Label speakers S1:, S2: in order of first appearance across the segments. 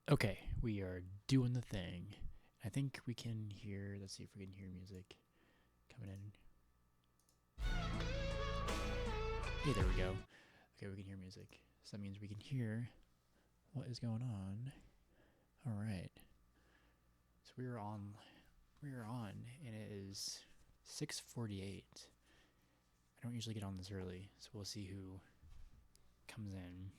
S1: Okay, we are doing the thing. I think we can hear. Let's see if we can hear music coming in. Hey, there we go. Okay, we can hear music. So that means we can hear what is going on. All right. So we are on. We are on, and it is 6:48. I don't usually get on this early, so we'll see who comes in.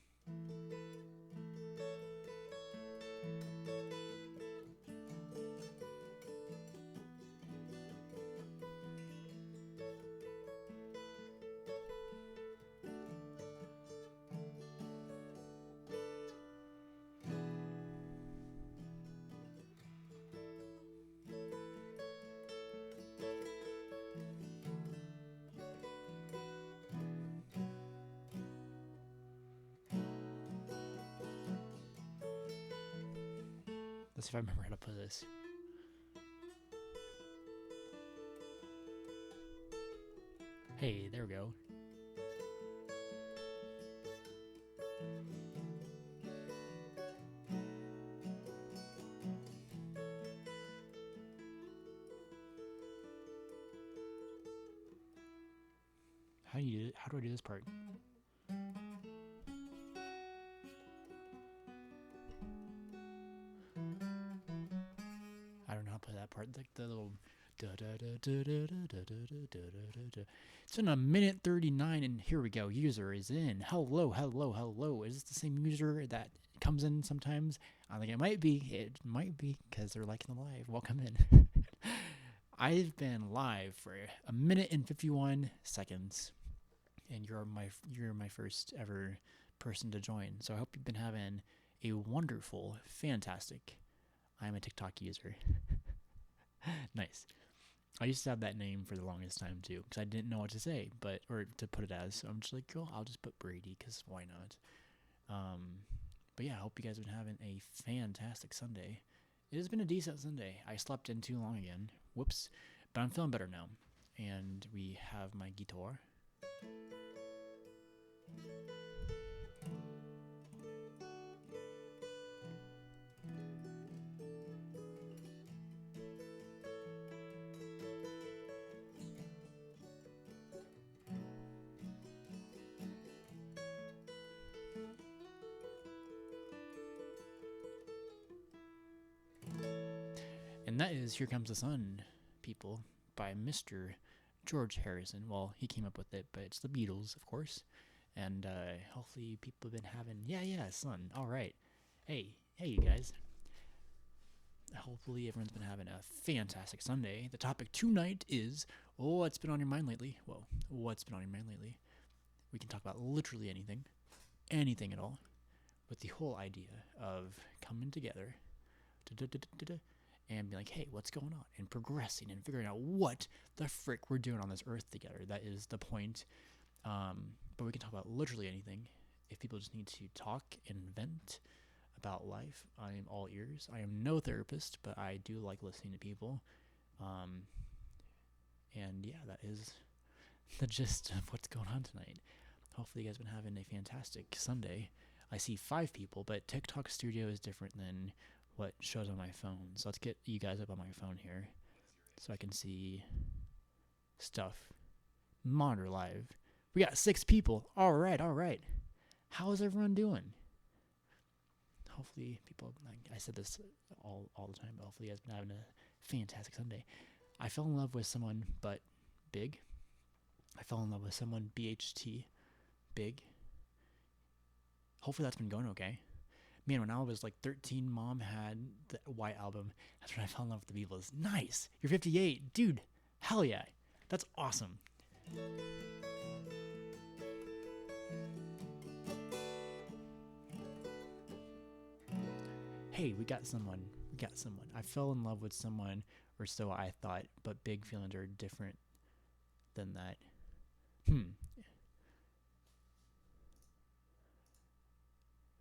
S1: Let's see if I remember how to put this. Hey, there we go. How do you do it? How do I do this part? I don't know how to play that part. Like the little da da da da da da da da da da da. It's been a minute 39, and here we go. User is in. Hello, hello, hello. Is this the same user that comes in sometimes? I think it might be. It might be because they're liking the live. Welcome in. I've been live for a minute and 51 seconds, and you're my first ever person to join. So I hope you've been having a wonderful, fantastic. I'm a TikTok user. Nice. I used to have that name for the longest time too, because I didn't know what to say, or to put it as. So I'm just like, cool, I'll just put Brady, because why not? Um, but yeah, I hope you guys have been having a fantastic Sunday. It has been a decent Sunday. I slept in too long again. Whoops. But I'm feeling better now. And we have my guitar. And that is Here Comes the Sun, people, by Mr. George Harrison. Well, he came up with it, but it's the Beatles, of course. And hopefully people have been having, yeah, sun. All right. Hey, you guys. Hopefully everyone's been having a fantastic Sunday. The topic tonight is, what's been on your mind lately? Well, what's been on your mind lately? We can talk about literally anything at all, with the whole idea of coming together and be like, hey, what's going on? And progressing and figuring out what the frick we're doing on this earth together. That is the point. But we can talk about literally anything. If people just need to talk and vent about life, I am all ears. I am no therapist, but I do like listening to people. And yeah, that is the gist of what's going on tonight. Hopefully you guys have been having a fantastic Sunday. I see 5 people, but TikTok Studio is different than what shows on my phone. So let's get you guys up on my phone here so I can see stuff. Monitor live. We got 6 people. All right. How is everyone doing? Hopefully people, like I said this all the time, but hopefully you guys been having a fantastic Sunday. I fell in love with someone, but big. I fell in love with someone, BHT, big. Hopefully that's been going okay. Man, when I was like 13, Mom had the White Album. That's when I fell in love with the Beatles. Nice. You're 58. Dude, hell yeah. That's awesome. Hey, we got someone. I fell in love with someone, or so I thought, but big feelings are different than that.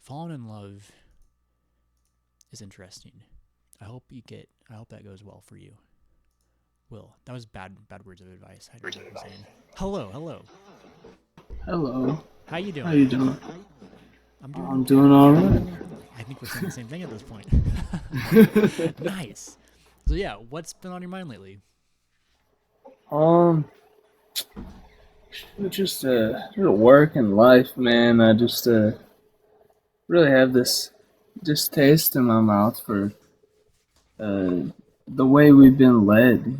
S1: Falling in love is interesting. I hope that goes well for you. Will, that was bad words of advice. I don't know what I'm saying. Hello.
S2: Hello.
S1: How you
S2: How
S1: doing?
S2: you doing?
S1: I'm doing
S2: I'm
S1: okay.
S2: doing all right.
S1: I think we're saying the same thing at this point. Nice. So yeah, what's been on your mind lately?
S2: um, just work and life, man. I just really have this distaste in my mouth for uh the way we've been led.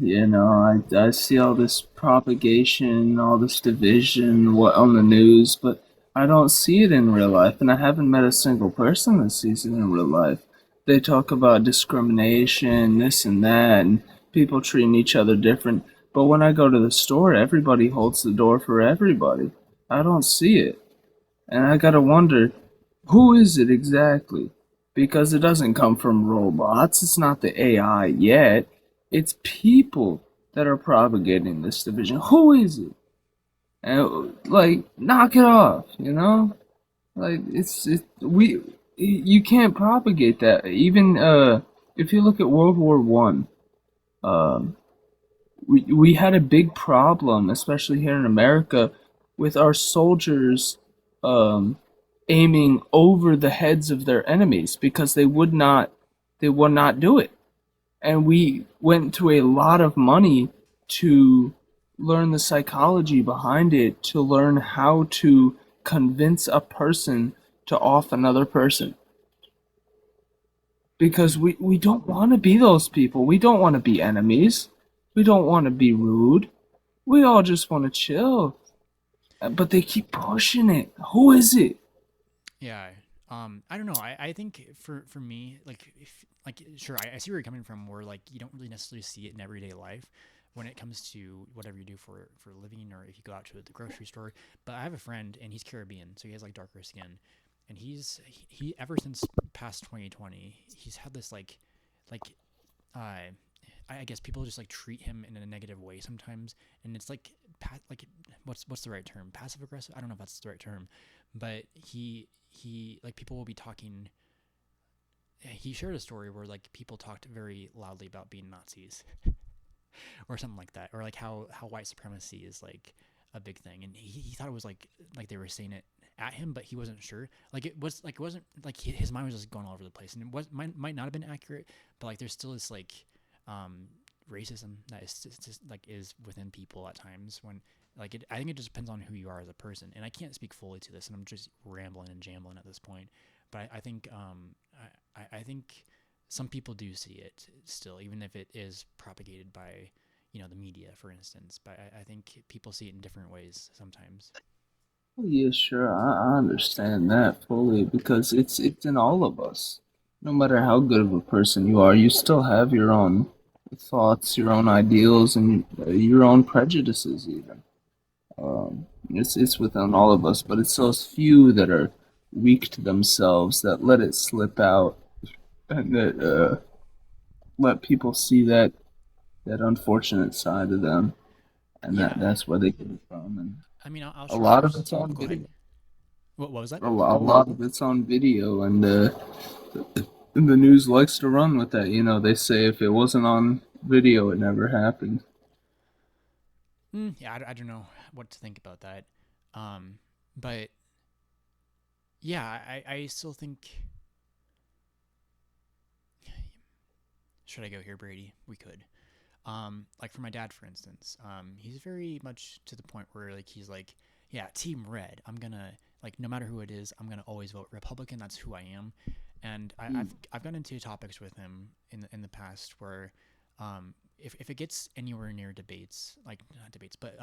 S2: I see all this propagation, all this division, what on the news, but I don't see it in real life, and I haven't met a single person that sees it in real life. They talk about discrimination, this and that, and people treating each other different. But when I go to the store, everybody holds the door for everybody. I don't see it. And I gotta wonder, who is it exactly? Because it doesn't come from robots, it's not the AI yet. It's people that are propagating this division. Who is it? And like, knock it off, you know? Like you can't propagate that. Even if you look at World War I, um we had a big problem, especially here in America, with our soldiers um, aiming over the heads of their enemies because they would not do it, and we went to a lot of money to learn the psychology behind it, to learn how to convince a person to off another person, because
S1: Hmm.
S2: we don't want to be those people. We don't want to be enemies. We don't want to be rude. We all just want to chill, but they keep pushing it. Who is it?
S1: Yeah. I don't know. I think for me, like, like, sure, I see where you're coming from. Where like you don't really necessarily see it in everyday life when it comes to whatever you do for a living, or if you go out to the grocery store. But I have a friend, and he's Caribbean, so he has like darker skin, and he ever since past 2020, he's had this like I guess people just like treat him in a negative way sometimes, and it's like like what's the right term? Passive aggressive? I don't know if that's the right term, but he like people will be talking. He shared a story where like people talked very loudly about being Nazis or something like that, or like how white supremacy is like a big thing, and he thought it was like they were saying it at him, but he wasn't sure. Like it wasn't like his mind was just going all over the place, and it was might not have been accurate, but like there's still this like um, racism that is just like is within people at times when like I think it just depends on who you are as a person, and I can't speak fully to this, and I'm just rambling and jambling at this point, but I think I think some people do see it still, even if it is propagated by the media, for instance. But I think people see it in different ways sometimes.
S2: Well, yeah, sure, I understand that fully because it's in all of us. No matter how good of a person you are, you still have your own thoughts, your own ideals, and your own prejudices. Even it's within all of us, but it's those few that are weak to themselves that let it slip out and that let people see that unfortunate side of them, and
S1: Yeah,
S2: that's where they get it from. And
S1: I mean, I'll
S2: a
S1: share.
S2: lot of it's
S1: Oh,
S2: on
S1: go ahead.
S2: video.
S1: What was that?
S2: A lot of it's on video, and the news likes to run with that. They say if it wasn't on video, it never happened.
S1: Yeah, I don't know what to think about that. Um, but yeah, I still think. Should I go here, Brady? We could. Like for my dad, for instance, he's very much to the point where like he's like, yeah, Team Red. I'm gonna like no matter who it is, I'm gonna always vote Republican. That's who I am. And I've gotten into topics with him in the past where, if it gets anywhere near debates, like not debates, but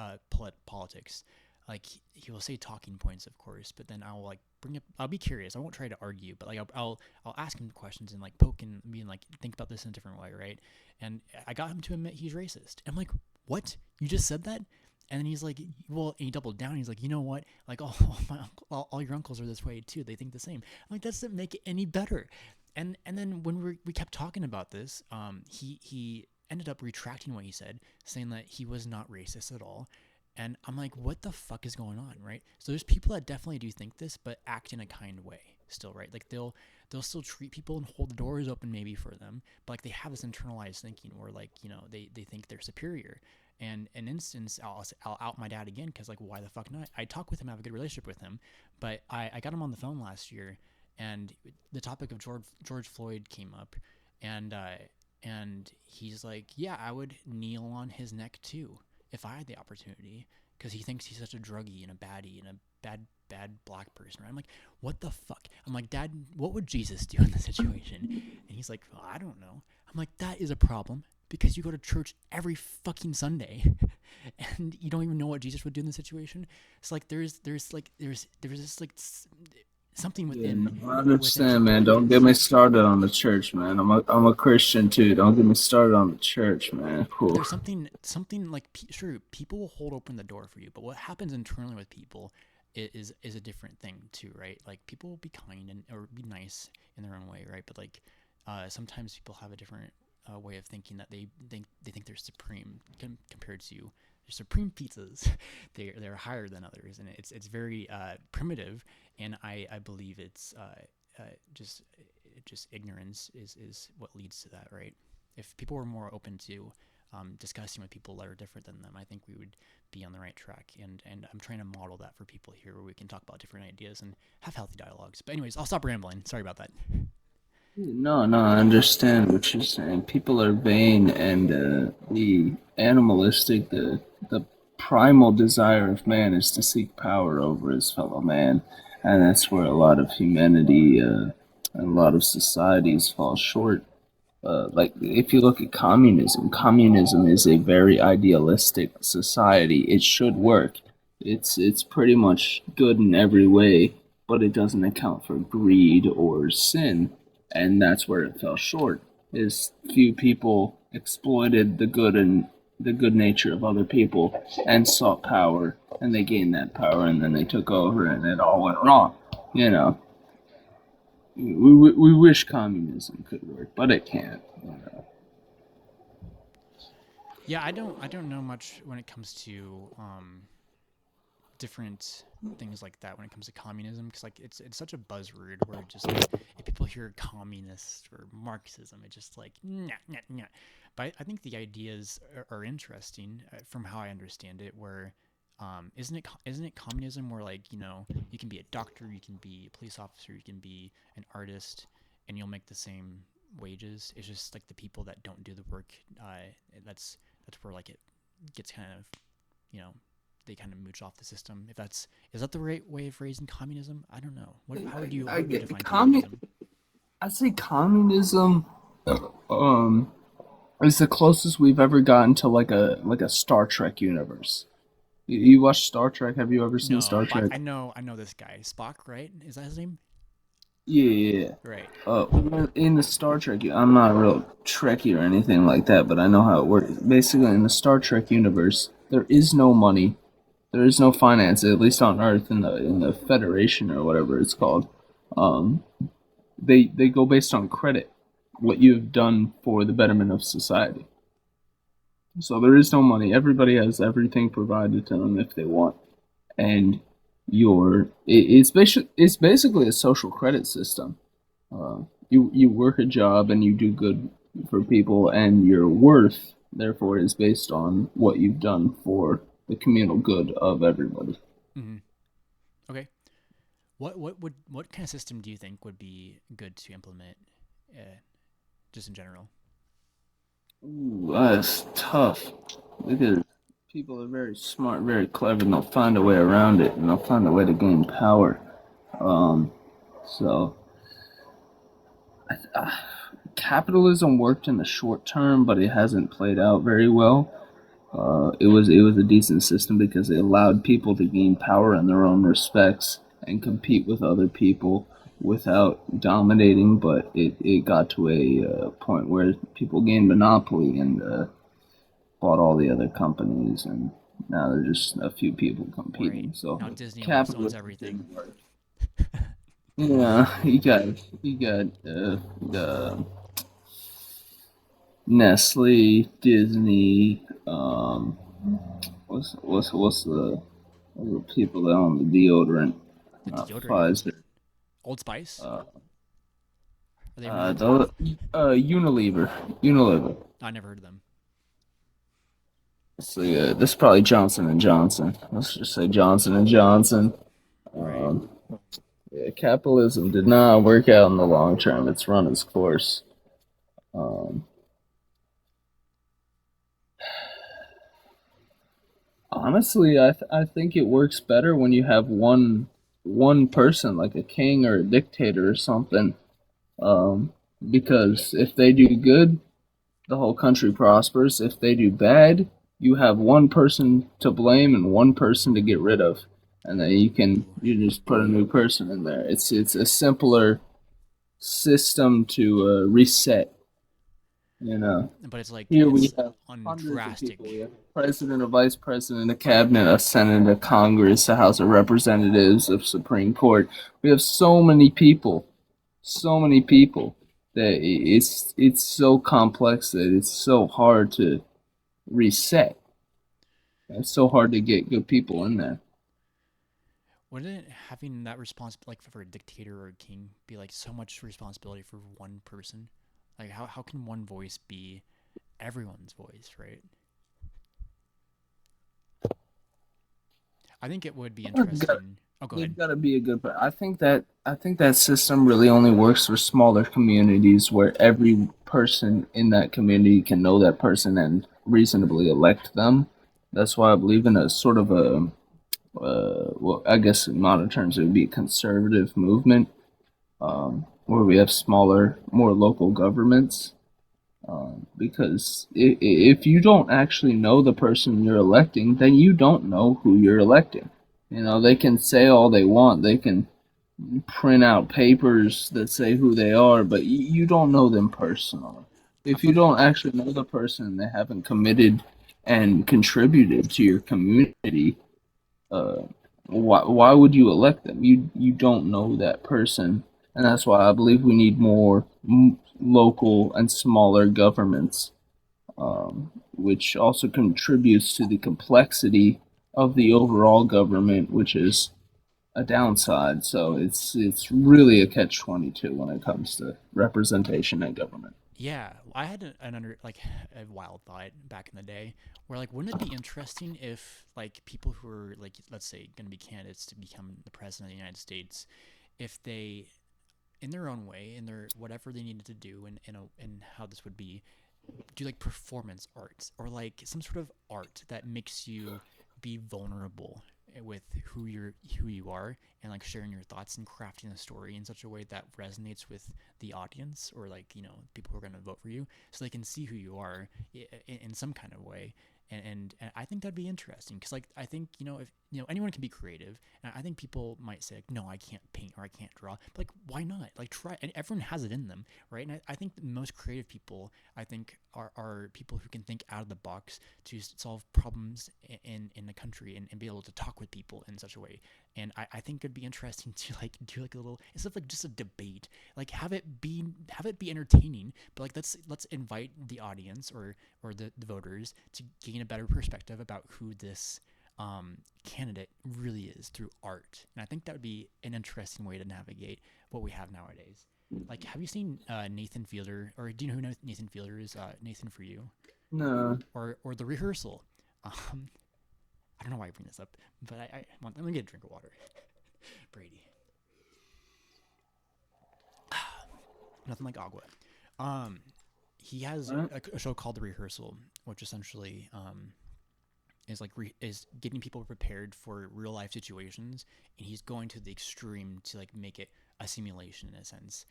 S1: politics, like he will say talking points, of course, but then I'll like bring up. I'll be curious. I won't try to argue, but like I'll ask him questions and like poke and being like think about this in a different way, right? And I got him to admit he's racist. I'm like, what? You just said that? And then he's like, well, and he doubled down. He's like, you know what? Like, all your uncles are this way too. They think the same. I'm like, that doesn't make it any better. And then when we kept talking about this, he ended up retracting what he said, saying that he was not racist at all. And I'm like, what the fuck is going on, right? So there's people that definitely do think this, but act in a kind way still, right? Like they'll still treat people and hold the doors open maybe for them, but like they have this internalized thinking where like they think they're superior, And an instance, I'll out my dad again because like why the fuck not? I talk with him, I have a good relationship with him, but I got him on the phone last year, and the topic of George Floyd came up, and he's like, yeah, I would kneel on his neck too if I had the opportunity, because he thinks he's such a druggie and a baddie and a bad black person. Right? I'm like, what the fuck? I'm like, Dad, what would Jesus do in this situation? And he's like, well, I don't know. I'm like, that is a problem because you go to church every fucking Sunday and you don't even know what Jesus would do in the situation. It's like there's this like something
S2: Yeah, no, I
S1: within
S2: understand, man. Don't get
S1: churches.
S2: me started on the church, man. I'm a Christian too. Don't get me started on the church, man.
S1: But
S2: Whew.
S1: there's something like sure, people will hold open the door for you, but what happens internally with people is a different thing too, right? Like people will be kind and or be nice in their own way, right? But like sometimes people have a different way of thinking that they think they're supreme compared to supreme pizzas. They're higher than others, and it's very primitive, and I believe it's just ignorance is what leads to that, right? If people were more open to discussing with people that are different than them, I think we would be on the right track. And I'm trying to model that for people here, where we can talk about different ideas and have healthy dialogues. But anyways, I'll stop rambling. Sorry about that.
S2: No, no, I understand what you're saying. People are vain, and the animalistic, the primal desire of man is to seek power over his fellow man, and that's where a lot of humanity and a lot of societies fall short. Like if you look at communism, communism is a very idealistic society. It should work. It's pretty much good in every way, but it doesn't account for greed or sin, and that's where it fell short. Is few people exploited the good nature of other people and sought power, and they gained that power, and then they took over, and it all went wrong. You know, we wish communism could work, but it can't. You know.
S1: Yeah, I don't know much when it comes to different things like that when it comes to communism, because like it's such a buzzword where just like if people hear communist or Marxism, it's just like nah, nah, nah. But I think the ideas are interesting from how I understand it. Where isn't it communism where like you can be a doctor, you can be a police officer, you can be an artist, and you'll make the same wages. It's just like the people that don't do the work. That's where like it gets kind of you know they kind of mooch off the system. If that's is that the right way of phrasing communism? I don't know. What how
S2: I
S1: would you
S2: get
S1: define communism?
S2: I say communism um is the closest we've ever gotten to like a Star Trek universe. You watch Star Trek? Have you ever seen
S1: No,
S2: Star
S1: but
S2: Trek?
S1: I know this guy Spock, right? Is that his name?
S2: Yeah, yeah, yeah.
S1: Right.
S2: In the Star Trek, I'm not a real Trekkie or anything like that, but I know how it works. Basically, in the Star Trek universe, there is no money, there is no finance, at least on Earth in the Federation or whatever it's called. Um, they go based on credit, what you've done for the betterment of society. So there is no money. Everybody has everything provided to them if they want, and it's basically a social credit system. You work a job and you do good for people, and your worth therefore is based on what you've done for the communal good of everybody.
S1: Mm-hmm. Okay. What kind of system do you think would be good to implement, uh, just in general?
S2: Ooh, that's tough because people are very smart, very clever, and they'll find a way around it, and they'll find a way to gain power. Um, so uh, capitalism worked in the short term, but it hasn't played out very well. It was a decent system because it allowed people to gain power in their own respects and compete with other people without dominating. But it got to a point where people gained monopoly and bought all the other companies, and now there's just a few people
S1: Right.
S2: competing. So
S1: Now Disney almost owns
S2: capitalism
S1: everything.
S2: didn't work. Yeah, you got the Nestle, Disney, what's the people that own the deodorant?
S1: The
S2: Not
S1: deodorant.
S2: Pfizer.
S1: Old Spice.
S2: Uh,
S1: Are they running
S2: the
S1: too?
S2: Unilever. Unilever.
S1: I never heard of them.
S2: So yeah, this is probably Johnson and Johnson. Let's just say Johnson and Johnson.
S1: Right.
S2: Um, yeah, capitalism did not work out in the long term. It's run its course. Um, Honestly, I think it works better when you have one person like a king or a dictator or something. Um, because if they do good, the whole country prospers. If they do bad, you have one person to blame and one person to get rid of, and then
S1: Ooh.
S2: you just put a new person in there. It's a simpler system to reset. You know,
S1: But it's like
S2: here we
S1: it's
S2: have
S1: on
S2: hundreds of people. We
S1: drastic.
S2: have a president, a vice president, a cabinet, a senate, a Congress, a House of Representatives, a Supreme Court. We have so many people that it's so complex that it's so hard to reset. It's so hard to get good people in there.
S1: Wouldn't having that responsibility, like for a dictator or a king, be like so much responsibility for one person? Like how can one voice be everyone's voice, right? I think it would be interesting. Oh, go
S2: They've
S1: ahead.
S2: got to be a good. I think that system really only works for smaller communities where every person in that community can know that person and reasonably elect them. That's why I believe in a sort of a well, I guess in modern terms it would be a conservative movement, where we have smaller, more local governments. Because if you don't actually know the person you're electing, then you don't know who you're electing. You know, they can say all they want, they can print out papers that say who they are, but you don't know them personally.
S1: I
S2: If
S1: feel
S2: you
S1: like
S2: don't actually know the person, they haven't committed and contributed to your community, uh, why would you elect them? You don't know that person, and that's why I believe we need more local and smaller governments, which also contributes to the complexity of the overall government, which is a downside. So it's really a catch 22 when it comes to representation in government.
S1: yeah, I had an under like a wild thought back in the day where like wouldn't it be interesting if like people who are like let's say going to be candidates to become the president of the United States if they in their own way in their whatever they needed to do and how this would be do like performance art or like some sort of art that makes you be vulnerable with who you are and like sharing your thoughts and crafting a story in such a way that resonates with the audience or like people who are going to vote for you so they can see who you are in some kind of way and I think that'd be interesting because like I think if anyone can be creative and I think people might say like, no I can't paint or I can't draw but like why not like try and everyone has it in them right and I think the most creative people I think are people who can think out of the box to solve problems in the country and be able to talk with people in such a way. And I think it'd be interesting to like do like a little instead of like just a debate, like have it be entertaining, but like let's invite the audience or the voters to gain a better perspective about who this candidate really is through art. And I think that would be an interesting way to navigate what we have nowadays. Like, have you seen Nathan Fielder, or do you know who Nathan Fielder is? Nathan for you,
S2: No,
S1: or the rehearsal. Um, I don't know why I bring this up, but let me get a drink of water. Brady, nothing like agua. Um, he has
S2: right?
S1: a show called The Rehearsal, which essentially is like is getting people prepared for real life situations, and he's going to the extreme to like make it a simulation in a sense.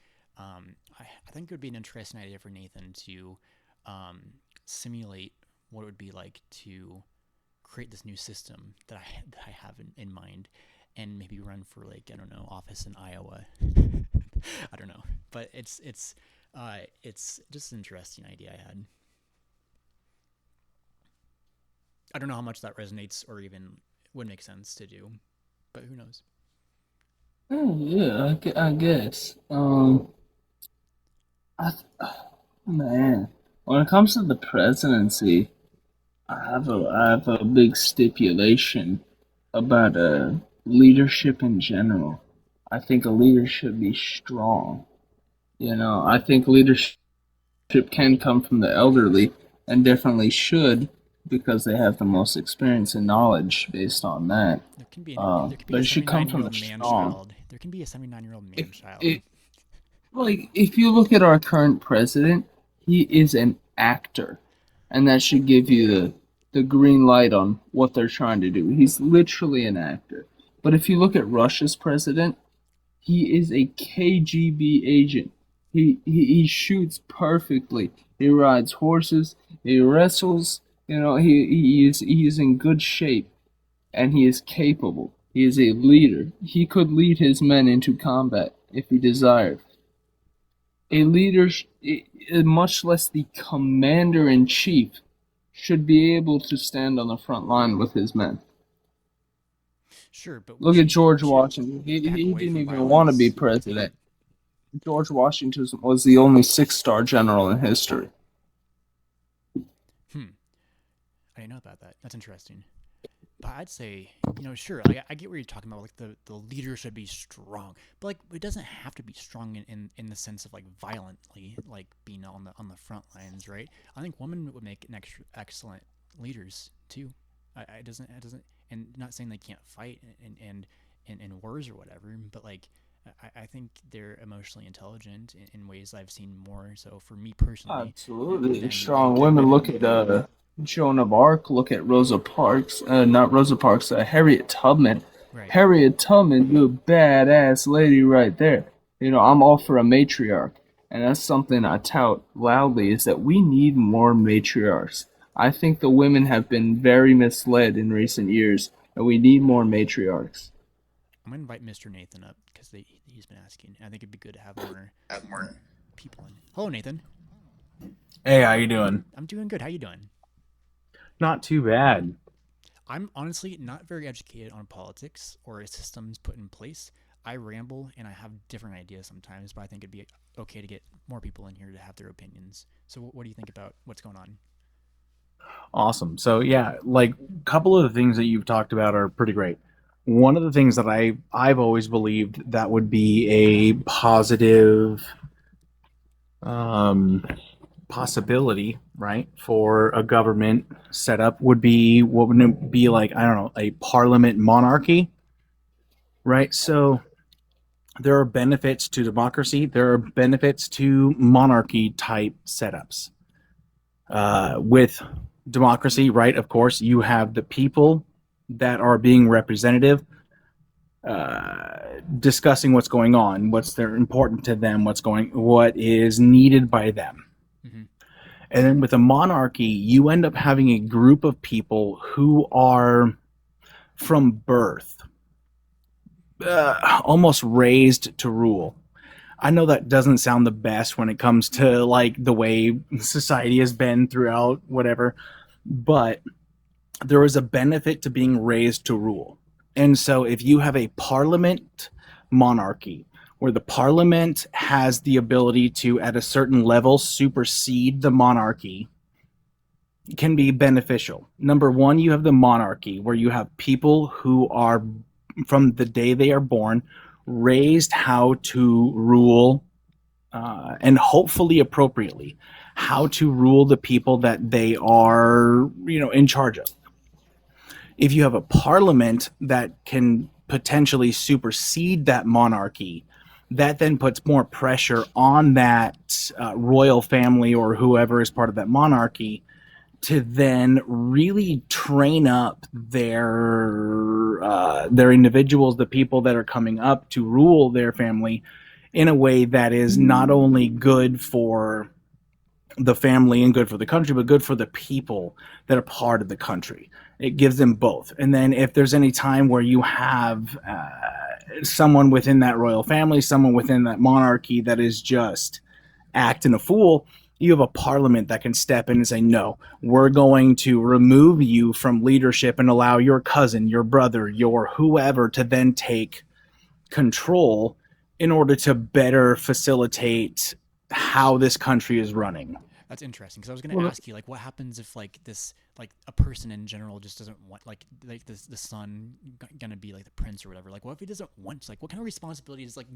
S1: I think it would be an interesting idea for Nathan to um, simulate what it would be like to create this new system that I have in mind, and maybe run for like I don't know office in Iowa. I don't know, but it's just an interesting idea I had. I don't know how much that resonates or even would make sense to do, but who knows?
S2: Oh, yeah, I guess. I, man, when it comes to the presidency, I have a big stipulation about leadership in general. I think a leader should be strong. You know, I think leadership can come from the elderly and definitely should. because they have the most experience and knowledge based on that.
S1: There can be
S2: But
S1: a
S2: it should come from
S1: 79-year-old
S2: the
S1: man
S2: strong.
S1: child. There can be a 79-year-old
S2: If
S1: man child.
S2: it like if you look at our current president, he is an actor, and that should give you the green light on what they're trying to do. He's literally an actor. But if you look at Russia's president, he is a KGB agent. He shoots perfectly. He rides horses. He wrestles. He is in good shape, and he is capable. He is a leader. He could lead his men into combat if he desired. A leader, much less the commander in chief, should be able to stand on the front line with his men.
S1: Sure, but
S2: Look at George Washington.
S1: back
S2: He
S1: away
S2: didn't
S1: from
S2: even want to be
S1: violence.
S2: president. George Washington was the only six-star general in history.
S1: Hmm. I didn't know about that. That's interesting. But I'd say, sure, like I get what you're talking about. Like the leader should be strong, but like it doesn't have to be strong in the sense of like violently, like being on the front lines, right? I think women would make an excellent leaders too. It doesn't, and not saying they can't fight in wars or whatever, but like I think they're emotionally intelligent in ways I've seen more so for me personally
S2: Absolutely.
S1: than
S2: Strong
S1: than
S2: women. Look
S1: men.
S2: at Joan of Arc. Look at Rosa Parks. Not Rosa Parks. Harriet Tubman.
S1: Right.
S2: Harriet Tubman, you a badass lady right there. I'm all for a matriarch, and that's something I tout loudly. Is that we need more matriarchs. I think the women have been very misled in recent years, and we need more matriarchs.
S1: I'm gonna invite Mr. Nathan up because he's been asking. I think it'd be good to have more people in. Hello, Nathan.
S3: Hey, how you doing?
S1: I'm doing good. How you doing?
S3: Not too bad.
S1: I'm honestly not very educated on politics or systems put in place. I ramble and I have different ideas sometimes, but I think it'd be okay to get more people in here to have their opinions. So, what do you think about what's going on?
S3: Awesome. So yeah, like a couple of the things that you've talked about are pretty great. One of the things that I've always believed that would be a positive um, possibility, right, for a government setup would be what would it be like? I don't know, a parliament monarchy, right? So there are benefits to democracy. There are benefits to monarchy type setups. With democracy, right? Of course, you have the people that are being representative, discussing what's going on, what's they're important to them, what is needed by them.
S1: Mm-hmm.
S3: And then with a monarchy, you end up having a group of people who are from birth almost raised to rule. I know that doesn't sound the best when it comes to like the way society has been throughout whatever, but there is a benefit to being raised to rule. And so if you have a parliament monarchy where the parliament has the ability to at a certain level supersede the monarchy, it can be beneficial. Number one, you have the monarchy where you have people who are from the day they are born raised how to rule, and hopefully appropriately, how to rule the people that they are, in charge of. If you have a parliament that can potentially supersede that monarchy, that then puts more pressure on that royal family or whoever is part of that monarchy to then really train up their individuals, the people that are coming up to rule their family in a way that is not only good for the family and good for the country, but good for the people that are part of the country. It gives them both. And then if there's any time where you have someone within that royal family, someone within that monarchy that is just acting a fool, you have a parliament that can step in and say, no, we're going to remove you from leadership and allow your cousin, your brother, your whoever to then take control in order to better facilitate how this country is running.
S1: That's interesting because I was going to
S2: Well,
S1: ask you like what happens if like this like a person in general just doesn't want like this the son gonna be like the prince or whatever, like what if he doesn't want, like what kind of responsibility is like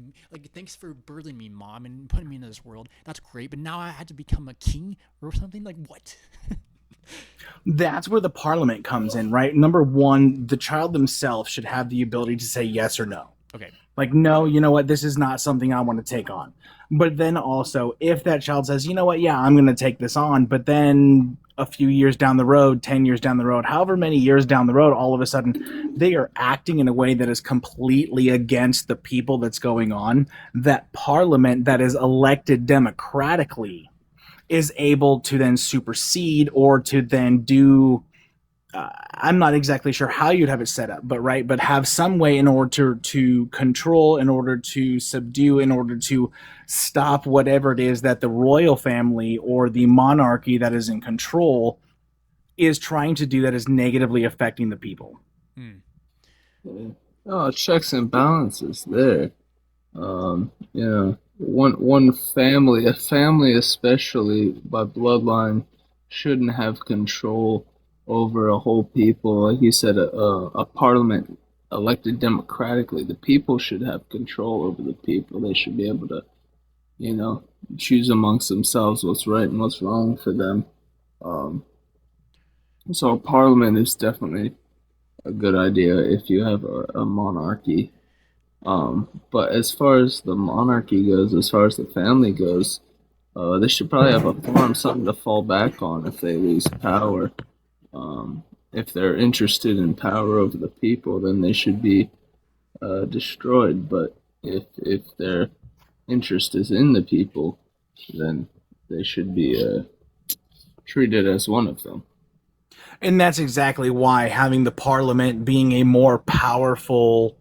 S1: thanks for birthing me, mom, and putting me into this world, that's great, but now I had to become a king or something, like what?
S3: That's where the parliament comes in, right? Number one, the child themselves should have the ability to say yes or no.
S1: Okay.
S3: Like, no, you know what, this is not something I want to take on. But then also, if that child says, you know what, yeah, I'm going to take this on, but then a few years down the road, 10 years down the road, however many years down the road, all of a sudden they are acting in a way that is completely against the people that's going on, that parliament that is elected democratically is able to then supersede or to then do I'm not exactly sure how you'd have it set up, but right, but have some way in order to control, in order to subdue, in order to stop whatever it is that the royal family or the monarchy that is in control is trying to do that is negatively affecting the people.
S1: Hmm.
S2: Yeah. Oh, checks and balances there. One family, a family especially by bloodline, shouldn't have control over a whole people. Like you said, a parliament elected democratically, the people should have control over the people. They should be able to, you know, choose amongst themselves what's right and what's wrong for them. Um, so a parliament is definitely a good idea if you have a monarchy. But as far as the monarchy goes, as far as the family goes, they should probably have a farm, something to fall back on if they lose power. If they're interested in power over the people, then they should be destroyed. But if their interest is in the people, then they should be treated as one of them.
S3: And that's exactly why having the parliament being a more powerful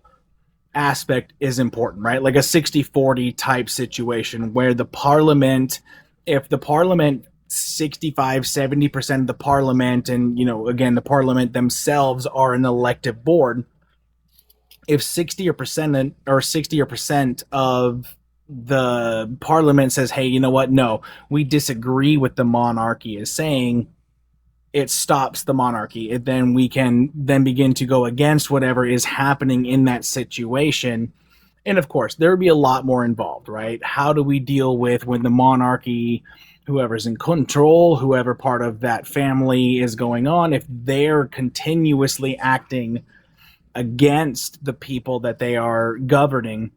S3: aspect is important, right? Like a 60-40 type situation where the parliament, if the parliament 65-70% of the parliament, and again, the parliament themselves are an elective board, if 60% of the parliament says, hey, you know what, no, we disagree with the monarchy is saying, it stops the monarchy. Then we can then begin to go against whatever is happening in that situation. And of course, there would be a lot more involved, right? How do we deal with when the monarchy, whoever's in control, whoever part of that family is going on, if they're continuously acting against the people that they are governing,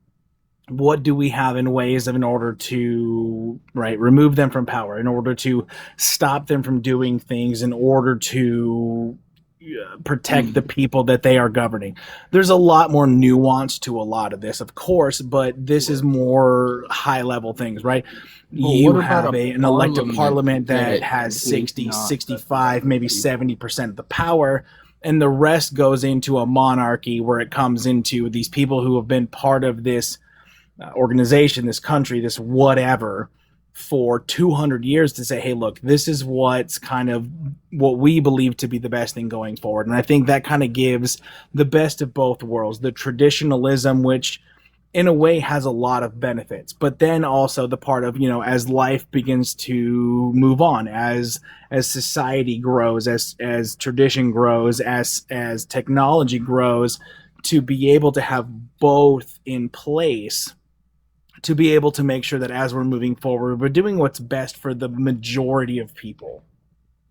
S3: what do we have in ways of in order to remove them from power, in order to stop them from doing things, in order to protect the people that they are governing? There's a lot more nuance to a lot of this, of course, but this is more high level things, right?
S2: But what
S3: You
S2: about
S3: have
S2: a
S3: an elected
S2: parliament
S3: parliament that
S2: that
S3: has
S2: is
S3: 60,
S2: not the
S3: 65, maybe
S2: people?
S3: 70% of the power, and the rest goes into a monarchy where it comes into these people who have been part of this organization, this country, this whatever, for 200 years to say, hey, look, this is what's kind of what we believe to be the best thing going forward. And I think that kind of gives the best of both worlds, the traditionalism, which in a way has a lot of benefits, but then also the part of, as life begins to move on, as society grows, as tradition grows, as technology grows, to be able to have both in place, to be able to make sure that as we're moving forward, we're doing what's best for the majority of people.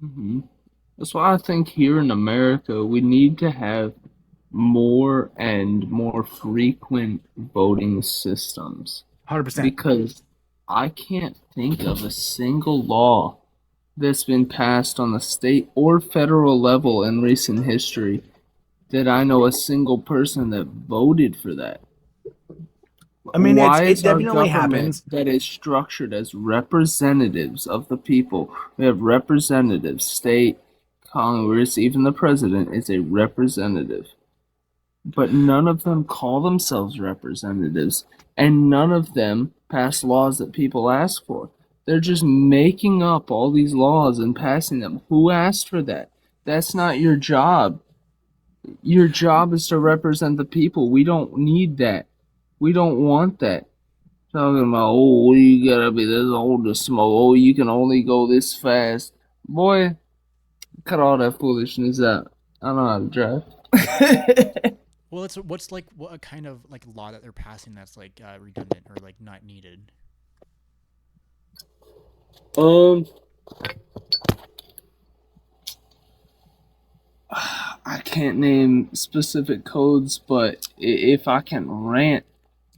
S2: Hmm. That's why I think here in America we need to have more and more frequent voting systems
S3: 100%.
S2: because I can't think of a single law that's been passed on the state or federal level in recent history that I know a single person that voted for that.
S3: I mean,
S2: Why
S3: it
S2: is our
S3: definitely
S2: government
S3: happens.
S2: that is structured as representatives of the people? We have representatives, state, Congress, even the president is a representative. But none of them call themselves representatives, and none of them pass laws that people ask for. They're just making up all these laws and passing them. Who asked for that? That's not your job. Your job is to represent the people. We don't need that. We don't want that. Talking about, oh, you gotta be this old to smoke. Oh, you can only go this fast. Boy, cut all that foolishness out. I don't know how to drive.
S1: Well, it's what's like what kind of like law that they're passing that's like redundant or like not needed.
S2: um, can't name specific codes, but if I can rant,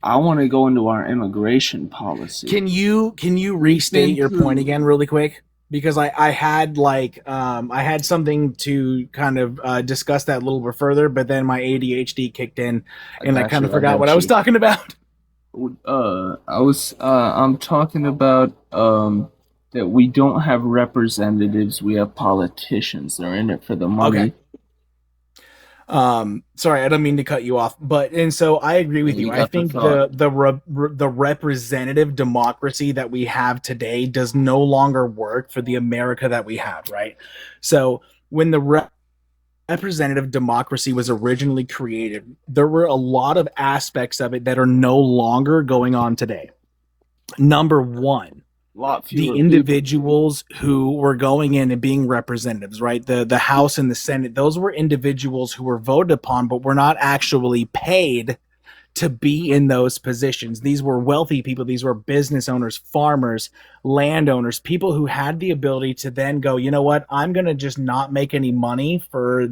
S2: I want to go into our immigration policy.
S3: Can you
S2: We've
S3: restate
S2: been
S3: your point
S2: through.
S3: again really quick? Because I had I had something to kind of discuss that a little bit further, but then my ADHD kicked in
S2: I
S3: and I
S2: got
S3: kind of
S2: you. I
S3: forgot what
S2: got
S3: I was
S2: you.
S3: talking about.
S2: I'm talking about that we don't have representatives, we have politicians. They're in it for the
S3: Okay.
S2: money.
S3: Sorry, I don't mean to cut you off, but and so I agree with
S2: And
S3: you.
S2: you
S3: I
S2: got the
S3: think
S2: thought.
S3: the representative democracy that we have today does no longer work for the America that we have, right? So when the representative democracy was originally created, there were a lot of aspects of it that are no longer going on today. Number one,
S2: A lot
S3: the
S2: fewer people.
S3: individuals who were going in and being representatives, right? The House and the Senate, those were individuals who were voted upon, but were not actually paid to be in those positions. These were wealthy people, these were business owners, farmers, landowners, people who had the ability to then go, you know what, I'm going to just not make any money for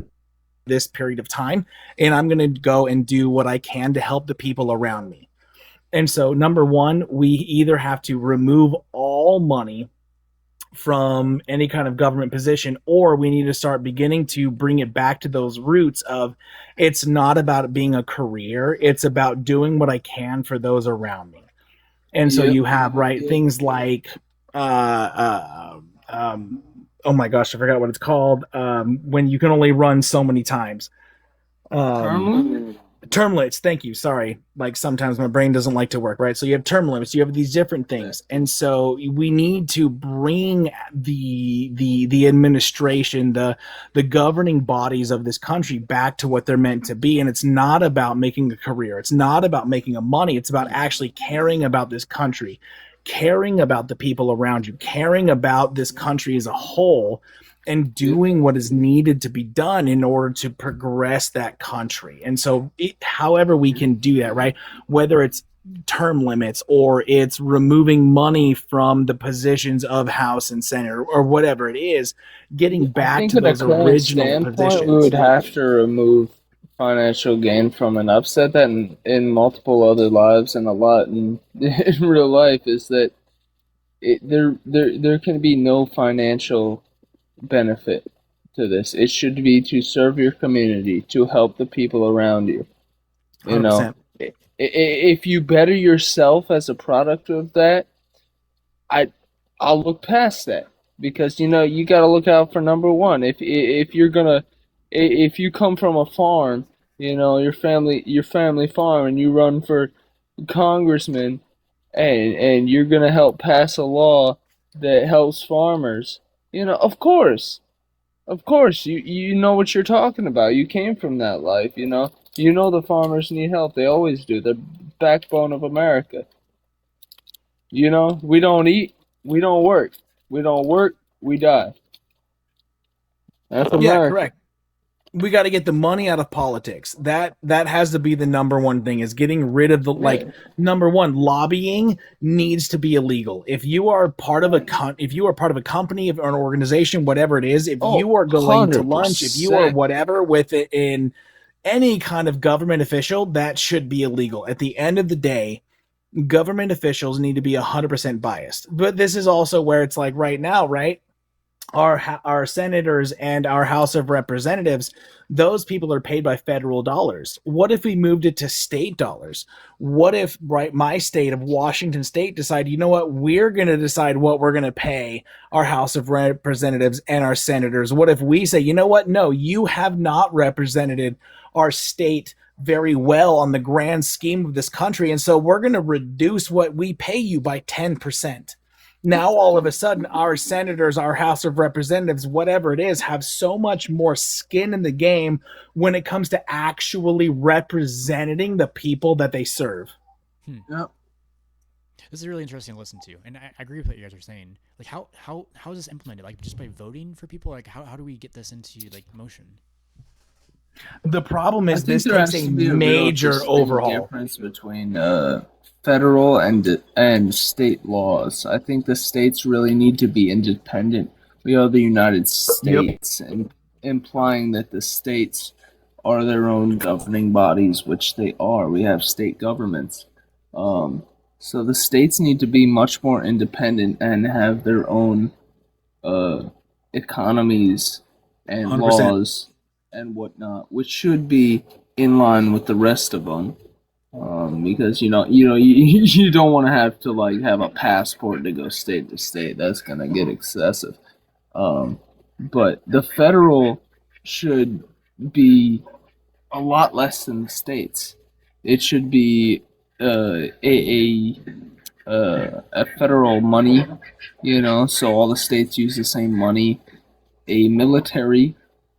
S3: this period of time, and I'm going to go and do what I can to help the people around me. And so, number one, we either have to remove all money from any kind of government position, or we need to start beginning to bring it back to those roots of it's not about it being a career, it's about doing what I can for those around me. And so
S2: Yep.
S3: you have right things like oh my gosh, I forgot what it's called, when you can only run so many times. um
S2: Term.
S3: Term limits, thank you, sorry, like sometimes my brain doesn't like to work, right? So you have term limits, you have these different things, and so we need to bring the administration, the governing bodies of this country back to what they're meant to be. And it's not about making a career, it's not about making a money, it's about actually caring about this country, caring about the people around you, caring about this country as a whole, and
S2: Yep.
S3: doing what is needed to be done in order to progress that country. And so, however we can do that, right? Whether it's term limits or it's removing money from the positions of House and Senate, or whatever it is, getting
S2: I
S3: back
S2: think
S3: to
S2: in a
S3: those
S2: current
S3: original
S2: standpoint, we
S3: positions.
S2: would have to remove financial gain from an upset that in multiple other lives and a lot in real life is that there can be no financial benefit to this. It should be to serve your community, to help the people around you. You know,
S3: 100%.
S2: if you better yourself as a product of that, I I'll look past that because you got to look out for number one. If you're gonna if you come from a farm, your family farm, and you run for congressman, and you're gonna help pass a law that helps farmers. Of course, you know what you're talking about. You came from that life. You know the farmers need help. They always do. They're backbone of America. We don't eat, we don't work. We don't work, we die. That's
S3: Yeah,
S2: America.
S3: correct. We got to get the money out of politics. That has to be the number one thing, is getting rid of the, like,
S2: Yeah.
S3: number one, lobbying needs to be illegal. If you are part of if you are part of a company or an organization, whatever it is, if
S2: Oh,
S3: you are going to lunch, if you are
S2: 100%.
S3: whatever with it in any kind of government official, that should be illegal. At the end of the day, government officials need to be 100% biased. But this is also where it's like right now, right? Our senators and our House of Representatives, those people are paid by federal dollars. What if we moved it to state dollars? What if, right, my state of Washington State decided, you know what, we're going to decide what we're going to pay our House of Representatives and our senators? What if we say, you know what, no, you have not represented our state very well on the grand scheme of this country, and so we're going to reduce what we pay you by 10%. Now all of a sudden our senators, our House of Representatives, whatever it is, have so much more skin in the game when it comes to actually representing the people that they serve.
S1: Hmm.
S2: Yep.
S1: This is really interesting to listen to, and I agree with what you guys are saying. Like, how is this implemented? Like, just by voting for people? Like, how do we get this into like motion?
S3: The problem
S2: I
S3: is
S2: think
S3: this
S2: there
S3: takes
S2: has
S3: a
S2: to be a real
S3: major
S2: distinct
S3: overhaul.
S2: difference between federal and state laws. I think the states really need to be independent. We are the United
S3: Yep.
S2: States, and implying that the states are their own governing bodies, which they are. We have state governments. Um, so the states need to be much more independent and have their own uh, economies and
S3: 100%.
S2: laws and whatnot, which should be in line with the rest of them. Because you don't want to have to like have a passport to go state to state. That's gonna get excessive. Um, but the federal should be a lot less than the states. It should be a federal money, so all the states use the same money. A military,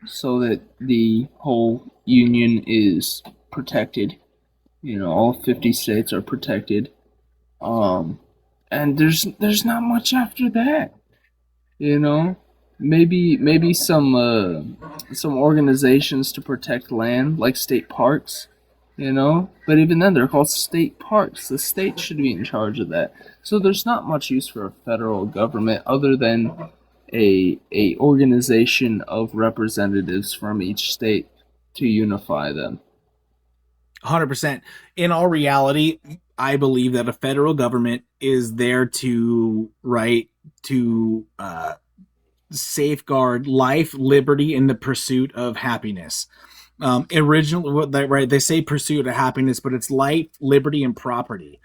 S2: so that the whole union is protected. All 50 states are protected. Um, and there's not much after that. You know, maybe some organizations to protect land, like state parks. But even then, they're called state parks. The state should be in charge of that. So there's not much use for a federal government other than a organization of representatives from each state to unify them.
S3: 100%. In all reality, I believe that a federal government is there to, right, to safeguard life, liberty, and the pursuit of happiness. Originally, right, they say pursuit of happiness, but it's life, liberty, and property.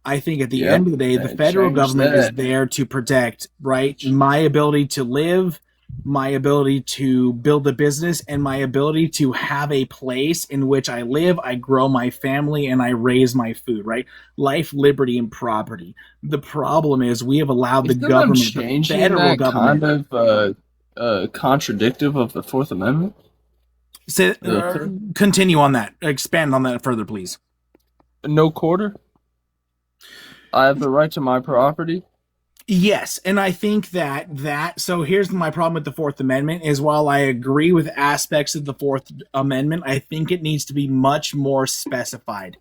S3: I think at the
S2: Yep,
S3: end of the day, the
S2: and
S3: federal
S2: change
S3: government is
S2: that.
S3: there to protect, right, my ability to live, my ability to build a business, and my ability to have a place in which I live, I grow my family, and I raise my food, right? Life, liberty, and property. The problem is we have allowed the
S2: Isn't them
S3: government, the
S2: changing
S3: federal
S2: that kind
S3: government,
S2: of contradictive of the Fourth Amendment?
S3: say,
S2: The third,
S3: continue on that, expand on that further, please.
S2: no quarter. I have the right to my property.
S3: Yes, and I think that so here's my problem with the Fourth Amendment is while I agree with aspects of the Fourth Amendment, I think it needs to be much more specified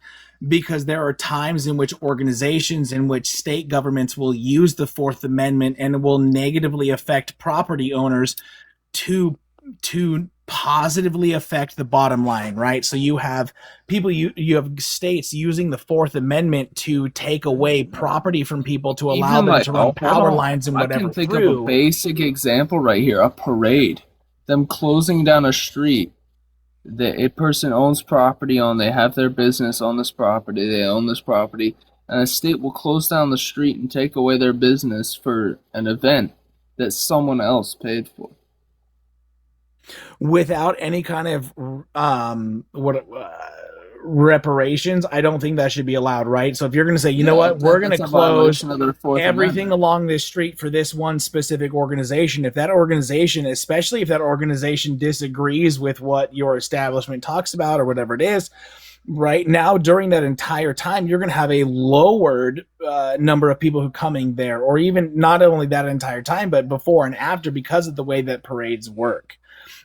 S3: because there are times in which organizations in which state governments will use the Fourth Amendment and it will negatively affect property owners to positively affect the bottom line, right? So you have people, you have states using the Fourth Amendment to take away property from people to allow
S2: Even
S3: them
S2: like,
S3: to run
S2: oh, hold
S3: power
S2: on.
S3: lines and
S2: I can
S3: whatever
S2: think of a
S3: through.
S2: basic example right here. A parade. Them closing down a street. A person owns property on, they have their business on this property, they own this property, and a state will close down the street and take away their business for an event that someone else paid for.
S3: Without any kind of what reparations. I don't think that should be allowed, right? So if you're going to say, you know
S2: Yeah,
S3: what, we're going to
S2: that's a
S3: close
S2: violation of their Fourth
S3: everything
S2: Amendment.
S3: along this street for this one specific organization, if that organization, especially if that organization disagrees with what your establishment talks about or whatever it is, right now during that entire time you're going to have a lowered number of people who coming there, or even not only that entire time but before and after, because of the way that parades work.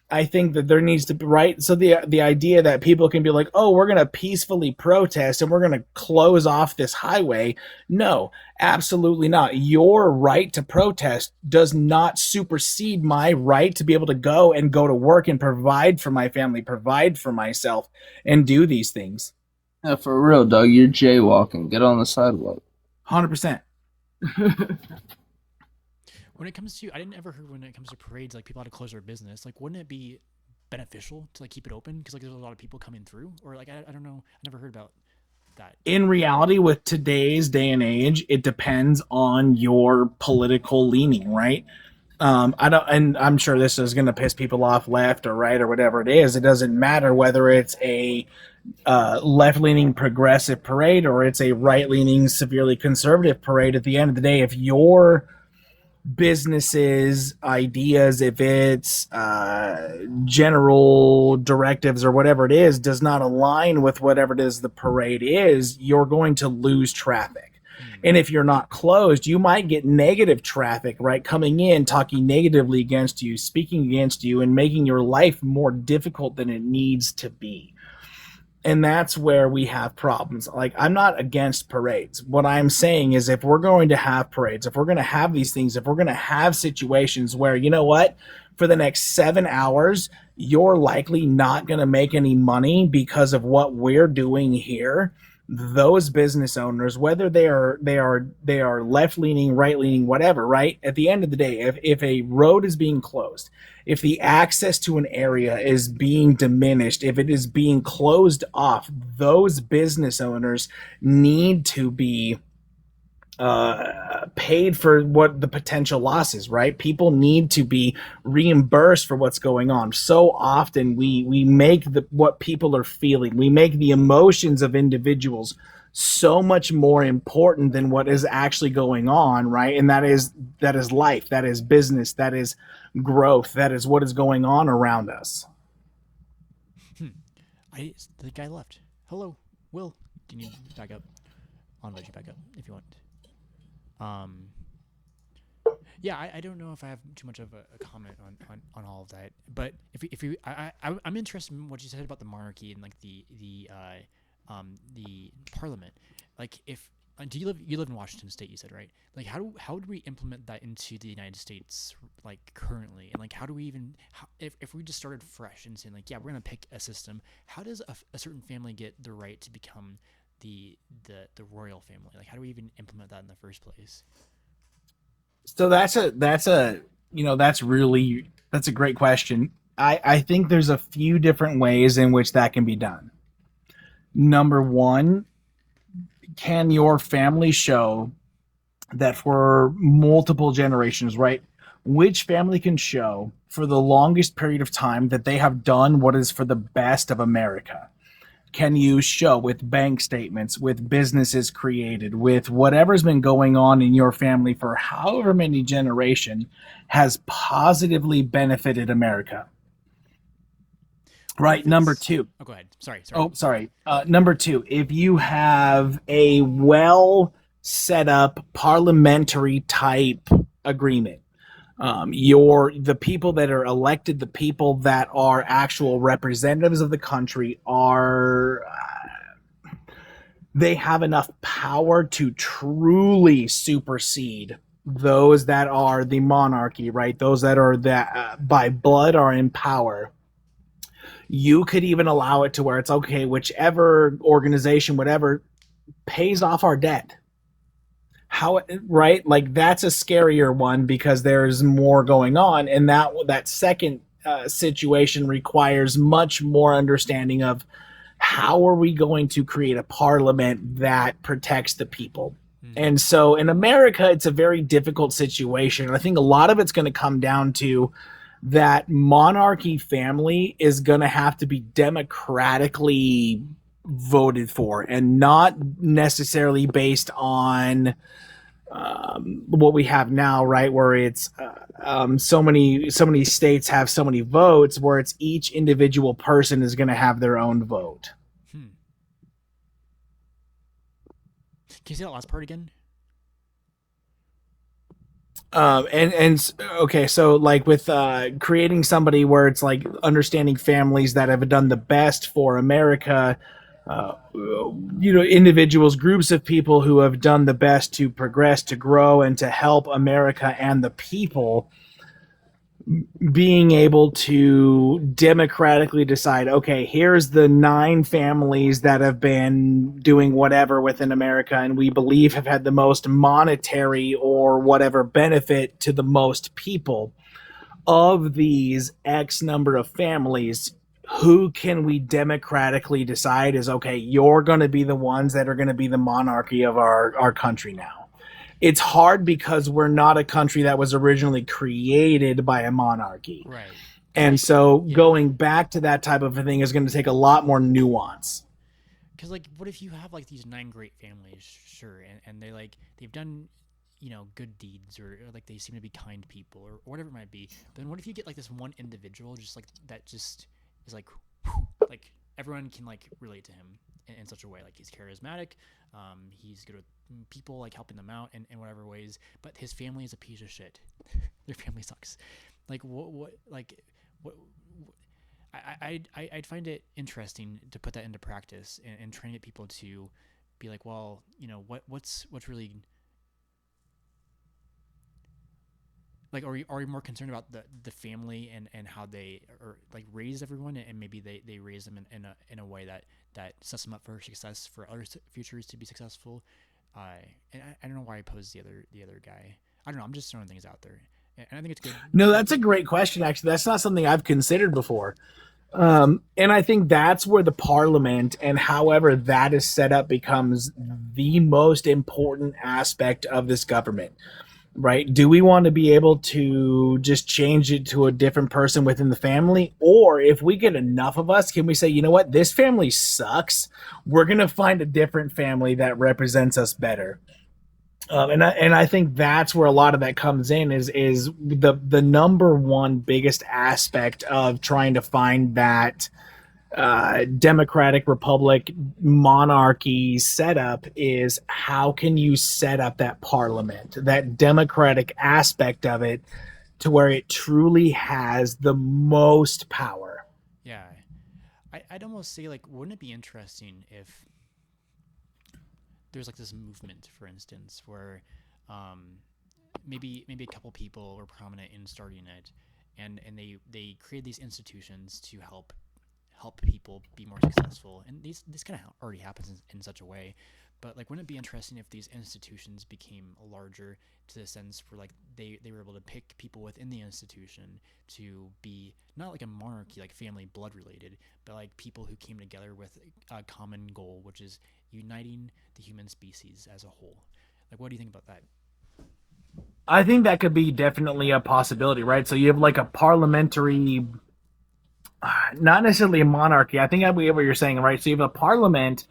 S3: I think that there needs to be, right. So the idea that people can be like, oh, we're going to peacefully protest and we're going to close off this highway. No, absolutely not. Your right to protest does not supersede my right to be able to go to work and provide for my family, provide for myself, and do these things.
S2: Yeah, for real, Doug, you're jaywalking. Get on the sidewalk.
S3: 100%.
S1: When it comes to, I didn't ever hear when it comes to parades, like people had to close their business. Like, wouldn't it be beneficial to like keep it open because like there's a lot of people coming through? Or like I don't know, I never heard about that.
S3: In reality, with today's day and age, it depends on your political leaning, right? I don't, and I'm sure this is going to piss people off, left or right or whatever it is. It doesn't matter whether it's a left-leaning progressive parade or it's a right-leaning severely conservative parade. At the end of the day, if your businesses ideas, if it's general directives or whatever it is, does not align with whatever it is the parade is, you're going to lose traffic. And if you're not closed, you might get negative traffic, right, coming in, talking negatively against you, speaking against you, and making your life more difficult than it needs to be. And that's where we have problems. Like, I'm not against parades. What I'm saying is, if we're going to have parades, if we're going to have these things, if we're going to have situations where, you know what, for the next 7 hours, you're likely not going to make any money because of what we're doing here. Those business owners, whether they are left leaning, right leaning, whatever, right? At the end of the day, if a road is being closed, if the access to an area is being diminished, if it is being closed off, those business owners need to be paid for what the potential losses, right? People need to be reimbursed for what's going on. So often we make what people are feeling, we make the emotions of individuals so much more important than what is actually going on, right? And that is life, that is business, that is growth, that is what is going on around us.
S1: Hmm. The guy left. Hello, Will. Do you need to back up? I'll invite you back up if you want. Um, yeah, I don't know if I have too much of a comment on all of that, but if you I'm interested in what you said about the monarchy and like the parliament. Like, if do you live in Washington State? You said, right? Like, how do we implement that into the United States, like, currently, and like how do we even if we just started fresh and saying, like, yeah, we're gonna pick a system, how does a certain family get the right to become the royal family? Like, how do we even implement that in the first place?
S3: So that's a that's a great question. I think there's a few different ways in which that can be done. Number one, can your family show that for multiple generations, right? Which family can show for the longest period of time that they have done what is for the best of America? Can you show with bank statements, with businesses created, with whatever's been going on in your family for however many generations has positively benefited America?
S1: What
S3: Right.
S1: if
S3: Number
S1: it's
S3: two.
S1: oh, go ahead. Sorry.
S3: Oh, sorry. Number two, if you have a well set up parliamentary type agreement, the people that are elected, the people that are actual representatives of the country are they have enough power to truly supersede those that are the monarchy, right? Those that are that by blood are in power. You could even allow it to where it's okay, whichever organization, whatever, pays off our debt. How, right? Like, that's a scarier one because there's more going on, and that second situation requires much more understanding of how are we going to create a parliament that protects the people.
S1: Mm,
S3: And so in America, it's a very difficult situation. And I think a lot of it's going to come down to that monarchy family is going to have to be democratically voted for and not necessarily based on what we have now, right? Where it's so many states have so many votes, where it's each individual person is going to have their own vote.
S1: hmm. Can you say that last part again?
S3: And okay, so like with creating somebody where it's like understanding families that have done the best for America, individuals, groups of people who have done the best to progress, to grow, and to help America and the people, being able to democratically decide, okay, here's the 9 families that have been doing whatever within America and we believe have had the most monetary or whatever benefit to the most people. Of these X number of families, who can we democratically decide is okay, you're going to be the ones that are going to be the monarchy of our country now? It's hard because we're not a country that was originally created by a monarchy.
S1: Right. Because,
S3: And
S1: like,
S3: so
S1: yeah.
S3: going back to that type of a thing is going to take a lot more nuance.
S1: Because, like, what if you have like these nine great families, sure, and they've done, good deeds, or like they seem to be kind people, or whatever it might be. But then what if you get like this one individual, just like that, just is like, whew, like everyone can like relate to him in such a way, like he's charismatic, he's good with people, like helping them out in whatever ways, but his family is a piece of shit. Their family sucks. Like what I'd find it interesting to put that into practice and trying to get people to be like, well, what's really like, are you more concerned about the family and how they or like raise everyone, and maybe they raise them in a way that sets them up for success for other futures to be successful. And I don't know why I posed the other guy. I don't know. I'm just throwing things out there, and I think it's good.
S3: No, that's a great question. Actually, that's not something I've considered before. And I think that's where the parliament and however that is set up becomes the most important aspect of this government, right? Do we want to be able to just change it to a different person within the family? Or if we get enough of us, can we say, you know what, this family sucks? We're going to find a different family that represents us better. And I think that's where a lot of that comes in is the number one biggest aspect of trying to find that democratic republic monarchy setup is how can you set up that parliament, that democratic aspect of it, to where it truly has the most power.
S1: Yeah, I'd almost say like, wouldn't it be interesting if there's like this movement, for instance, where um, maybe a couple people were prominent in starting it, and they create these institutions to help people be more successful. And this kind of already happens in such a way. But like, wouldn't it be interesting if these institutions became larger to the sense where like they were able to pick people within the institution to be not like a monarchy, like family blood related, but like people who came together with a common goal, which is uniting the human species as a whole. Like, what do you think about that?
S3: I think that could be definitely a possibility, right? So you have like a parliamentary, not necessarily a monarchy. I think I believe what you're saying, right? So you have a parliament,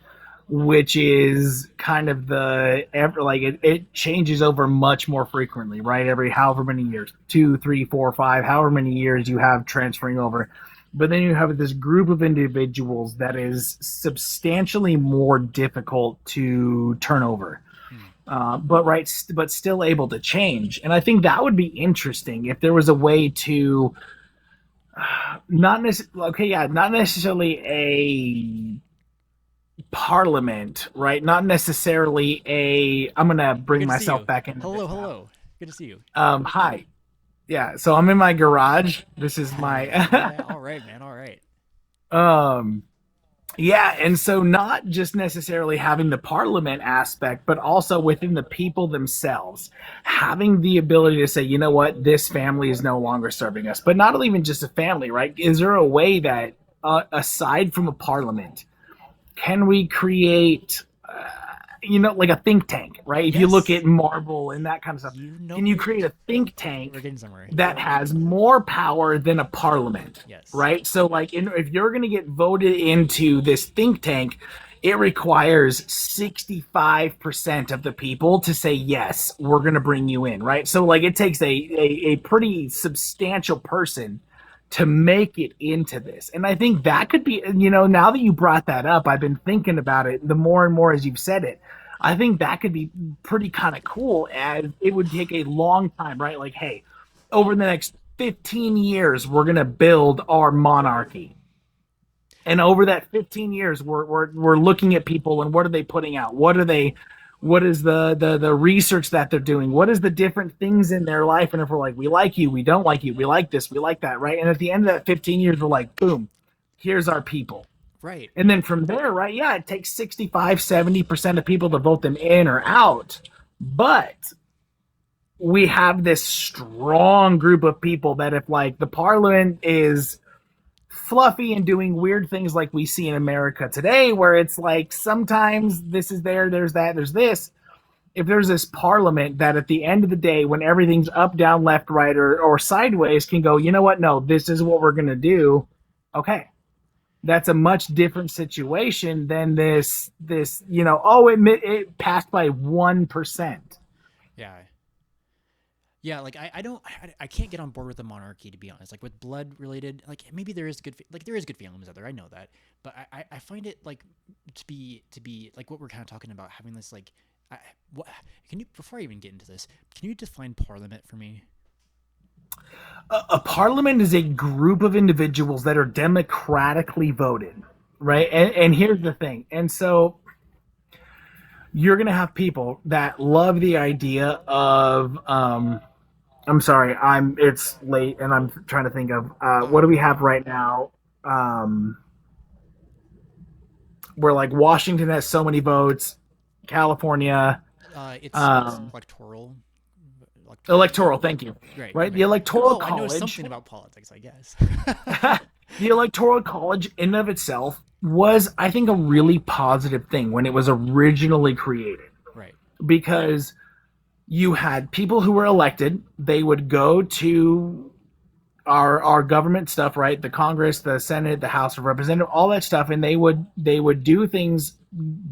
S3: which is kind of like it changes over much more frequently, right? Every however many years, 2, 3, 4, 5, however many years you have transferring over. But then you have this group of individuals that is substantially more difficult to turn over,
S1: Hmm.
S3: but still able to change. And I think that would be interesting if there was a way to not necessarily a parliament, right? Not necessarily a. I'm gonna
S1: Hey,
S3: bring
S1: good to see
S3: myself
S1: you.
S3: back into
S1: Hello,
S3: this now.
S1: hello. Good to see you.
S3: Hi. Yeah. So I'm in my garage. This is my.
S1: Yeah. All right, man. All right.
S3: um. Yeah, and so not just necessarily having the parliament aspect, but also within the people themselves, having the ability to say, you know what, this family is no longer serving us. But not even just a family, right? Is there a way that, aside from a parliament, can we create, like a think tank, right? If you look
S1: Yes.
S3: at Marvel and that kind of stuff,
S1: You know
S3: can you create
S1: it.
S3: a think
S1: We're
S3: tank
S1: getting somewhere.
S3: that has more power than a parliament,
S1: Yes.
S3: right? So, like, if you're going to get voted into this think tank, it requires 65% of the people to say, yes, we're going to bring you in, right? So, like, it takes a pretty substantial person to make it into this. And I think that could be, now that you brought that up, I've been thinking about it the more and more as you've said it. I think that could be pretty kind of cool, as it would take a long time, right? Like, hey, over the next 15 years, we're going to build our monarchy. And over that 15 years, we're looking at people and what are they putting out? What is the research that they're doing? What is the different things in their life? And if we're like, we like you, we don't like you, we like this, we like that, right? And at the end of that 15 years, we're like, boom, here's our people.
S1: Right.
S3: And then from there, right? Yeah, it takes 65, 70% of people to vote them in or out. But we have this strong group of people that if like the parliament is fluffy and doing weird things like we see in America today, where it's like sometimes this is there, there's that, there's this. If there's this parliament that at the end of the day, when everything's up, down, left, right, or sideways, can go, you know what? No, this is what we're going to do. Okay. That's a much different situation than this, it passed by 1%.
S1: Yeah. Yeah, like I don't I can't get on board with the monarchy, to be honest. Like with blood related, like maybe there is like there is good families out there. I know that, but I find it like to be like what we're kind of talking about, having this like, what can you, before I even get into this, can you define parliament for me?
S3: A parliament is a group of individuals that are democratically voted, right? And here's the thing. And so you're going to have people that love the idea of I'm sorry, it's late and I'm trying to think of what do we have right now? Um, where like Washington has so many votes, California,
S1: It's
S3: um,
S1: electoral.
S3: electoral. Thank you.
S1: Right.
S3: Right, the
S1: Okay.
S3: electoral
S1: Oh, I know
S3: college.
S1: something about politics, I guess.
S3: The electoral college, in and of itself, was I think a really positive thing when it was originally created
S1: Right.
S3: because you had people who were elected. They would go to our government stuff, right? The Congress, the Senate, the House of Representatives, all that stuff, and they would do things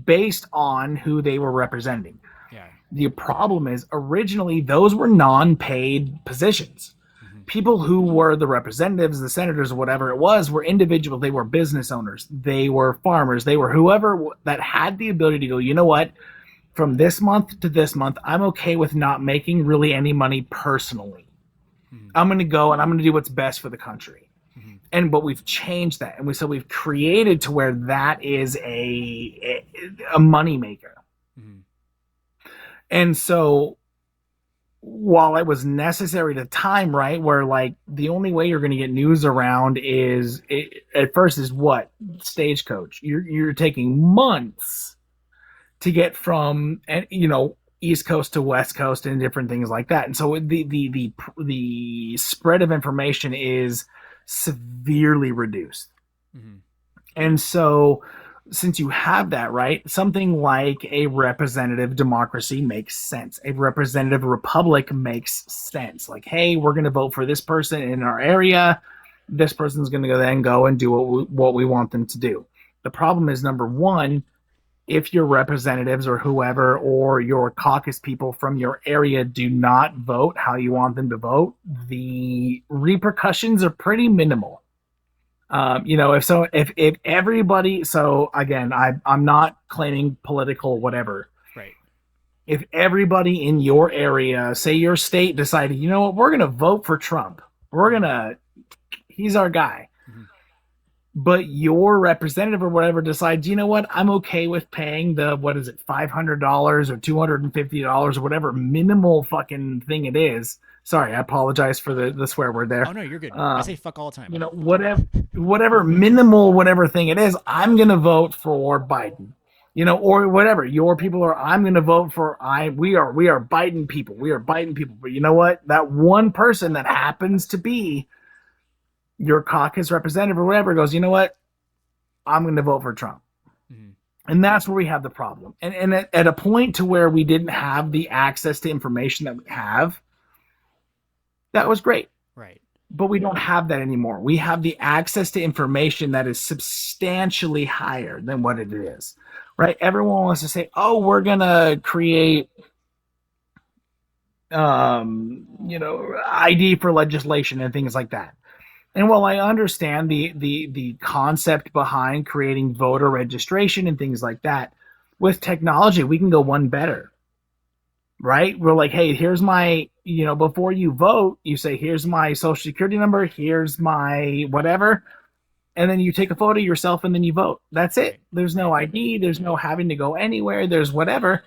S3: based on who they were representing.
S1: Yeah.
S3: The problem is originally those were non-paid positions.
S1: Hmm.
S3: People who were the representatives, the senators, whatever it was, were individuals. They were business owners. They were farmers. They were whoever that had the ability to go, you know what? From this month to this month, I'm okay with not making really any money personally.
S1: Hmm.
S3: I'm going to go and I'm going to do what's best for the country.
S1: Hmm.
S3: But we've changed that, and we've created to where that is a money maker.
S1: Hmm.
S3: And so while it was necessary to time, right, where like the only way you're going to get news around is at first is what stagecoach. You're taking months to get from East Coast to West Coast and different things like that. And so the spread of information is severely reduced.
S1: Hmm.
S3: And so since you have that, right, something like a representative democracy makes sense. A representative republic makes sense. Like, hey, we're going to vote for this person in our area. This person's going to go and do what we want them to do. The problem is, number one, if your representatives or whoever or your caucus people from your area do not vote how you want them to vote, the repercussions are pretty minimal. If everybody, so again, I'm not claiming political whatever.
S1: Right.
S3: If everybody in your area, say your state, decided, you know what, we're gonna vote for Trump, he's our guy,
S1: Hmm.
S3: but your representative or whatever decides, you know what, I'm okay with paying the what is it, $500 or $250 or whatever minimal fucking thing it is. Sorry, I apologize for the swear word
S1: Oh
S3: there.
S1: no, you're good. I
S3: Uh,
S1: say fuck all the time.
S3: whatever minimal whatever thing it is, I'm gonna vote for Biden. Or whatever your people are. I'm gonna vote for we are Biden people. We are Biden people. But you know what? That one person that happens to be your caucus representative or whatever goes, you know what? I'm gonna vote for Trump.
S1: Hmm.
S3: And that's where we have the problem. And at a point to where we didn't have the access to information that we have, that was great.
S1: Right.
S3: But we don't have that anymore. We have the access to information that is substantially higher than what it is, right? Everyone wants to say, "Oh, we're gonna create, ID for legislation and things like that." And while I understand the concept behind creating voter registration and things like that, with technology, we can go one better, right? We're like, hey, here's my, before you vote, you say, here's my social security number, here's my whatever, and then you take a photo of yourself and then you vote. That's it.
S1: Right.
S3: There's no
S1: Right.
S3: ID, there's no having to go anywhere, there's whatever.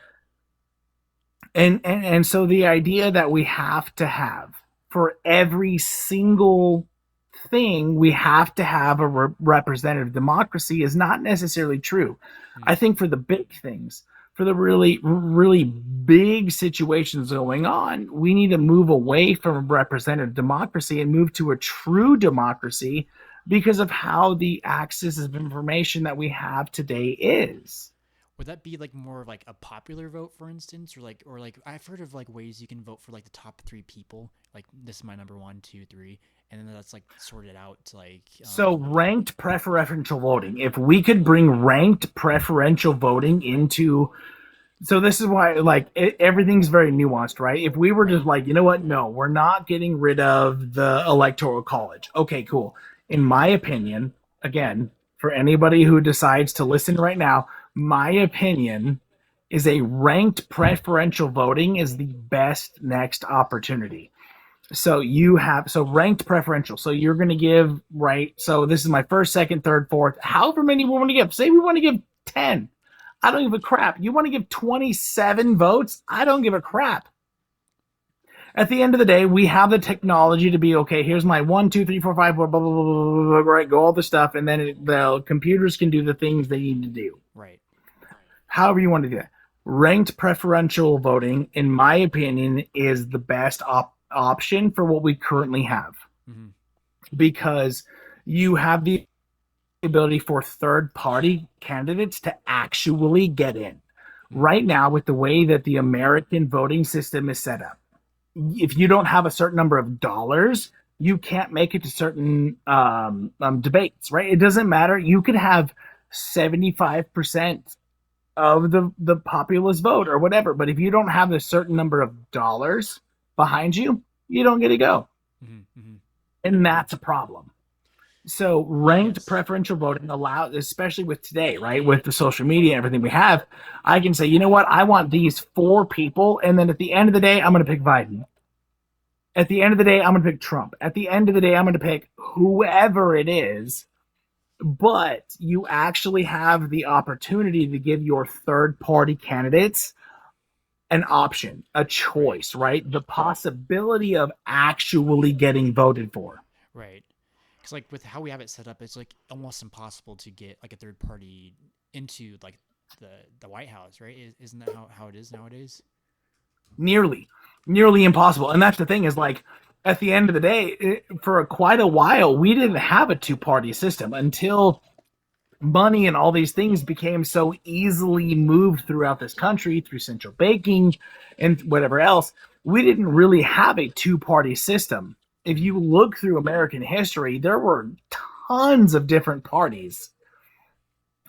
S3: And so the idea that we have to have for every single thing we have to have a representative democracy is not necessarily true.
S1: Hmm.
S3: I think for the big things, for the really really big situations going on, we need to move away from representative democracy and move to a true democracy because of how the access of information that we have today is.
S1: Would that be like more of like a popular vote, for instance, or like I've heard of like ways you can vote for like the top three people, like this is my number one, two, three, and then that's like sorted out to like
S3: So ranked preferential voting, if we could bring ranked preferential voting into, so this is why like everything's very nuanced, right? If we were
S1: right,
S3: just like, you know what, no, we're not getting rid of the electoral college, okay, cool. In my opinion, again, for anybody who decides to listen right now, my opinion is a ranked preferential voting is the best next opportunity. So you have ranked preferential. So you're going to give right. So this is my first, second, third, fourth. However many we want to give. Say we want to give 10. I don't give a crap. You want to give 27 votes? I don't give a crap. At the end of the day, we have the technology to be okay. Here's my 1, 2, 3, 4, 5, blah blah blah blah blah, blah, right? Go all the stuff, and then the computers can do the things they need to do.
S1: Right.
S3: However you want to do that. Ranked preferential voting, in my opinion, is the best option for what we currently have,
S1: Mm-hmm.
S3: because you have the ability for third party candidates to actually get in.
S1: Mm-hmm.
S3: Right now, with the way that the American voting system is set up, if you don't have a certain number of dollars, you can't make it to certain debates, right? It doesn't matter. You could have 75% of the populace vote or whatever, but if you don't have a certain number of dollars behind you, you don't get to go.
S1: Mm-hmm. Mm-hmm.
S3: And that's a problem. So ranked
S1: Yes.
S3: preferential voting allows, especially with today, right, with the social media and everything we have, I can say, you know what, I want these 4 people, and then at the end of the day, I'm going to pick Biden. At the end of the day, I'm going to pick Trump. At the end of the day, I'm going to pick whoever it is. But you actually have the opportunity to give your third party candidates an option, a
S1: Right.
S3: choice, right? The possibility of actually getting voted for.
S1: Right. Because like with how we have it set up, it's like almost impossible to get like a third party into like the White House, right? Isn't that how it is nowadays?
S3: Nearly, nearly impossible. And that's the thing is like, at the end of the day, for quite a while, we didn't have a two-party system until money and all these things became so easily moved throughout this country through central banking and whatever else. We didn't really have a two-party system. If you look through American history, there were tons of different parties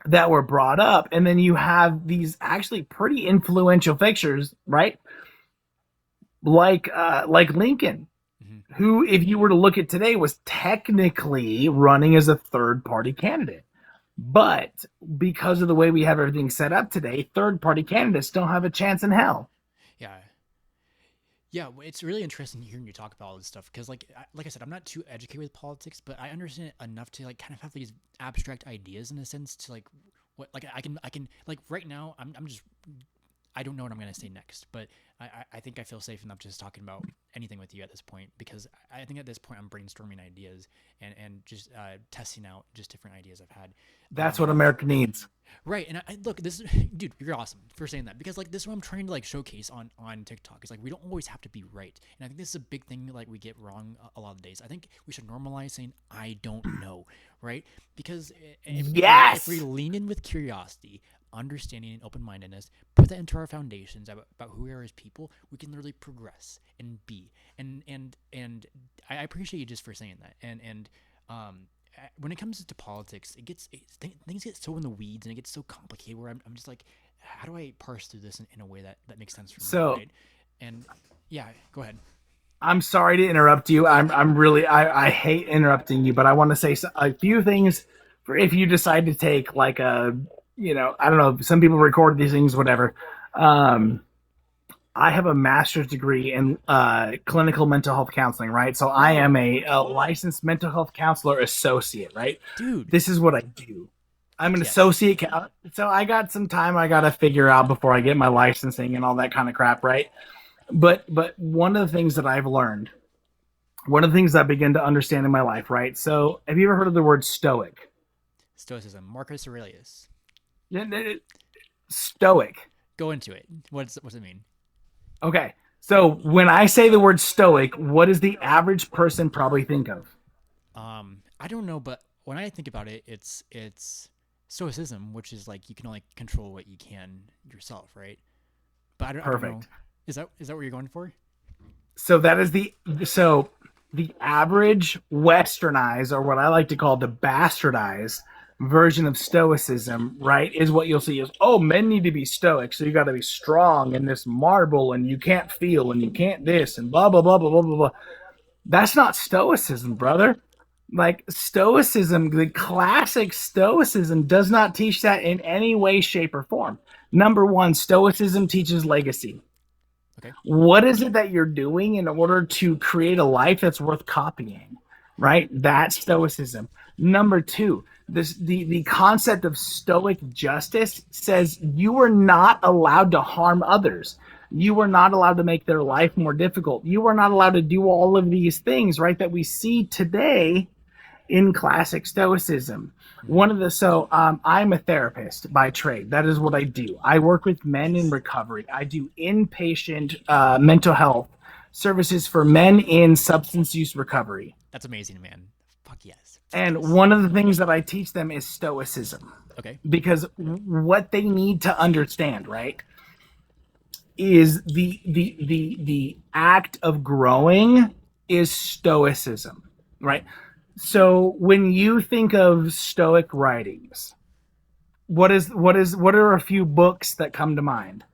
S3: that were brought up, and then you have these actually pretty influential figures, right? Like Lincoln,
S1: Mm-hmm.
S3: who, if you were to look at today, was technically running as a third party candidate. But because of the way we have everything set up today, third party candidates don't have a chance in hell.
S1: Yeah. Yeah, it's really interesting hearing you talk about all this stuff because, like I said, I'm not too educated with politics, but I understand it enough to like kind of have these abstract ideas in a sense to like what like I can like right now I'm just I don't know what I'm gonna say next, but I think I feel safe enough just talking about anything with you at this point because I think at this point I'm brainstorming ideas and just testing out just different ideas I've had.
S3: That's what
S1: Um,
S3: America needs.
S1: Right, and look, this, dude, you're awesome for saying that because like this is what I'm trying to like showcase on TikTok. Is like we don't always have to be right, and I think this is a big thing like we get wrong a lot of days. I think we should normalize saying I don't know, right? Because if we
S3: Yes.
S1: lean in with curiosity, understanding, and open mindedness, put that into our foundations about who we are as people, we can literally progress and be. And I appreciate you just for saying that. Um, when it comes to politics, things get so in the weeds and it gets so complicated where I'm just like, how do I parse through this in a way that makes sense for me,
S3: So
S1: right? And yeah, go ahead.
S3: I'm sorry to interrupt you. I'm really I hate interrupting you, but I want to say a few things for if you decide to take like a, I don't know, some people record these things, whatever. Um, I have a master's degree in clinical mental health counseling, right? So I am a licensed mental health counselor associate, right?
S1: Dude,
S3: This is what I do. I'm an
S1: yes.
S3: associate, so I got some time I got to figure out before I get my licensing and all that kind of crap, right? But one of the things that I've learned, one of the things I begin to understand in my life, right? So have you ever heard of the word stoic?
S1: Stoicism, Marcus Aurelius.
S3: Stoic.
S1: Go into it. What's it mean?
S3: Okay. So when I say the word stoic, what does the average person probably think of?
S1: I don't know, but when I think about it, it's stoicism, which is like you can only control what you can yourself, right? But I don't know.
S3: Perfect.
S1: Is that what you're going for?
S3: So that is so the average westernized, or what I like to call the bastardized version of stoicism, right, is what you'll see is, oh, men need to be stoic, so you got to be strong and this marble and you can't feel and you can't this and blah blah blah blah blah blah blah. That's not stoicism, brother. Like stoicism, the classic stoicism does not teach that in any way, shape, or form. Number one, stoicism teaches legacy.
S1: Okay.
S3: What is it that you're doing in order to create a life that's worth copying? Right? That's stoicism. Number two, the concept of stoic justice says you are not allowed to harm others. You are not allowed to make their life more difficult. You are not allowed to do all of these things, right, that we see today in classic stoicism.
S1: Mm-hmm.
S3: I'm a therapist by trade. That is what I do. I work with men in
S1: Nice.
S3: recovery. I do inpatient mental health services for men in substance use recovery.
S1: That's amazing, man. Fuck yes. Fuck
S3: And
S1: yes.
S3: one of the things that I teach them is stoicism,
S1: Okay.
S3: because what they need to understand, right, is the act of growing is stoicism, right? So when you think of stoic writings, what are a few books that come to mind?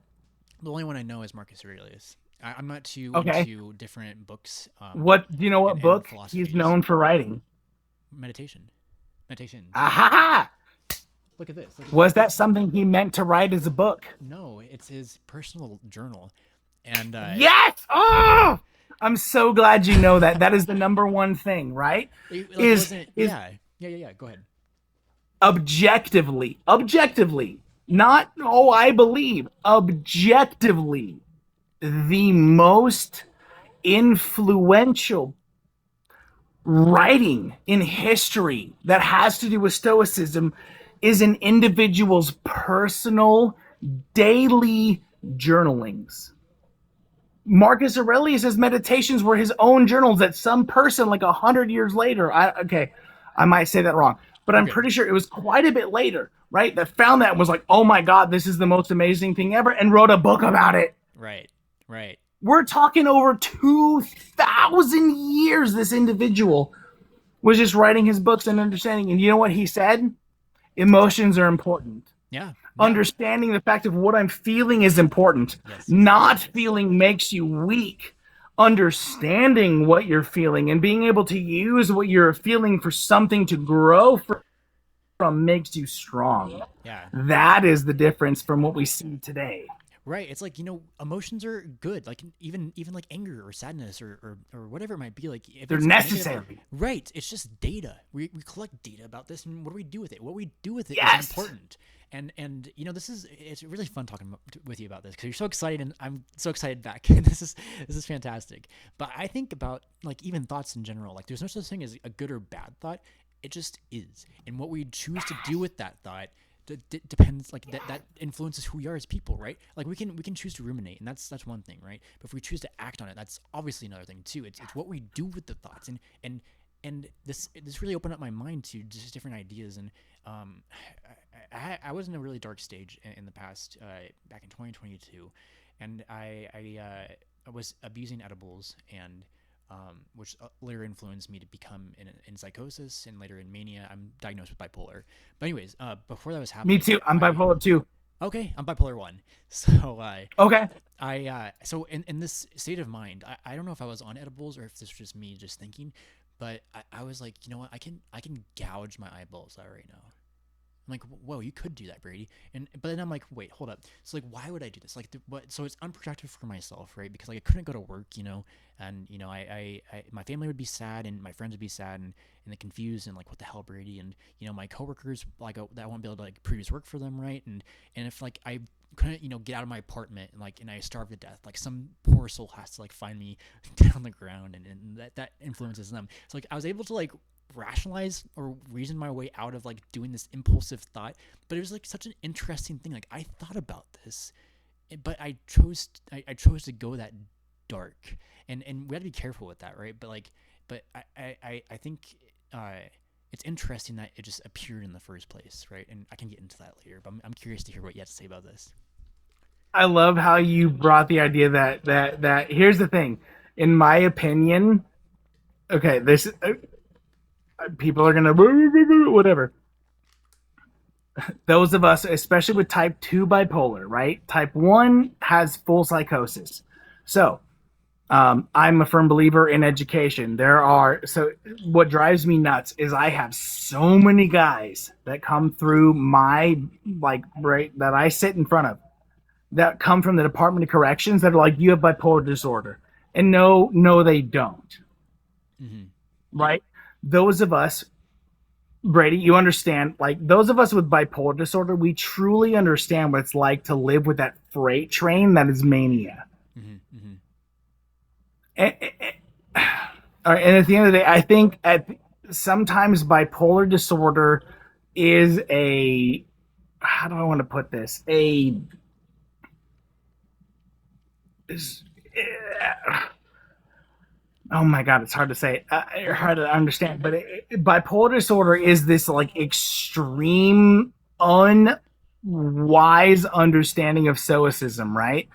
S1: The only one I know is Marcus Aurelius. I'm not too
S3: Okay.
S1: into different books
S3: What do you know what
S1: and
S3: book he's
S1: philosophies.
S3: known for writing?
S1: Meditation. Meditations.
S3: Aha!
S1: Look at this. Look at
S3: Was
S1: this.
S3: that something he meant to write as a book?
S1: No, it's his personal journal. And
S3: Yes! Oh! I'm so glad you know that. That is the number one thing, right?
S1: like it
S3: Is
S1: wasn't.
S3: is
S1: Yeah. Go ahead.
S3: objectively, not oh I believe, objectively the most influential writing in history that has to do with stoicism is an individual's personal daily journalings. Marcus Aurelius's meditations were his own journals that some person like 100 years later, I might say that wrong, but
S1: You're
S3: I'm
S1: good.
S3: pretty sure it was quite a bit later, right, that found that and was like, oh my God, this is the most amazing thing ever, and wrote a book about it.
S1: Right. Right.
S3: We're talking over 2,000 years this individual was just writing his books and understanding. And you know what he said? Emotions are important.
S1: Yeah. Yeah.
S3: Understanding the fact of what I'm feeling is important.
S1: Yes.
S3: Not feeling makes you weak. Understanding what you're feeling and being able to use what you're feeling for something to grow from makes you strong.
S1: Yeah.
S3: That is the difference from what we see today.
S1: Right. It's like, emotions are good. Like even like anger or sadness or whatever it might be. Like if
S3: They're
S1: it's negative,
S3: necessary.
S1: right. It's just data. We collect data about this, and what do we do with it? What we do with it is
S3: Yes.
S1: important. And it's really fun talking with you about this because you're so excited and I'm so excited back. This is fantastic. But I think about like even thoughts in general. Like there's no such thing as a good or bad thought. It just is, and what we choose to do with that thought depends, like that influences who we are as people, right? Like we can choose to ruminate, and that's one thing, right? But if we choose to act on it, that's obviously another thing too. It's what we do with the thoughts, and this really opened up my mind to just different ideas. And um I was in a really dark stage in the past, back in 2022, and I was abusing edibles, and which later influenced me to become in psychosis and later in mania. I'm diagnosed with bipolar. But anyways, before that was
S3: Me
S1: happening,
S3: too. I'm
S1: I
S3: bipolar too.
S1: okay, I'm bipolar one. So
S3: Okay.
S1: so in this state of mind, I don't know if I was on edibles or if this was just me just thinking, but I was like, you know what, I can gouge my eyeballs out right now. I'm like, whoa, you could do that, Brady. But then I'm like, wait, hold up. So like, why would I do this? Like, what? So it's unproductive for myself, right? Because like I couldn't go to work, and my family would be sad, and my friends would be sad, and they confused, and like, what the hell, Brady? And my coworkers, like, that won't be able to like produce work for them, right? And if like I couldn't get out of my apartment, and I starved to death, like some poor soul has to like find me down the ground, and that influences them. So like I was able to like rationalize or reason my way out of like doing this impulsive thought, but it was like such an interesting thing. Like I thought about this, but I chose to go that dark, and we have to be careful with that, right? But I think it's interesting that it just appeared in the first place, right? And I can get into that later, but I'm curious to hear what you have to say about this.
S3: I love how you brought the idea that here's the thing. In my opinion, okay, this people are gonna whatever. Those of us, especially with type 2 bipolar, right? Type 1 has full psychosis. So I'm a firm believer in education. What drives me nuts is I have so many guys that come through my, like, right, that I sit in front of that come from the Department of Corrections that are like, you have bipolar disorder. And no, no, they don't.
S1: Mm-hmm.
S3: Right? Those of us, Brady, you understand, like those of us with bipolar disorder, we truly understand what it's like to live with that freight train that is mania.
S1: Mm-hmm. Mm-hmm.
S3: And, all right, and at the end of the day, I think sometimes bipolar disorder is a, how do I want to put this? Is, oh my god, it's hard to say, hard to understand. But bipolar disorder is this like extreme, unwise understanding of stoicism, right?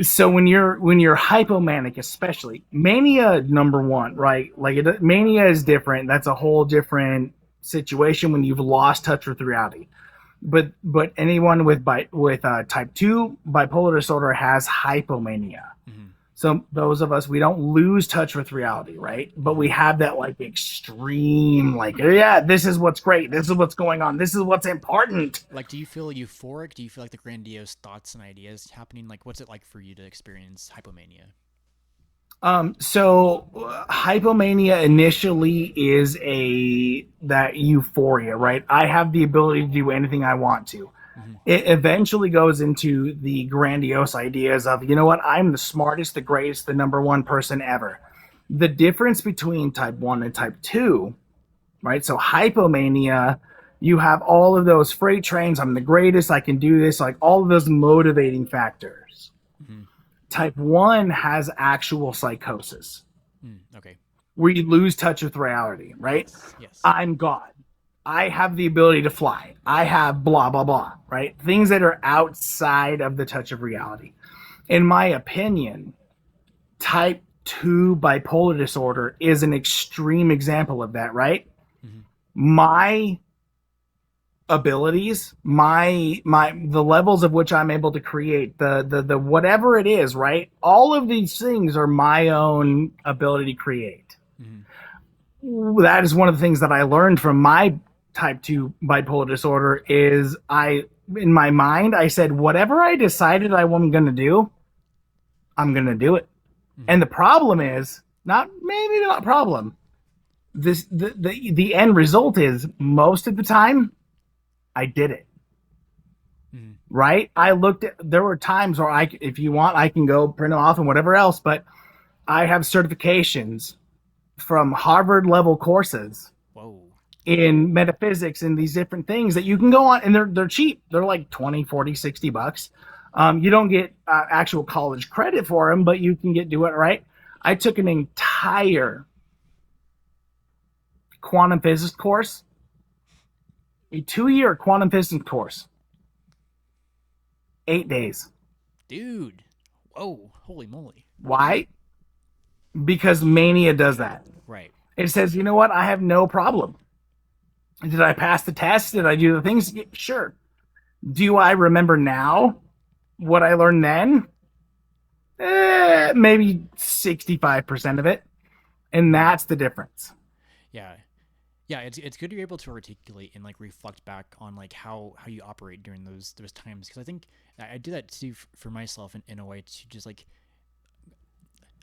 S3: So when you're hypomanic, especially mania, number one, right? Like mania is different. That's a whole different situation when you've lost touch with reality. But anyone with type 2 bipolar disorder has hypomania.
S1: Mm-hmm.
S3: So those of us, we don't lose touch with reality, right? But
S1: Mm-hmm.
S3: we have that like extreme, like, yeah, this is what's great, this is what's going on, this is what's important.
S1: Like, do you feel euphoric? Do you feel like the grandiose thoughts and ideas happening? Like, what's it like for you to experience hypomania?
S3: So hypomania initially is a that euphoria, right? I have the ability to do anything I want to.
S1: Mm-hmm.
S3: It eventually goes into the grandiose ideas of, you know what, I'm the smartest, the greatest, the number one person ever. The difference between type 1 and type 2, right? So hypomania, you have all of those freight trains, I'm the greatest, I can do this, like all of those motivating factors.
S1: Mm-hmm.
S3: Type 1 has actual psychosis
S1: Mm, okay.
S3: where you lose touch with reality, right?
S1: Yes. Yes.
S3: I'm God. I have the ability to fly. I have blah, blah, blah, right? Things that are outside of the touch of reality. In my opinion, type 2 bipolar disorder is an extreme example of that, right?
S1: Mm-hmm.
S3: My abilities, my the levels of which I'm able to create, the whatever it is, right? All of these things are my own ability to create.
S1: Mm-hmm.
S3: That is one of the things that I learned from my type 2 bipolar disorder is I in my mind I said whatever I decided I wasn't going to do, I'm going to do it.
S1: Mm-hmm.
S3: And the problem is not maybe not problem. This the end result is most of the time I did it.
S1: Mm-hmm.
S3: Right? I looked at there were times where I if you want I can go print them off and whatever else, but I have certifications from Harvard level courses
S1: Whoa.
S3: in metaphysics and these different things that you can go on and they're cheap. They're like 20, 40, $60. You don't get actual college credit for them, but you can do it, right? I took an entire quantum physics course, a 2-year quantum physics course, 8 days.
S1: Dude. Whoa. Holy moly.
S3: Why? Because mania does that.
S1: Right.
S3: It says, you know what? I have no problem. Did I pass the test? Did I do the things? Yeah, sure. Do I remember now what I learned then? Maybe 65% of it. And that's the difference.
S1: Yeah. Yeah, it's good you're able to articulate and like reflect back on like how you operate during those times, because I think I do that too for myself in a way to just like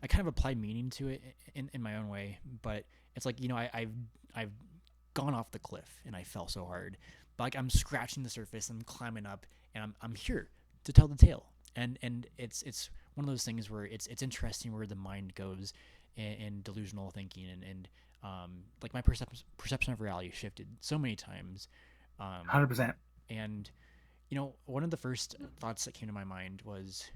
S1: I kind of apply meaning to it in my own way, but it's like, I've gone off the cliff and I fell so hard, but like I'm scratching the surface, I'm climbing up, and I'm here to tell the tale. And it's one of those things where it's interesting where the mind goes in delusional thinking, and like my perception of reality shifted so many times, um,
S3: 100%.
S1: and one of the first thoughts that came to my mind was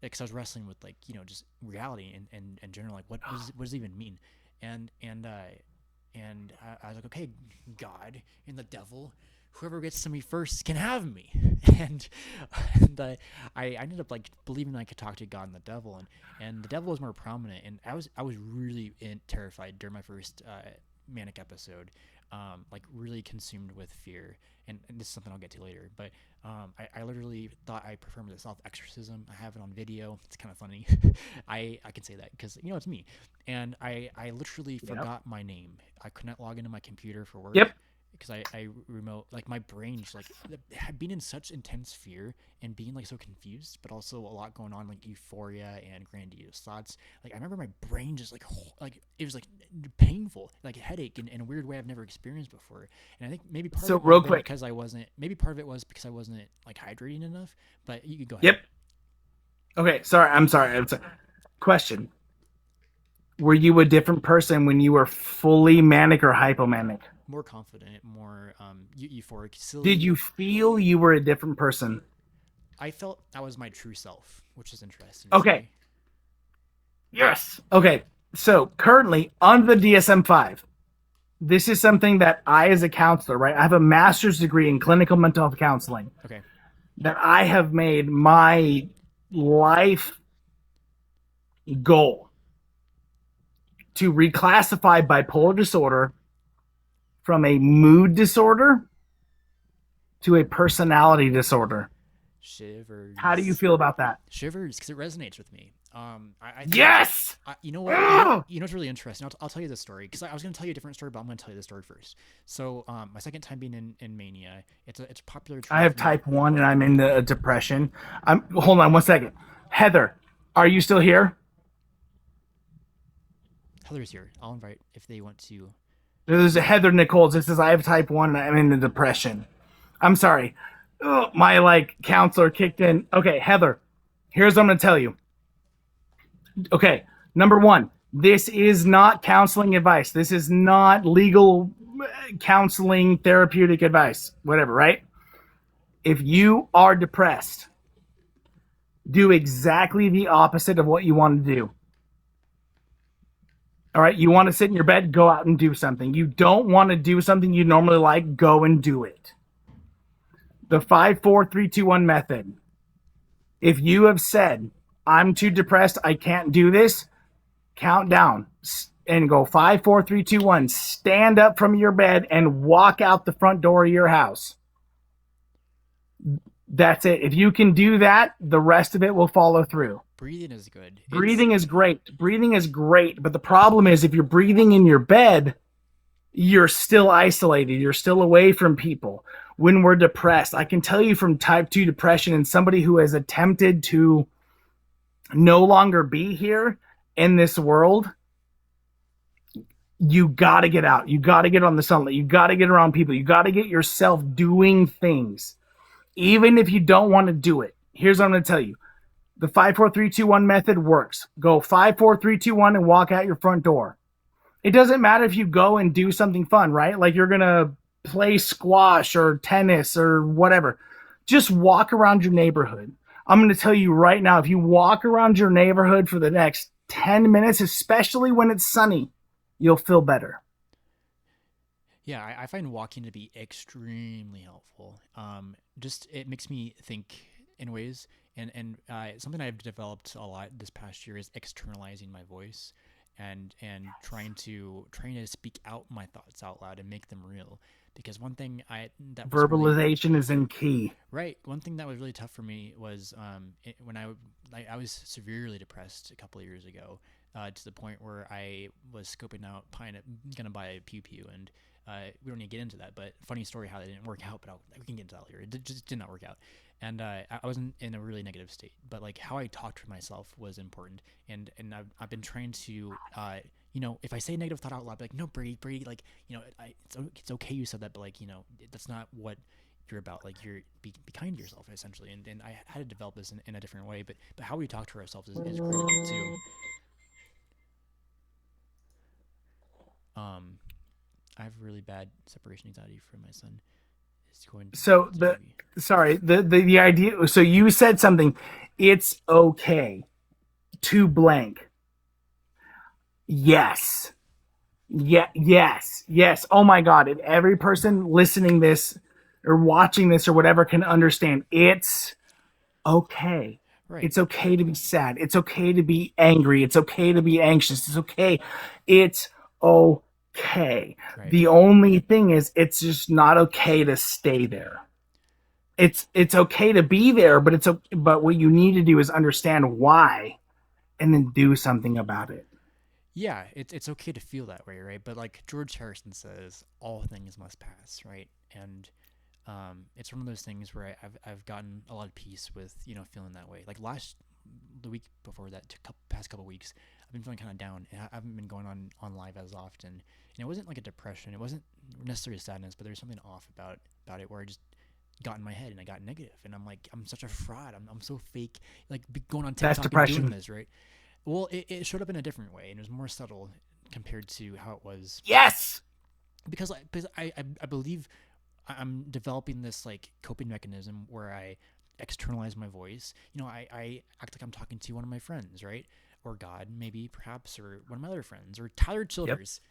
S1: because I was wrestling with like just reality and general, like what does it even mean, and I was like, okay, God and the devil, whoever gets to me first can have me. and I ended up like believing that I could talk to God and the devil, and the devil was more prominent, and I was really terrified during my first manic episode, like really consumed with fear, and this is something I'll get to later, but I literally thought I performed a self exorcism. I have it on video. It's kind of funny. I can say that because it's me, and I literally
S3: Yep.
S1: forgot my name. I could not log into my computer for work
S3: Yep.
S1: because I remote like my brain just like being in such intense fear and being like so confused, but also a lot going on like euphoria and grandiose thoughts. Like I remember my brain just like it was like painful, like a headache in a weird way I've never experienced before. And I think maybe part of
S3: So
S1: it might
S3: real
S1: have been
S3: quick.
S1: because I wasn't. Maybe part of it was because I wasn't like hydrating enough. But you could go ahead.
S3: Yep. Okay. Sorry. I'm sorry. Question: Were you a different person when you were fully manic or hypomanic?
S1: More confident, more euphoric,
S3: Did
S1: silly.
S3: you feel you were a different person?
S1: I felt I was my true self, which is interesting to
S3: Okay.
S1: say.
S3: Yes. Okay. So currently on the DSM-5, this is something that I, as a counselor, right? I have a master's degree in clinical mental health counseling
S1: Okay.
S3: that I have made my life goal to reclassify bipolar disorder from a mood disorder to a personality disorder. How do you
S1: Shivers.
S3: feel about that?
S1: Shivers, because it resonates with me. I think
S3: Yes.
S1: you know what
S3: Ugh!
S1: you know what's really interesting. I'll tell you this story because I was going to tell you a different story, but I'm going to tell you the story first. So my second time being in Mania, it's a popular
S3: I
S1: trend
S3: have
S1: for me.
S3: type 1 and I'm in the depression. I'm hold on one second. Heather, are you still here?
S1: Heather's here. I'll invite if they want to.
S3: There's a Heather Nichols. It says I have type 1 and I'm in the depression. I'm sorry. Ugh, my like counselor kicked in. Okay, Heather, here's what I'm going to tell you. Okay, number 1, this is not counseling advice. This is not legal counseling, therapeutic advice, whatever, right? If you are depressed, do exactly the opposite of what you want to do. All right, you want to sit in your bed, go out and do something. You don't want to do something you normally like, go and do it. The 5, 4, 3, 2, 1 method. If you have said, I'm too depressed, I can't do this, count down and go 5, 4, 3, 2, 1. Stand up from your bed and walk out the front door of your house. That's it. If you can do that, the rest of it will follow through.
S1: Breathing is good. It's
S3: Breathing is great. Breathing is great. But the problem is, if you're breathing in your bed, you're still isolated. You're still away from people. When we're depressed, I can tell you from type 2 depression and somebody who has attempted to no longer be here in this world, you got to get out. You got to get on the sunlight. You got to get around people. You got to get yourself doing things, even if you don't want to do it. Here's what I'm going to tell you. The 5, 4, 3, 2, 1 method works. Go 5, 4, 3, 2, 1 and walk out your front door. It doesn't matter if you go and do something fun, right? Like you're going to play squash or tennis or whatever. Just walk around your neighborhood. I'm going to tell you right now, if you walk around your neighborhood for the next 10 minutes, especially when it's sunny, you'll feel better.
S1: yeah. I find walking to be extremely helpful. Just it makes me think in ways, and something I've developed a lot this past year is externalizing my voice, and trying to speak out my thoughts out loud and make them real. Because one thing I that was really
S3: Verbalization is in key.
S1: right. One thing that was really tough for me was when I was severely depressed a couple of years ago, to the point where I was scoping out gonna buy a pew pew, and we don't need to get into that. But funny story how that didn't work out. But we can get into that later. Just did not work out, and I was in a really negative state. But like how I talked to myself was important, and I've been trying to. If I say a negative thought out loud, be like, no, Brady, like, it's okay you said that, but like, that's not what you're about. Like, be kind to yourself, essentially. And I had to develop this in a different way, but how we talk to ourselves is critical too. Um, I have really bad separation anxiety from my son. It's going
S3: So
S1: to
S3: the
S1: be
S3: sorry, the idea, so you said something, it's okay to blank. Yes. Yeah, yes, yes. Oh my God. If every person listening this or watching this or whatever can understand, it's okay.
S1: right,
S3: It's okay to be sad. It's okay to be angry. It's okay to be anxious. It's okay. It's okay.
S1: right.
S3: The only thing is, it's just not okay to stay there. It's okay to be there, but but what you need to do is understand why and then do something about it.
S1: Yeah, it's okay to feel that way, right? But like George Harrison says, all things must pass, right? And it's one of those things where I've gotten a lot of peace with feeling that way. Like the week before that, past couple weeks, I've been feeling kind of down, and I haven't been going on live as often. And it wasn't like a depression, it wasn't necessarily sadness, but there was something off about it where I just got in my head and I got negative, and I'm like, I'm such a fraud. I'm so fake. Like going on
S3: That's
S1: TikTok and doing
S3: depression.
S1: this, right? Well, it showed up in a different way, and it was more subtle compared to how it was
S3: Yes.
S1: because I believe I'm developing this like coping mechanism where I externalize my voice. I act like I'm talking to one of my friends, right? Or God, maybe, perhaps, or one of my other friends, or Tyler
S3: Yep.
S1: Childers.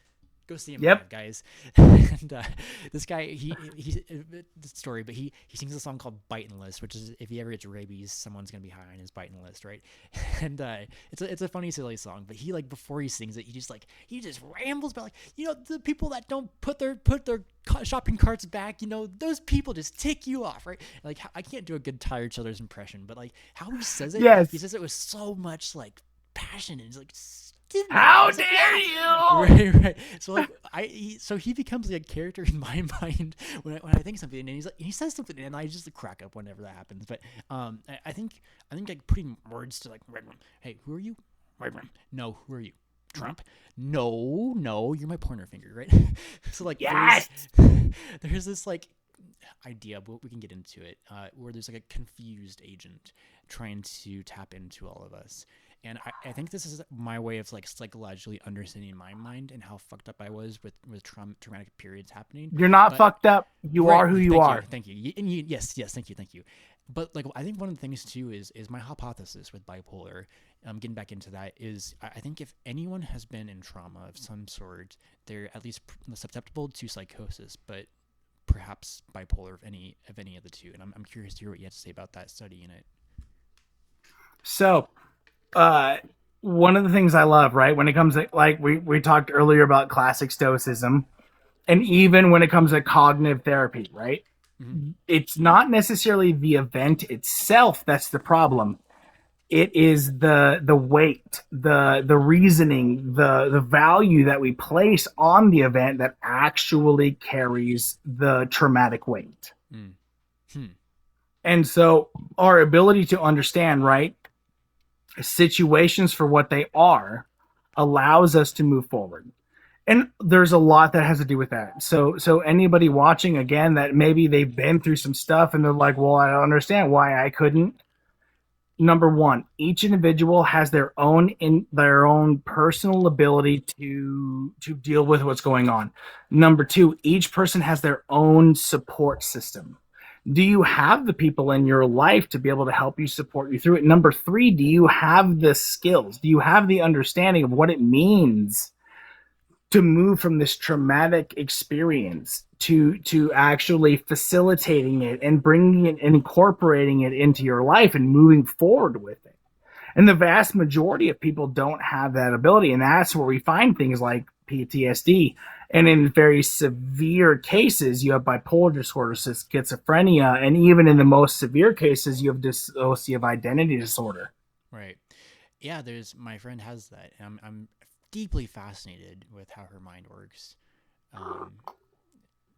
S1: Go see him
S3: Yep.
S1: live, guys. And this guy, he's the story, but he sings a song called "Biting List," which is if he ever gets rabies, someone's gonna be high on his biting list, right? And it's a funny, silly song. But he like before he sings it, he just rambles about like the people that don't put their shopping carts back. Those people just tick you off, right? Like I can't do a good Tyler Childers impression, but like how he
S3: Yes.
S1: says it with so much like passion, and he's like
S3: How
S1: it's like,
S3: dare
S1: yeah,
S3: you?
S1: right. So like so he becomes like a character in my mind when I think something, and he says something, and I just crack up whenever that happens. But I think like putting words to like, hey, who are you? No, who are you? Trump? No, no, you're my pointer finger, right? So like there's
S3: Yes.
S1: there's this like idea, but we can get into it, where there's like a confused agent trying to tap into all of us. And I think this is my way of like psychologically understanding my mind and how fucked up I was with traumatic periods happening.
S3: You're not
S1: But
S3: fucked up. You
S1: right,
S3: are who you
S1: thank you,
S3: are.
S1: thank you, and yes, thank you. But like I think one of the things too is my hypothesis with bipolar. Getting back into that is I think if anyone has been in trauma of some sort, they're at least susceptible to psychosis, but perhaps bipolar of any of the two. And I'm curious to hear what you have to say about that study in it.
S3: So, uh, one of the things I love, right, when it comes to like we talked earlier about classic stoicism, and even when it comes to cognitive therapy, right?
S1: Mm-hmm.
S3: It's not necessarily the event itself that's the problem. It is the weight, the reasoning, the value that we place on the event that actually carries the traumatic weight.
S1: Mm. Hmm.
S3: And so our ability to understand, right, situations for what they are allows us to move forward. And there's a lot that has to do with that. So anybody watching again that maybe they've been through some stuff and they're like, "Well, I don't understand why I couldn't." Number one, each individual has their own personal ability to deal with what's going on. Number two, each person has their own support system. Do you have the people in your life to be able to help you support you through it? Number three, do you have the skills? Do you have the understanding of what it means to move from this traumatic experience to actually facilitating it and bringing it and incorporating it into your life and moving forward with it? And the vast majority of people don't have that ability, and that's where we find things like PTSD. And in very severe cases, you have bipolar disorder, schizophrenia, and even in the most severe cases, you have dissociative identity disorder.
S1: Right. Yeah. There's my friend has that, and I'm deeply fascinated with how her mind works. Um,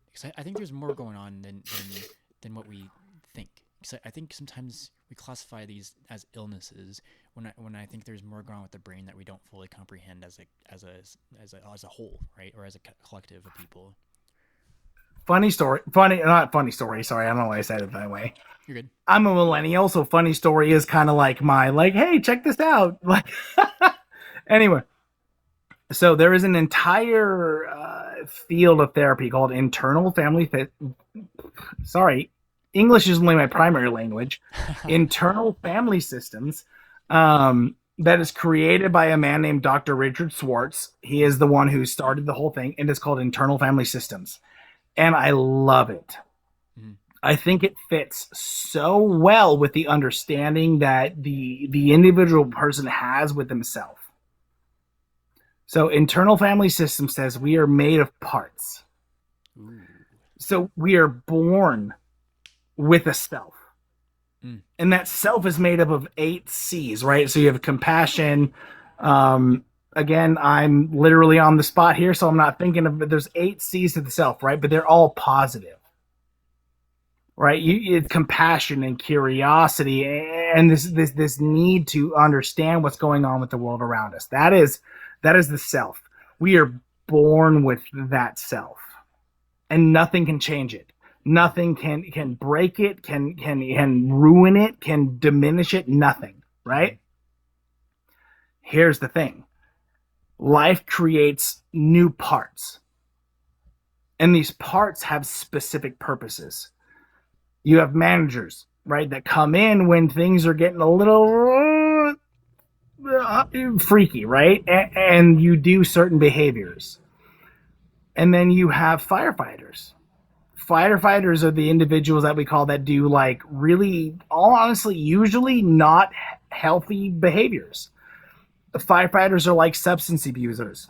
S1: because I think there's more going on than what we think. Because I think sometimes we classify these as illnesses when I think there's more going on with the brain that we don't fully comprehend as a whole, right, or as a collective of people.
S3: Funny story. Funny, not funny story. Sorry, I don't know why I said it that way.
S1: You're good.
S3: I'm a millennial, so funny story is kind of like my like, hey, check this out. Like, anyway, so there is an entire field of therapy called internal family. Sorry, English is only my primary language. Internal family systems. That is created by a man named Dr. Richard Schwartz. He is the one who started the whole thing, and it's called internal family systems. And I love it.
S1: Mhm.
S3: I think it fits so well with the understanding that the individual person has with himself. So internal family system says we are made of parts.
S1: Ooh.
S3: So we are born with a self.
S1: Mm.
S3: And that self is made up of 8 C's, right? So you have compassion, Again, I'm literally on the spot here, so I'm not thinking of. There's 8 C's to the self, right? But they're all positive, right? It's compassion and curiosity, and this need to understand what's going on with the world around us. That is the self. We are born with that self, and nothing can change it. Nothing can break it, can ruin it, can diminish it. Nothing,
S1: Mm-hmm.
S3: right? Here's the thing: life creates new parts, and these parts have specific purposes. You have managers, right, that come in when things are getting a little freaky, right? And you do certain behaviors. And then you have firefighters. Firefighters are the individuals that we call that do like really, all honestly, usually not healthy behaviors. Firefighters are like substance abusers.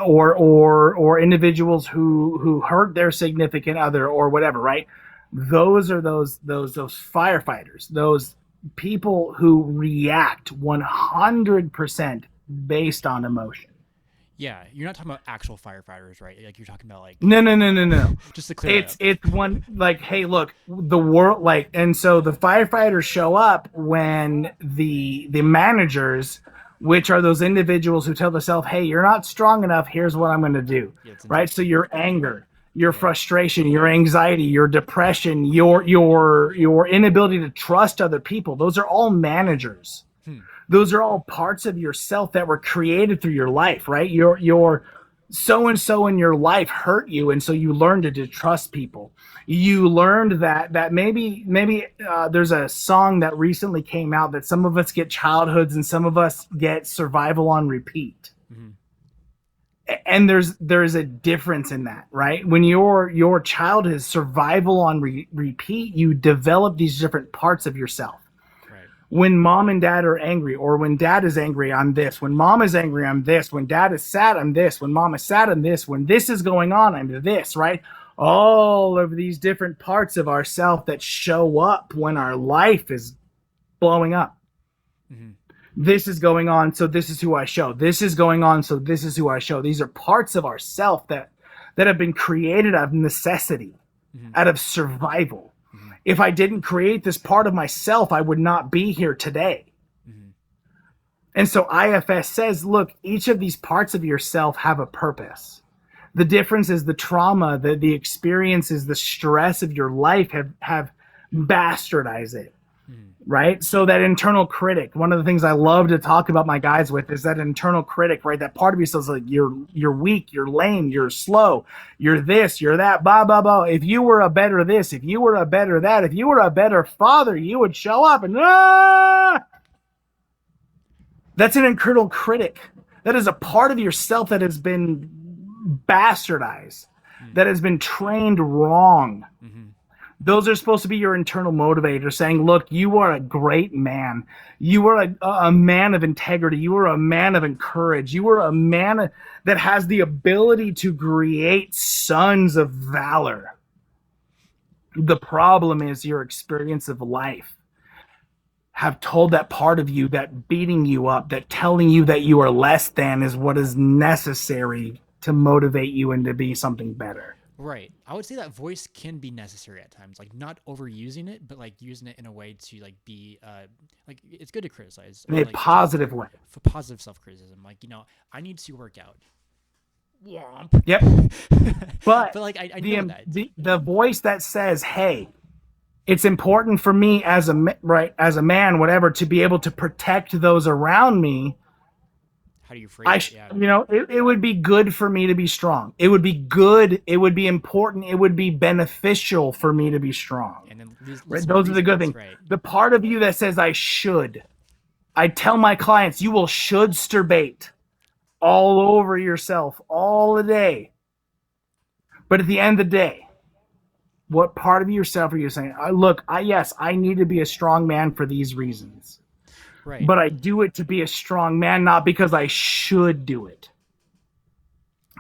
S3: Or individuals who hurt their significant other or whatever, right? Those are those firefighters, those people who react 100% based on emotion.
S1: Yeah, you're not talking about actual firefighters, right? Like you're talking about like
S3: No, no, no, no, no.
S1: just to clear that
S3: It's
S1: up.
S3: it's one like, hey, look, the world like, and so the firefighters show up when the managers, which are those individuals who tell themselves, hey, you're not strong enough. Here's what I'm going to do,
S1: Yeah, it's
S3: right? So
S1: injustice.
S3: your anger, your
S1: Yeah.
S3: frustration, your anxiety, your depression, your inability to trust other people, those are all managers.
S1: Hmm.
S3: Those are all parts of yourself that were created through your life, right? Your so and so in your life hurt you, and so you learned to trust people. You learned that maybe there's a song that recently came out that some of us get childhoods and some of us get survival on repeat.
S1: Mm-hmm.
S3: And there's a difference in that, right? When your child is survival on repeat, you develop these different parts of yourself.
S1: Right.
S3: When mom and dad are angry, or when dad is angry, I'm this. When mom is angry, I'm this. When dad is sad, I'm this. When mom is sad, I'm this. When this is going on, I'm this, right? All of these different parts of ourself that show up when our life is blowing up.
S1: Mm-hmm.
S3: This is going on, so this is who I show. This is going on, so this is who I show. These are parts of ourself that have been created out of necessity,
S1: Mm-hmm.
S3: out of survival.
S1: Mm-hmm.
S3: If I didn't create this part of myself, I would not be here today.
S1: Mm-hmm.
S3: And so IFS says, look, each of these parts of yourself have a purpose. The difference is the trauma, the experiences, the stress of your life have bastardized it.
S1: Mm-hmm.
S3: Right? So that internal critic, one of the things I love to talk about my guys with is that internal critic, right? That part of you says like you're weak, you're lame, you're slow, you're this, you're that, blah, blah, blah. If you were a better this, if you were a better that, if you were a better father, you would show up and that's an internal critic. That is a part of yourself that has been bastardized, that has been trained wrong.
S1: Mm-hmm.
S3: Those are supposed to be your internal motivators saying, look, you are a great man. You are a man of integrity. You are a man of courage. You are a man that has the ability to create sons of valor. The problem is your experience of life have told that part of you that beating you up, that telling you that you are less than is what is necessary to motivate you and to be something better.
S1: Right. I would say that voice can be necessary at times, like not overusing it, but like using it in a way to like be like it's good to criticize
S3: In
S1: or
S3: a
S1: like
S3: positive way.
S1: for positive self-criticism. Like, I need to work out. Womp.
S3: Yep. But
S1: But like I know that.
S3: the voice that says, "Hey, it's important for me as as a man, whatever, to be able to protect those around me.
S1: How do you phrase it? Yeah.
S3: It would be good for me to be strong. It would be good. It would be important. It would be beneficial for me to be strong.
S1: And then
S3: Right? Those are the good things.
S1: right?
S3: The part of you that says I should, I tell my clients, you will should sturbate all over yourself all the day. But at the end of the day, what part of yourself are you saying? Yes, I need to be a strong man for these reasons.
S1: Right.
S3: But I do it to be a strong man, not because I should do it.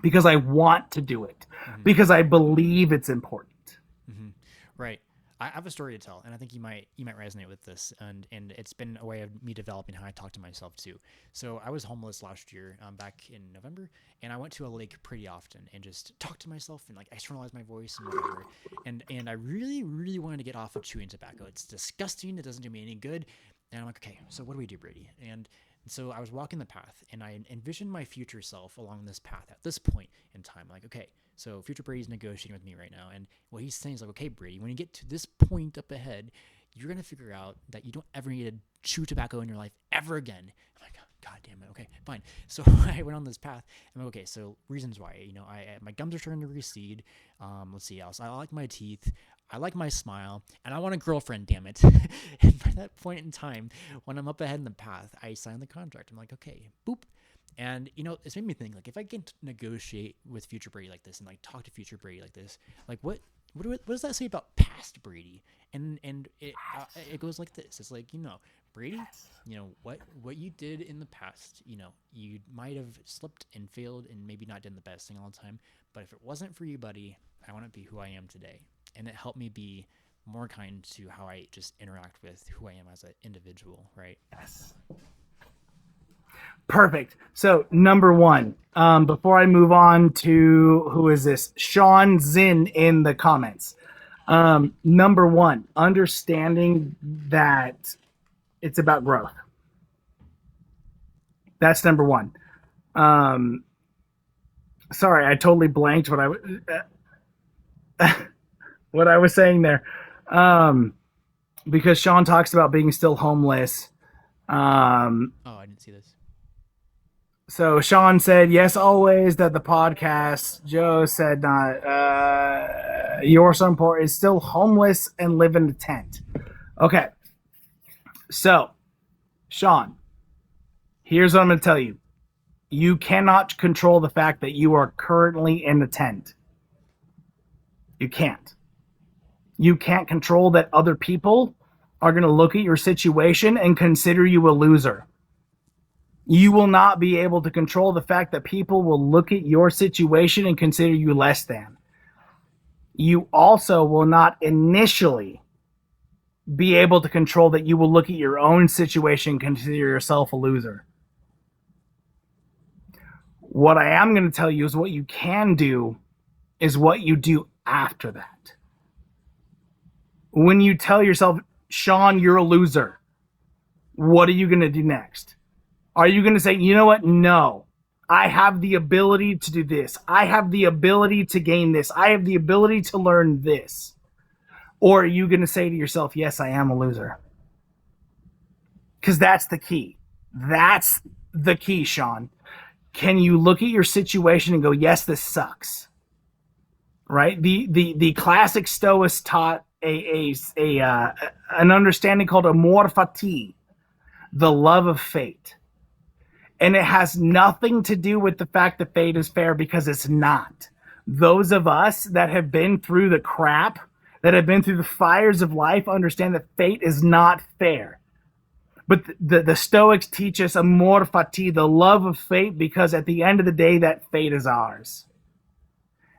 S3: Because I want to do it.
S1: Mm-hmm.
S3: Because I believe it's important.
S1: Mm-hmm. Right. I have a story to tell, and I think you might resonate with this, and it's been a way of me developing how I talk to myself too. So I was homeless last year, back in November, and I went to a lake pretty often and just talked to myself and like externalize my voice and whatever. And I really really wanted to get off of chewing tobacco. It's disgusting. It doesn't do me any good. And I'm like, okay, so what do we do, Brady? And so I was walking the path, and I envisioned my future self along this path at this point in time. Like, okay, so future Brady's negotiating with me right now, and what he's saying is like, okay, Brady, when you get to this point up ahead, you're gonna figure out that you don't ever need to chew tobacco in your life ever again. I'm like, God damn it. Okay, fine. So I went on this path. I'm like, okay, so reasons why. I my gums are starting to recede. Let's see else. I like my teeth. I like my smile, and I want a girlfriend, damn it. And by that point in time, when I'm up ahead in the path, I sign the contract. I'm like, okay, boop. And it's made me think, like, if I can negotiate with future Brady like this and like talk to future Brady like this, like what does that say about past Brady? And it goes like this. It's like, Brady, what you did in the past, you might have slipped and failed and maybe not done the best thing all the time, but if it wasn't for you, buddy, I wouldn't be who I am today. And it helped me be more kind to how I just interact with who I am as an individual, right?
S3: Yes. Perfect. So number one, before I move on to who is this? Sean Zinn in the comments. Number one, understanding that it's about growth. That's number one. Sorry, I totally blanked what what I was saying there. Because Sean talks about being still homeless.
S1: Oh, I didn't see this.
S3: So Sean said, yes, always, that the podcast. Joe said not. Your son poor is still homeless and live in a tent. Okay. So, Sean, here's what I'm going to tell you. You cannot control the fact that you are currently in a tent. You can't. You can't control that other people are going to look at your situation and consider you a loser. You will not be able to control the fact that people will look at your situation and consider you less than. You also will not initially be able to control that you will look at your own situation and consider yourself a loser. What I am going to tell you is what you can do is what you do after that. When you tell yourself, Sean, you're a loser, what are you going to do next? Are you going to say, you know what? No, I have the ability to do this. I have the ability to gain this. I have the ability to learn this. Or are you going to say to yourself, yes, I am a loser? Because that's the key. That's the key, Sean. Can you look at your situation and go, yes, this sucks? Right? The classic Stoics taught an understanding called amor fati, the love of fate. And it has nothing to do with the fact that fate is fair, because it's not. Those of us that have been through the crap, that have been through the fires of life, understand that fate is not fair. But the Stoics teach us amor fati, the love of fate, because at the end of the day, that fate is ours.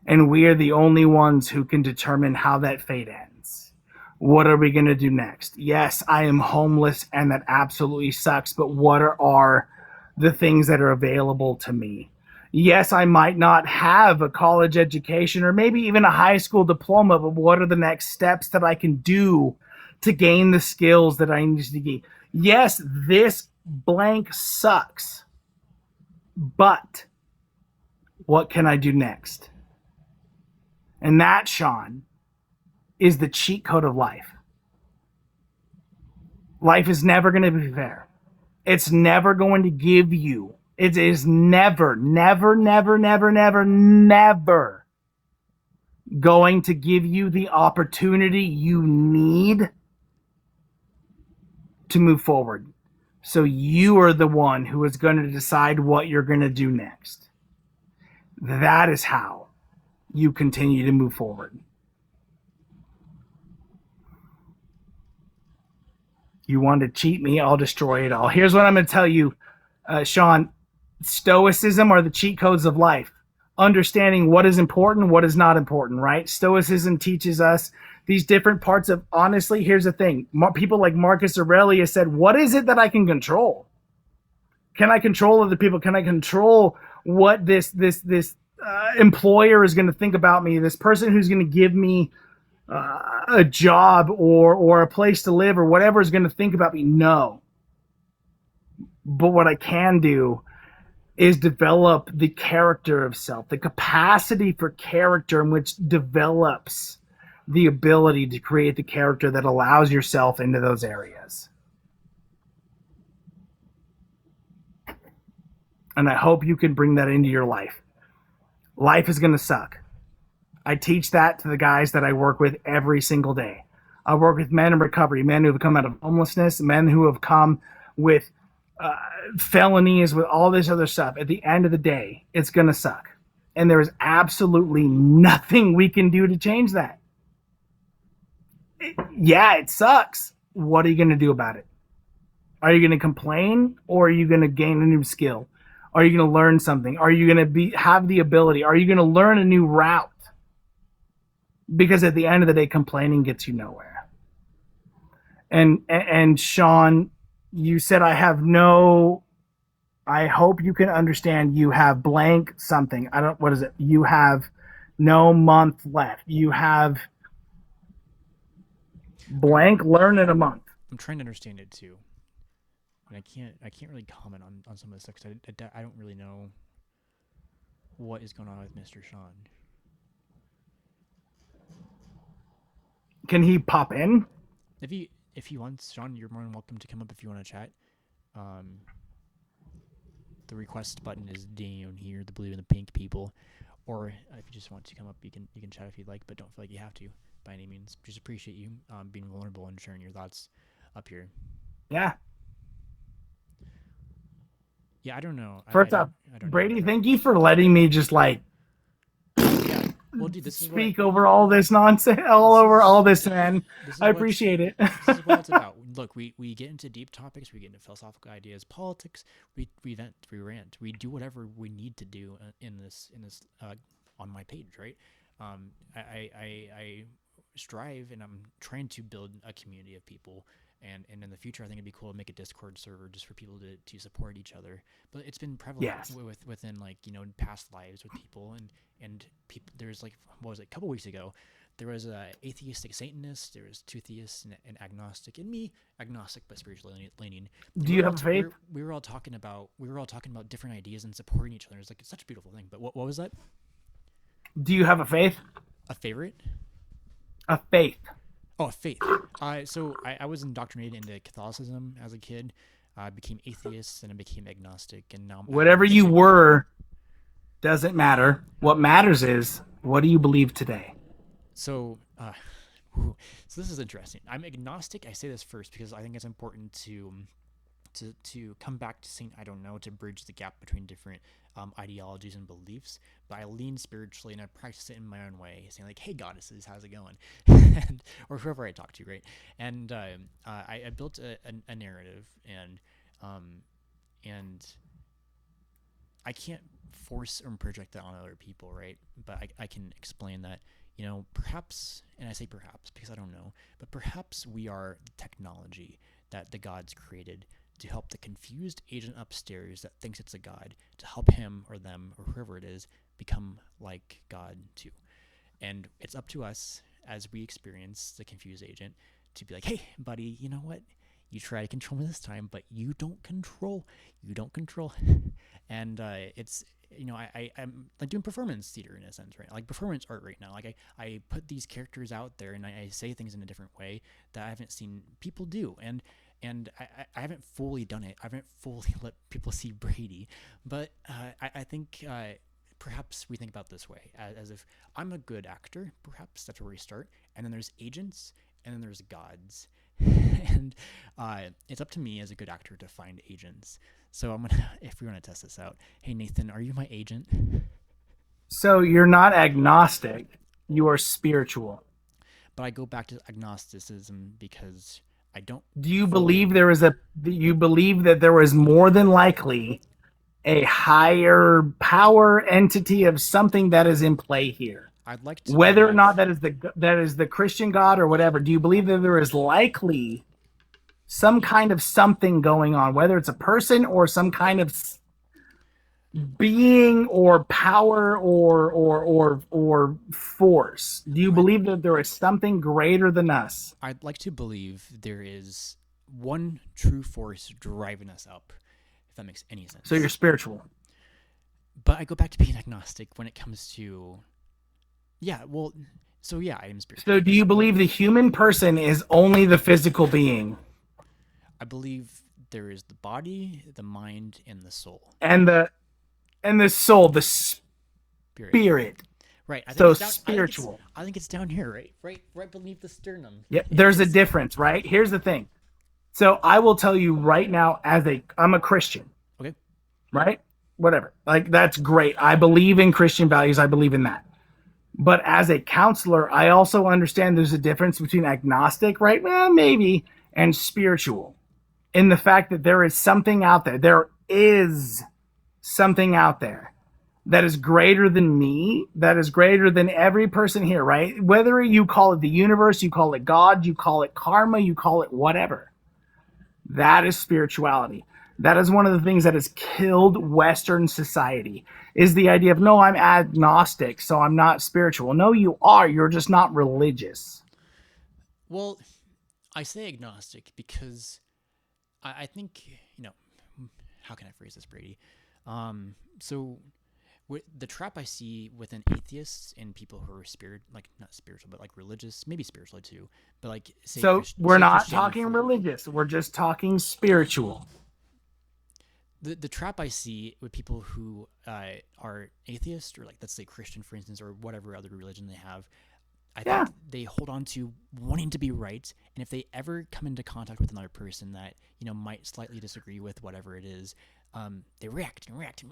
S3: And we are the only ones who can determine how that fate ends. What are we going to do next? Yes, I am homeless, and that absolutely sucks, but what are the things that are available to me? Yes, I might not have a college education or maybe even a high school diploma, but what are the next steps that I can do to gain the skills that I need to gain? Yes, this blank sucks, but what can I do next? And that, Sean, is the cheat code of life. Life is never going to be fair. It's never going to give you, it is never going to give you the opportunity you need to move forward. So you are the one who is going to decide what you're going to do next. That is how you continue to move forward. You want to cheat me, I'll destroy it all. Here's what I'm going to tell you, Sean. Stoicism are the cheat codes of life. understanding what is important, what is not important, right? Stoicism teaches us these different parts of, honestly, here's the thing. People like Marcus Aurelius said, what is it that I can control? Can I control other people? Can I control what this employer is going to think about me? This person who's going to give me a job or a place to live or whatever is going to think about me? No. But what I can do is develop the character of self, the capacity for character, in which develops the ability to create the character that allows yourself into those areas. And I hope you can bring that into your life. Life is going to suck. I teach that to the guys that I work with every single day. I work with men in recovery, men who have come out of homelessness, men who have come with felonies, with all this other stuff. At the end of the day, it's going to suck. And there is absolutely nothing we can do to change that. Yeah, it sucks. What are you going to do about it? Are you going to complain, or are you going to gain a new skill? Are you going to learn something? Are you going to have the ability? Are you going to learn a new route? Because at the end of the day, complaining gets you nowhere. And Sean, you said I hope you can understand, you have blank something. What is it? You have no month left. You have blank learn in a month.
S1: I'm trying to understand it too. And I can't really comment on some of this stuff because I don't really know what is going on with Mr. Sean.
S3: Can he pop in?
S1: If he wants, Sean, you're more than welcome to come up if you want to chat. The request button is down here, the blue and the pink people. Or if you just want to come up, you can chat if you'd like, but don't feel like you have to by any means. Just appreciate you being vulnerable and sharing your thoughts up here.
S3: Yeah.
S1: Yeah, I don't know.
S3: First off, Brady, thank you for letting me just
S1: yeah. Well, dude, this
S3: speak over all this nonsense, all this, man. I appreciate it.
S1: This is what it's about. Look, we get into deep topics, we get into philosophical ideas, politics. We vent, we rant, we do whatever we need to do in this on my page, right? I strive, and I'm trying to build a community of people. And in the future, I think it'd be cool to make a Discord server just for people to support each other. But it's been prevalent within past lives with people and people. There's what was it? A couple weeks ago, there was a atheistic Satanist. There was two theists and agnostic, and me, agnostic but spiritually leaning.
S3: Do you have faith?
S1: We were all talking about different ideas and supporting each other. It's such a beautiful thing. But what was that?
S3: Do you have a faith?
S1: A favorite?
S3: A faith.
S1: Oh, faith. So I was indoctrinated into Catholicism as a kid. I became atheist, and I became agnostic, and now
S3: whatever you were doesn't matter. What matters is, what do you believe today?
S1: So this is interesting. I'm agnostic. I say this first because I think it's important to come back to saying I don't know, to bridge the gap between different ideologies and beliefs. But I lean spiritually, and I practice it in my own way, saying hey, goddesses, how's it going? Or whoever I talk to, right? And I built a narrative, and I can't force or project that on other people, right? But I can explain that, perhaps, and I say perhaps because I don't know, but perhaps we are the technology that the gods created to help the confused agent upstairs that thinks it's a god, to help him or them or whoever it is become like God too. And it's up to us, as we experience the confused agent, to be like, hey, buddy, you know what? You try to control me this time, but you don't control. And it's, I'm like doing performance theater in a sense, right? Like performance art right now. Like I put these characters out there, and I say things in a different way that I haven't seen people do. And I haven't fully done it. I haven't fully let people see Brady. But I think perhaps we think about this way, as if I'm a good actor. Perhaps that's where we start. And then there's agents, and then there's gods. And it's up to me as a good actor to find agents. So I'm gonna, if we want to test this out, hey Nathan, are you my agent?
S3: So you're not agnostic, you are spiritual.
S1: But I go back to agnosticism because I don't.
S3: Do you believe you believe that there was more than likely a higher power entity of something that is in play here.
S1: I'd like to
S3: Whether or
S1: believe.
S3: not that is the Christian God or whatever, do you believe that there is likely some kind of something going on, whether it's a person or some kind of being or power or force? Do you
S1: I'd,
S3: believe that there is something greater than us?
S1: I'd like to believe there is one true force driving us up, if that makes any
S3: So you're
S1: sense.
S3: spiritual.
S1: But I go back to being agnostic when it comes to, yeah, well, so yeah, I am spiritual.
S3: So do you believe the human person is only the physical being
S1: I believe there is the body, the mind, and the soul.
S3: and the soul, the
S1: Spirit.
S3: spirit?
S1: Right. I think
S3: So
S1: it's down.
S3: spiritual.
S1: I think it's down here, right beneath the sternum.
S3: Yeah,
S1: It
S3: there's a
S1: is.
S3: difference, right? Here's the thing. So I will tell you right now, I'm a Christian,
S1: Okay.
S3: right? Whatever. Like that's great. I believe in Christian values. I believe in that. But as a counselor, I also understand there's a difference between agnostic, right? Well, maybe, and spiritual. In the fact that there is something out there. There is something out there that is greater than me, that is greater than every person here, right? Whether you call it the universe, you call it God, you call it karma, you call it whatever. That is spirituality. That is one of the things that has killed Western society is the idea of, no, I'm agnostic, so I'm not spiritual. No, you are. You're just not religious.
S1: Well, I say agnostic because I think how can I phrase this, Brady? So the trap I see within atheists and people who are like not spiritual, but like religious, maybe spiritually too, but like
S3: So we're
S1: say
S3: not
S1: Christianity
S3: talking
S1: for
S3: religious. We're just talking spiritual.
S1: the trap I see with people who are atheist or like let's say Christian, for instance, or whatever other religion they have. I
S3: Yeah.
S1: think they hold on to wanting to be right, and if they ever come into contact with another person that might slightly disagree with whatever it is, they react and react,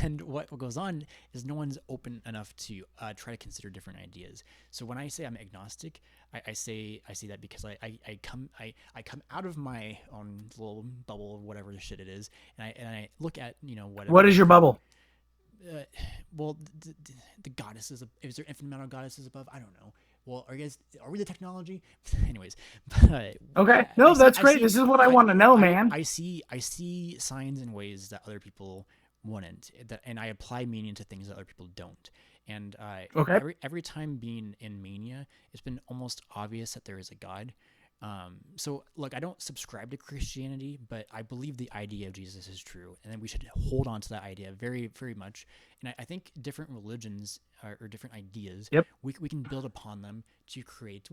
S1: and what goes on is no one's open enough to try to consider different ideas. So when I say I'm agnostic, I say that because I come out of my own little bubble of whatever the shit it is, and I look at
S3: What
S1: whatever
S3: is your bubble?
S1: uh, well, the goddesses. Is there infinite amount of goddesses above? I don't know. Well, are we the technology? Anyways, but
S3: Okay. No, that's great. This is what I want to know, man.
S1: I see signs and ways that other people wouldn't, and I apply meaning to things that other people don't. And
S3: Okay.
S1: every time being in mania, it's been almost obvious that there is a God. So look, I don't subscribe to Christianity, but I believe the idea of Jesus is true, and then we should hold on to that idea very, very much. And I think different religions or different ideas,
S3: Yep.
S1: we can build upon them to create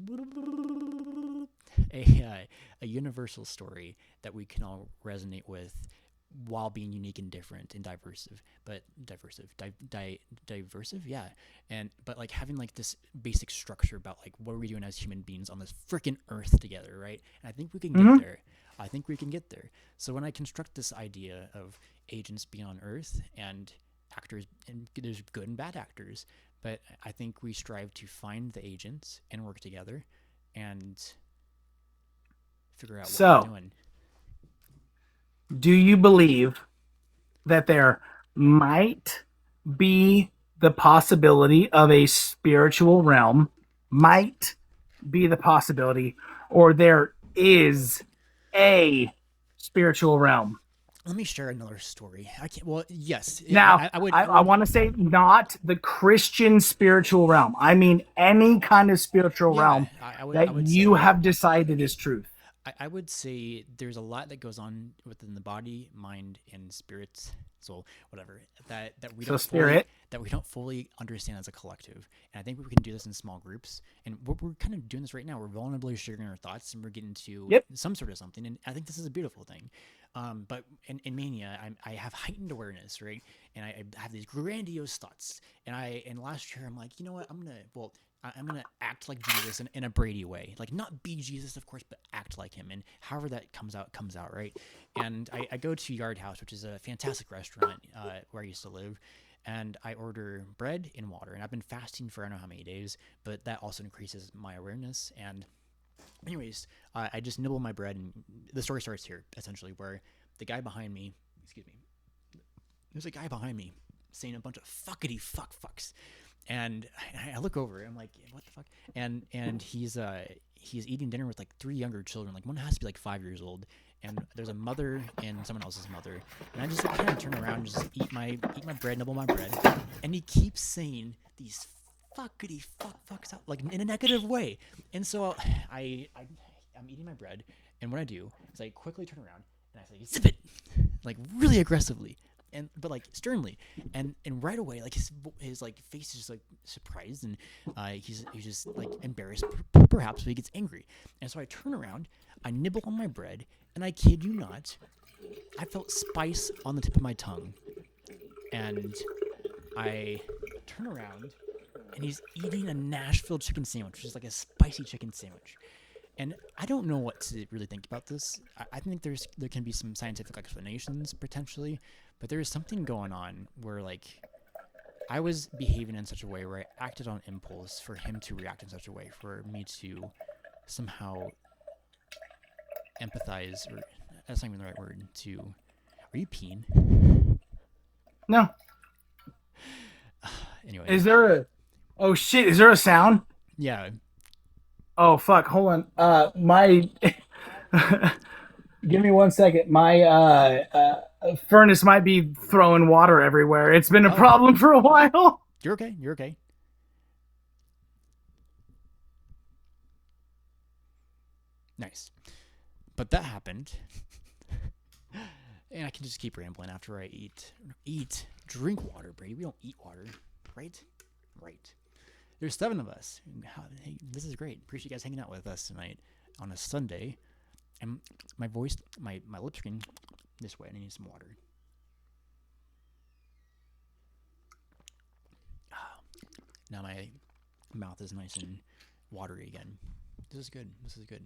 S1: a universal story that we can all resonate with while being unique and different and diversive, yeah. And but like having like this basic structure about like what are we doing as human beings on this freaking earth together, right? And I think we can get there. I think we can get there. So when I construct this idea of agents being on earth and actors, and there's good and bad actors, but I think we strive to find the agents and work together and figure out what
S3: So,
S1: we're doing.
S3: do you believe that there might be the possibility of a spiritual realm? Might be the possibility, or there is a spiritual realm?
S1: Let me share another story. I can't. Well, yes,
S3: Now,
S1: I would.
S3: I want to say not the Christian spiritual realm. I mean any kind of spiritual
S1: Yeah,
S3: realm
S1: I
S3: that
S1: would
S3: you
S1: say.
S3: have decided is truth.
S1: I would say there's a lot that goes on within the body, mind, and spirit, soul, whatever that we
S3: So
S1: don't fully
S3: spirit.
S1: understand as a collective. And I think we can do this in small groups. And we're kind of doing this right now. We're vulnerably sharing our thoughts, and we're getting to
S3: Yep.
S1: some sort of something. And I think this is a beautiful thing. But in mania, I have heightened awareness, right? And I have these grandiose thoughts. And last year I'm like, you know what? I'm gonna act like Jesus in a Brady way, like not be Jesus, of course, but act like him, and however that comes out, right? And I go to Yard House, which is a fantastic restaurant where I used to live, and I order bread and water, and I've been fasting for I don't know how many days, but that also increases my awareness. And anyways, I just nibble my bread, and the story starts here essentially, where the guy behind me, excuse me, there's a guy behind me saying a bunch of fuckity fucks, and I look over. I'm like, what the fuck? And he's eating dinner with like three younger children. Like one has to be like 5 years old, and there's a mother and someone else's mother. And I just like, kind of turn around, and just eat my bread, nibble my bread, and he keeps saying these fuckity fucks out like in a negative way. And so I'm eating my bread, and what I do is I quickly turn around and I say, zip it, like really aggressively, and but like sternly, and right away like his like face is just like surprised, and he's just like embarrassed perhaps, but he gets angry. And so I turn around, I nibble on my bread, and I kid you not, I felt spice on the tip of my tongue, and I turn around, and he's eating a Nashville chicken sandwich, which is like a spicy chicken sandwich. And I don't know what to really think about this. I think there can be some scientific explanations potentially, but there is something going on where like I was behaving in such a way where I acted on impulse for him to react in such a way for me to somehow empathize, or that's not even the right word. To Are you peeing?
S3: No.
S1: Anyway,
S3: Is there a? Oh shit! Is there a sound?
S1: yeah.
S3: Oh fuck! Hold on. My. Give me 1 second. My furnace might be throwing water everywhere. It's been a
S1: Oh,
S3: problem for a while.
S1: you're okay. You're okay. Nice. But that happened, and I can just keep rambling after I drink water, Brady. We don't eat water, right? Right. There's 7 of us. Hey, this is great. Appreciate you guys hanging out with us tonight on a Sunday. And my voice, my lips are getting this way, and I need some water. Now my mouth is nice and watery again. This is good. This is good.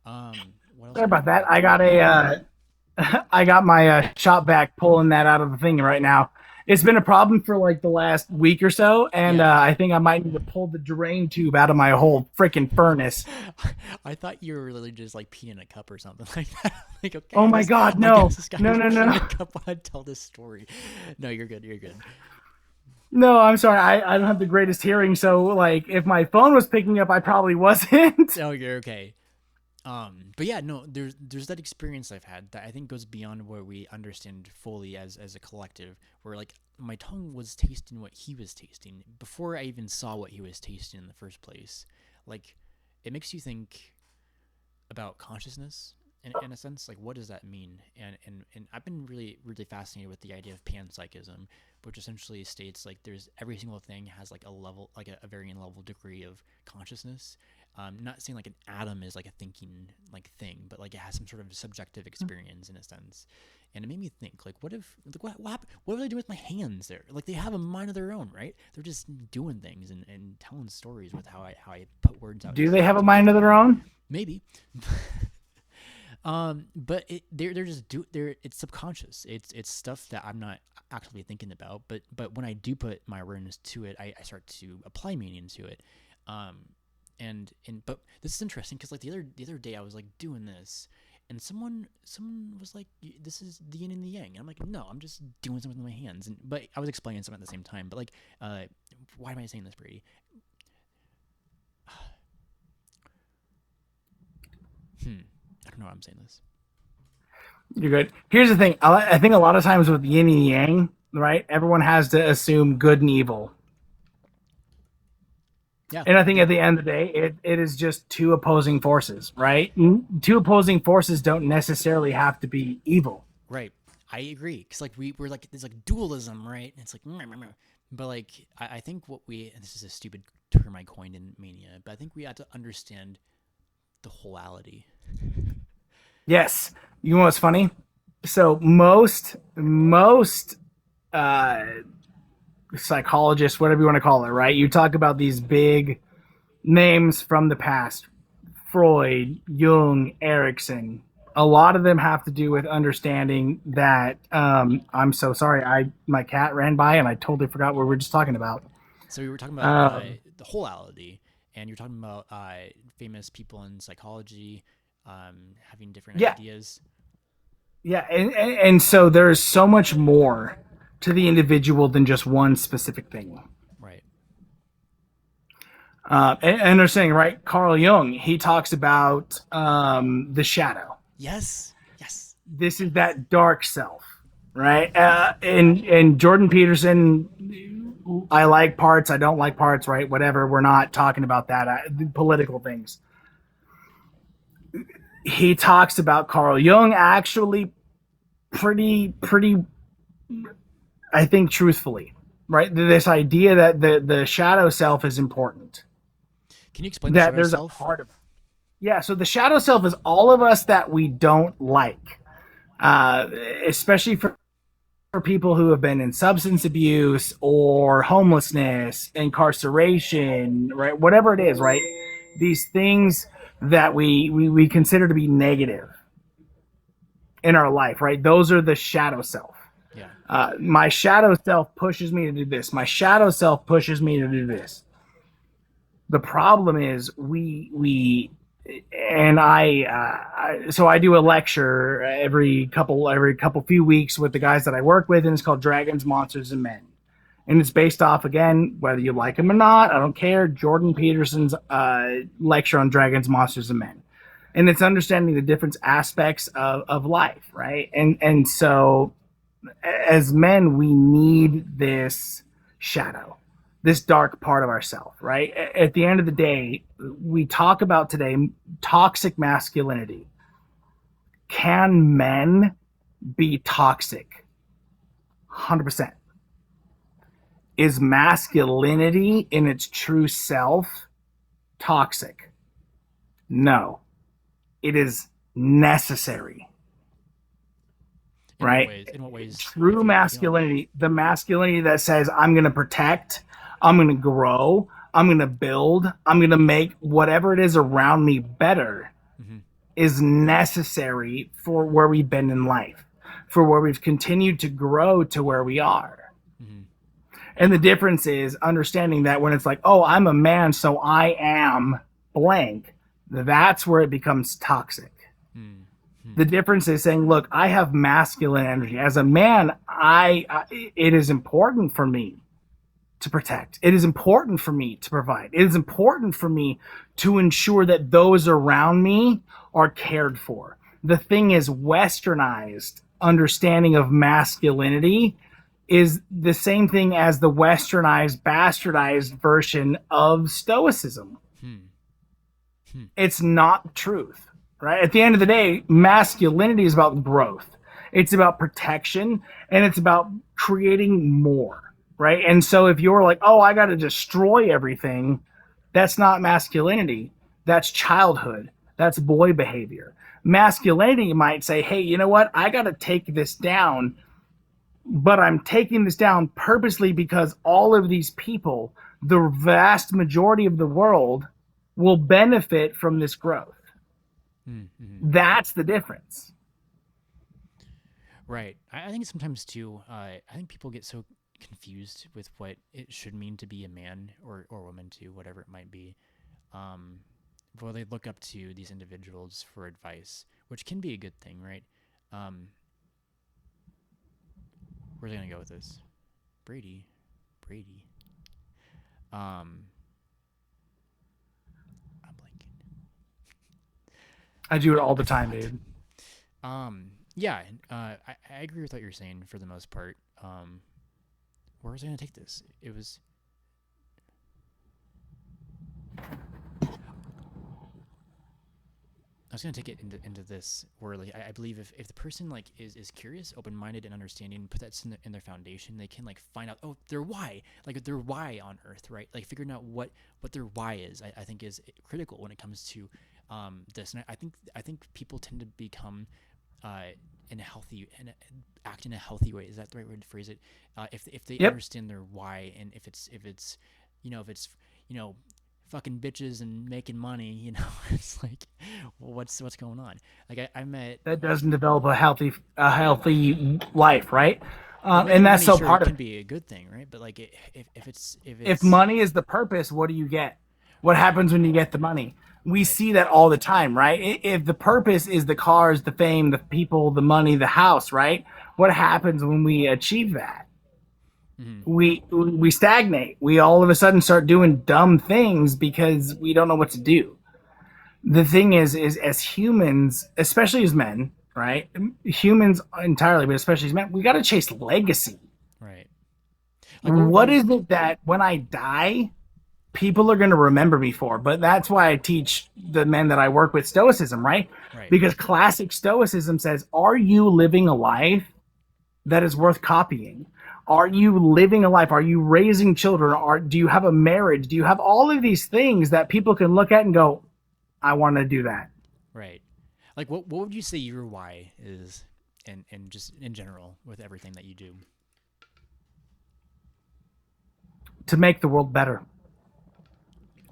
S1: What else?
S3: Sorry about that. I got a. I got my shop vac pulling that out of the thing right now. It's been a problem for like the last week or so, and
S1: Yeah.
S3: I think I might need to pull the drain tube out of my whole freaking furnace.
S1: I thought you were really just like peeing in a cup or something like that. Like, okay,
S3: Oh my god,
S1: I
S3: no,
S1: guess this guy
S3: no,
S1: was
S3: no,
S1: peeing in
S3: no,
S1: a cup while I tell this story. No, you're good. You're good.
S3: no! I'm sorry, I don't have the greatest hearing, so like if my phone was picking up, I probably wasn't.
S1: Oh, you're okay. But yeah, no, there's that experience I've had that I think goes beyond what we understand fully as a collective, where like my tongue was tasting what he was tasting before I even saw what he was tasting in the first place. Like, it makes you think about consciousness in a sense. Like, what does that mean? And I've been really fascinated with the idea of panpsychism, which essentially states like there's every single thing has like a level, like a varying level degree of consciousness. Not saying like an atom is like a thinking like thing, but like it has some sort of subjective experience in a sense. And it made me think, like, what if, like, what are they doing with my hands there? Like, they have a mind of their own, right? They're just doing things and telling stories with how I put words out.
S3: Do they have a mind of their own?
S1: Maybe. But they're just it's subconscious. It's stuff that I'm not actively thinking about, but when I do put my awareness to it, I start to apply meaning to it. And but this is interesting because like the other day I was like doing this, and someone was like, this is the yin and the yang, and I'm like, no, I'm just doing something with my hands. And but I was explaining something at the same time. But like, why am I saying this, Brady? I don't know why I'm saying this.
S3: You're good. Here's the thing. I think a lot of times with yin and yang, right? Everyone has to assume good and evil.
S1: Yeah.
S3: And I think at the end of the day, it is just two opposing forces, right? Two opposing forces don't necessarily have to be evil.
S1: Right. I agree. Because like we're like there's like dualism, right? And it's like, but like I think what and this is a stupid term I coined in Mania, but I think we have to understand the wholeality.
S3: Yes. You know what's funny? So most uh, psychologists, whatever you want to call it, right? You talk about these big names from the past: Freud, Jung, Erickson. A lot of them have to do with understanding that. I'm so sorry. My cat ran by and I totally forgot what we were just talking about.
S1: So we were talking about the wholeality, and you're talking about famous people in psychology having different
S3: Yeah,
S1: ideas.
S3: yeah, and so there's so much more to the individual than just one specific thing.
S1: Right.
S3: And they're saying, right, Carl Jung, he talks about the shadow.
S1: Yes. Yes.
S3: This is that dark self, right? And Jordan Peterson, I like parts, I don't like parts, right? Whatever. We're not talking about that. Political things. He talks about Carl Jung actually pretty, I think, truthfully, right? This idea that the shadow self is important.
S1: Can you explain the
S3: That
S1: shadow
S3: there's a
S1: self?
S3: part of it. Yeah, so the shadow self is all of us that we don't like, uh, especially for people who have been in substance abuse or homelessness, incarceration, right? Whatever it is, right? These things that we consider to be negative in our life, right? Those are the shadow self.
S1: Yeah.
S3: My shadow self pushes me to do this. My shadow self pushes me to do this. The problem is we and so I do a lecture every couple few weeks with the guys that I work with, and it's called Dragons, Monsters, and Men, and it's based off, again, whether you like him or not, I don't care, Jordan Peterson's lecture on Dragons, Monsters, and Men, and it's understanding the different aspects of life, right? And so as men, we need this shadow, this dark part of ourselves, right? At the end of the day, we talk about today toxic masculinity. Can men be toxic? 100%. Is masculinity in its true self toxic? No. It is necessary,
S1: In what
S3: right?
S1: ways? In what ways?
S3: True
S1: If you don't.
S3: masculinity, the masculinity that says, I'm going to protect, I'm going to grow, I'm going to build, I'm going to make whatever it is around me better,
S1: Mm-hmm.
S3: is necessary for where we've been in life, for where we've continued to grow to where we are.
S1: Mm-hmm.
S3: And the difference is understanding that when it's like, oh, I'm a man, so I am blank, that's where it becomes toxic.
S1: Mm-hmm.
S3: The difference is saying, look, I have masculine energy. As a man, it is important for me to protect. It is important for me to provide. It is important for me to ensure that those around me are cared for. The thing is, westernized understanding of masculinity is the same thing as the westernized, bastardized version of stoicism. It's not truth, right? At the end of the day, masculinity is about growth. It's about protection, and it's about creating more, right? And so if you're like, oh, I got to destroy everything, that's not masculinity. That's childhood. That's boy behavior. Masculinity might say, hey, you know what? I got to take this down, but I'm taking this down purposely because all of these people, the vast majority of the world, will benefit from this growth.
S1: Mm-hmm.
S3: That's the difference.
S1: Right. I think sometimes too. I think people get so confused with what it should mean to be a man or woman too, whatever it might be. Um, well, they look up to these individuals for advice, which can be a good thing, right? Um, where's I gonna go with this? Brady. Brady. Um, I'm blanking.
S3: I do it all the time, dude.
S1: Yeah. I agree with what you're saying for the most part. Where was I gonna take this? It was. I was gonna take it into this where like I believe if the person like is curious, open minded, and understanding, put that in their foundation, they can like find out their why, like their why on Earth, right? Like figuring out what their why is. I think is critical when it comes to this, and I think people tend to become in a healthy and act in a healthy way. Is that the right way to phrase it? If they
S3: Yep.
S1: understand their why, and if it's if it's fucking bitches and making money, it's like, well, what's going on? Like I met,
S3: That doesn't develop a healthy life, right?
S1: well,
S3: And
S1: making
S3: that's
S1: money
S3: so
S1: sure
S3: part of
S1: can
S3: it.
S1: be a good thing, right? But like if
S3: If
S1: it's
S3: money is the purpose, what do you get? What happens when you get the money? We
S1: right,
S3: see that all the time, right? If the purpose is the cars, the fame, the people, the money, the house, right? What happens when we achieve that?
S1: Mm-hmm.
S3: We stagnate. We all of a sudden start doing dumb things because we don't know what to do. The thing is as humans, especially as men, right? Humans entirely, but especially as men, we got to chase legacy.
S1: Right. Like, what would
S3: What
S1: you?
S3: is it that when I die, people are going to remember me for? But that's why I teach the men that I work with stoicism, right?
S1: Right.
S3: Because classic stoicism says, are you living a life that is worth copying? Are you living a life? Are you raising children? Do you have a marriage? Do you have all of these things that people can look at and go, I want to do that?
S1: Right. Like, what would you say your why is, and just in general with everything that you do?
S3: To make the world better.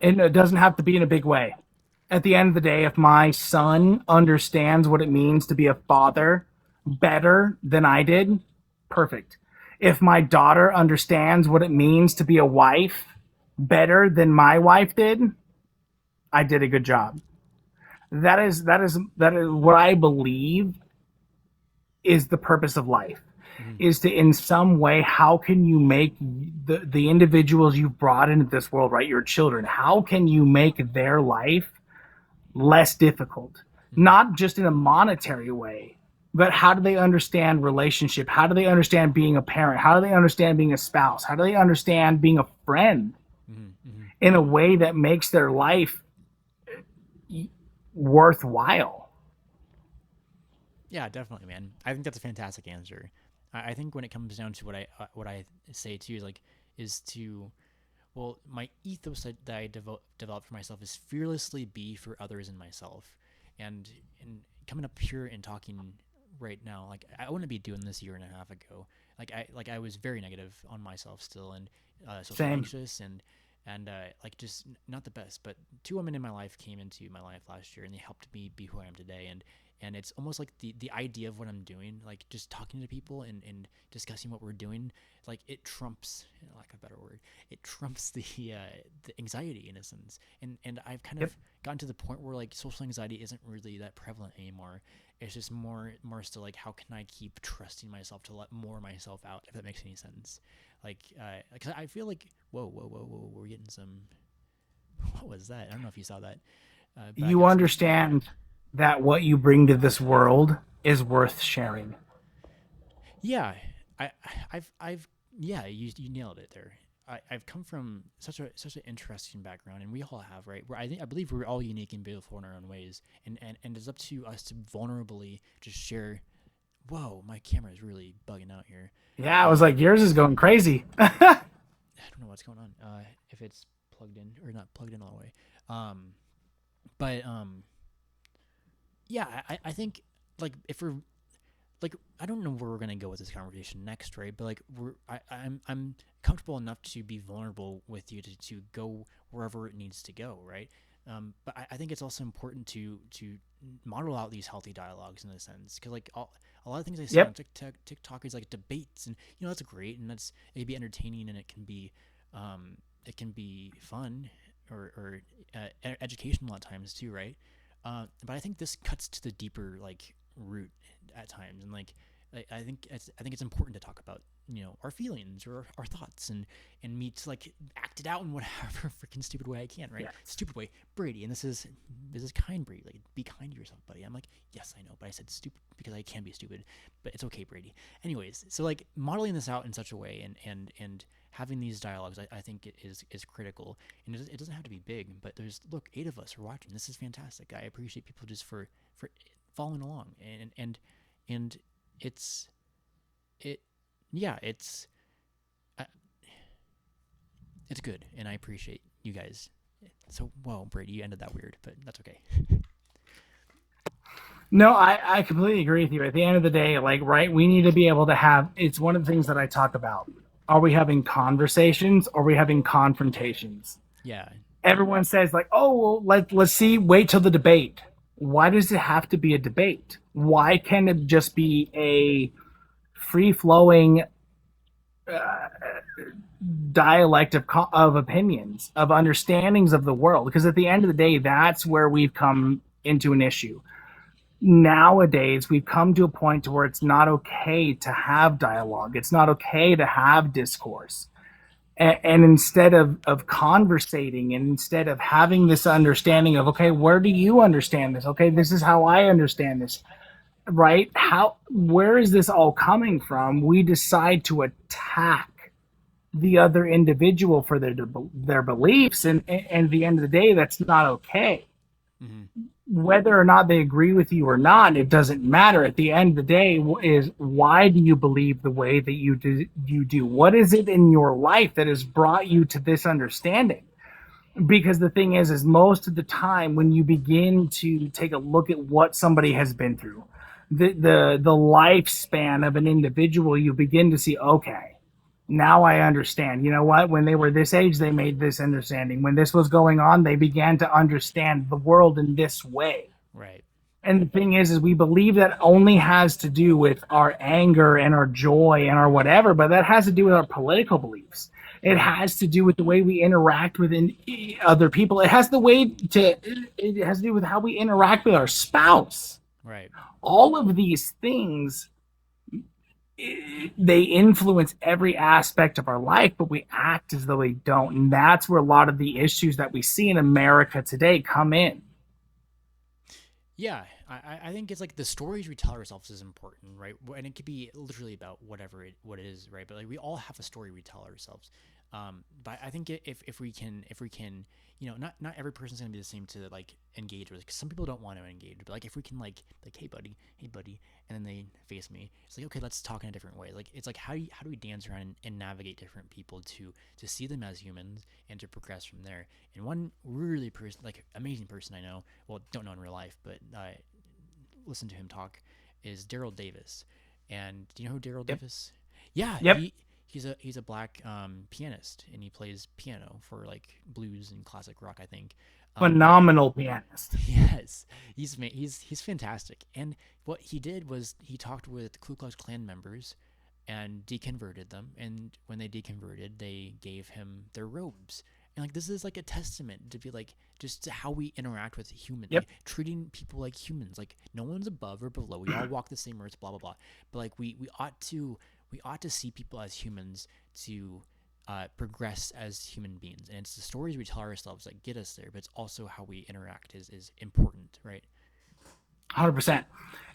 S3: And it doesn't have to be in a big way. At the end of the day, if my son understands what it means to be a father better than I did, perfect. If my daughter understands what it means to be a wife better than my wife did, I did a good job. That is what I believe is the purpose of life,
S1: Mm-hmm.
S3: is to in some way, how can you make the individuals you've brought into this world, right, your children, how can you make their life less difficult,
S1: Mm-hmm.
S3: not just in a monetary way, but how do they understand relationship, how do they understand being a parent, how do they understand being a spouse, how do they understand being a friend
S1: Mm-hmm. Mm-hmm.
S3: in a way that makes their life worthwhile.
S1: Yeah, definitely, man. I think that's a fantastic answer. I think when it comes down to what I say too is like is to well, my ethos that I developed for myself is fearlessly be for others and myself, and coming up here and talking right now, like I wouldn't be doing this a year and a half ago. I was very negative on myself still, and socially
S3: Same.
S1: anxious, and like just not the best. But two women in my life came into my life last year, and they helped me be who I am today. And it's almost like the idea of what I'm doing, like just talking to people and discussing what we're doing, like it trumps, like a better word, it trumps the anxiety in a sense. And I've kind
S3: Yep.
S1: of gotten to the point where like social anxiety isn't really that prevalent anymore. It's just more still like how can I keep trusting myself to let more of myself out, if that makes any sense. Like, because I feel like whoa, we're getting some. What was that? I don't know if you saw that. But I
S3: You
S1: got some.
S3: understand that what you bring to this world is worth sharing.
S1: Yeah, I I've yeah, you nailed it there. I've come from such an interesting background, and we all have, right? Where I believe we're all unique and beautiful in our own ways, and it's up to us to vulnerably just share. Whoa, my camera is really bugging out here.
S3: Yeah, I was
S1: Um,
S3: like, yours is going crazy.
S1: I don't know what's going on. If it's plugged in or not plugged in all the way. Um, but yeah, I think like if we're like I don't know where we're gonna go with this conversation next, right? But like I'm comfortable enough to be vulnerable with you to go wherever it needs to go, right? But I think it's also important to model out these healthy dialogues in a sense, because like a lot of things I see on
S3: Yep.
S1: TikTok is like debates, and that's great, and it can be entertaining, and it can be fun or educational at times too, right? But I think this cuts to the deeper like root at times, and like I think it's important to talk about our feelings or our thoughts, and me to like act it out in whatever freaking stupid way I can, right?
S3: Yeah.
S1: Stupid way, Brady, and this is kind, Brady. Like, be kind to yourself, buddy. I'm like, yes, I know, but I said stupid because I can be stupid, but it's okay, Brady. Anyways, so like modeling this out in such a way, and having these dialogues, I think it is critical, and it doesn't have to be big, but there's look, 8 of us are watching. This is fantastic. I appreciate people just for following along, and it's it yeah uh, it's good, and I appreciate you guys. So, whoa, Brady, you ended that weird, but that's okay.
S3: No, I completely agree with you. At the end of the day, like, right, we need to be able to have, it's one of the things that I talk about. Are we having conversations or are we having confrontations?
S1: Yeah.
S3: Everyone says, like, oh, well, let's see, wait till the debate. Why does it have to be a debate? Why can't it just be a free flowing dialect of opinions, of understandings of the world? Because at the end of the day, that's where we've come into an issue. nowadays we've come to a point to where it's not okay to have dialogue. It's not okay to have discourse. And instead of conversating, and instead of having this understanding of, okay, where do you understand this? Okay, this is how I understand this, right? Where is this all coming from? We decide to attack the other individual for their beliefs, and at the end of the day, that's not okay.
S1: Mm-hmm.
S3: Whether or not they agree with you or not, it doesn't matter. At the end of the day, is why do you believe the way that you do? What is it in your life that has brought you to this understanding? Because the thing is most of the time when you begin to take a look at what somebody has been through, the lifespan of an individual, you begin to see, okay, now I understand. You know what? When they were this age, they made this understanding. When this was going on, they began to understand the world in this way.
S1: Right.
S3: And the thing is we believe that only has to do with our anger and our joy and our whatever, but that has to do with our political beliefs. It
S1: Right.
S3: has to do with the way we interact with other people. It has to do with how we interact with our spouse.
S1: Right.
S3: All of these things, they influence every aspect of our life, but we act as though they don't. And that's where a lot of the issues that we see in America today come in.
S1: Yeah, I think it's like the stories we tell ourselves is important, right? And it could be literally about what it is, right? But like we all have a story we tell ourselves. But I think if we can, not every person's gonna be the same to like engage with. Cause some people don't want to engage, but like if we can like hey buddy, and then they face me, it's like okay, let's talk in a different way. Like it's like how do we dance around and navigate different people to see them as humans and to progress from there. And one really like amazing person I know, well, don't know in real life, but listen to him talk, is Daryl Davis. And do you know who Daryl
S3: Yep.
S1: Davis? Yeah,
S3: Yep.
S1: he's a black pianist, and he plays piano for like blues and classic rock, I think. But
S3: Phenomenal pianist.
S1: yes, he's fantastic. And what he did was he talked with Ku Klux Klan members and deconverted them. And when they deconverted, they gave him their robes. And like this is like a testament to be like just to how we interact with humans,
S3: Yep.
S1: like treating people like humans. Like no one's above or below. We all walk the same earth, blah blah blah. But like we ought to see people as humans to progress as human beings. And it's the stories we tell ourselves that get us there, but it's also how we interact is important, right?
S3: 100%.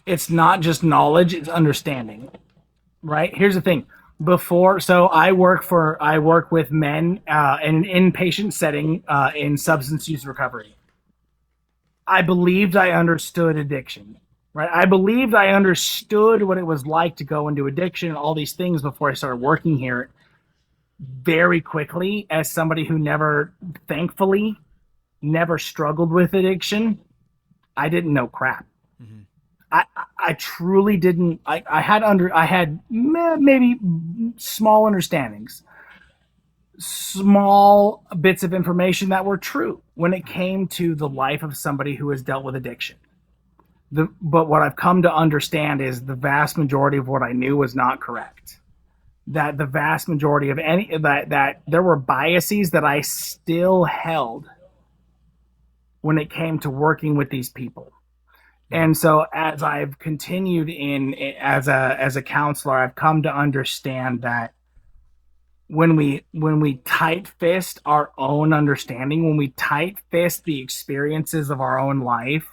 S3: It's not just knowledge, it's understanding. Right? Here's the thing. So I work with men in an inpatient setting in substance use recovery. I believed I understood addiction. Right? I believed I understood what it was like to go into addiction and all these things before I started working here. Very quickly, as somebody who thankfully, never struggled with addiction, I didn't know crap.
S1: Mm-hmm.
S3: I truly didn't. I had maybe small understandings, small bits of information that were true when it came to the life of somebody who has dealt with addiction. But what I've come to understand is the vast majority of what I knew was not correct. That the vast majority of that there were biases that I still held when it came to working with these people. And so as I've continued as a counselor, I've come to understand that when we tight fist our own understanding, when we tight fist the experiences of our own life,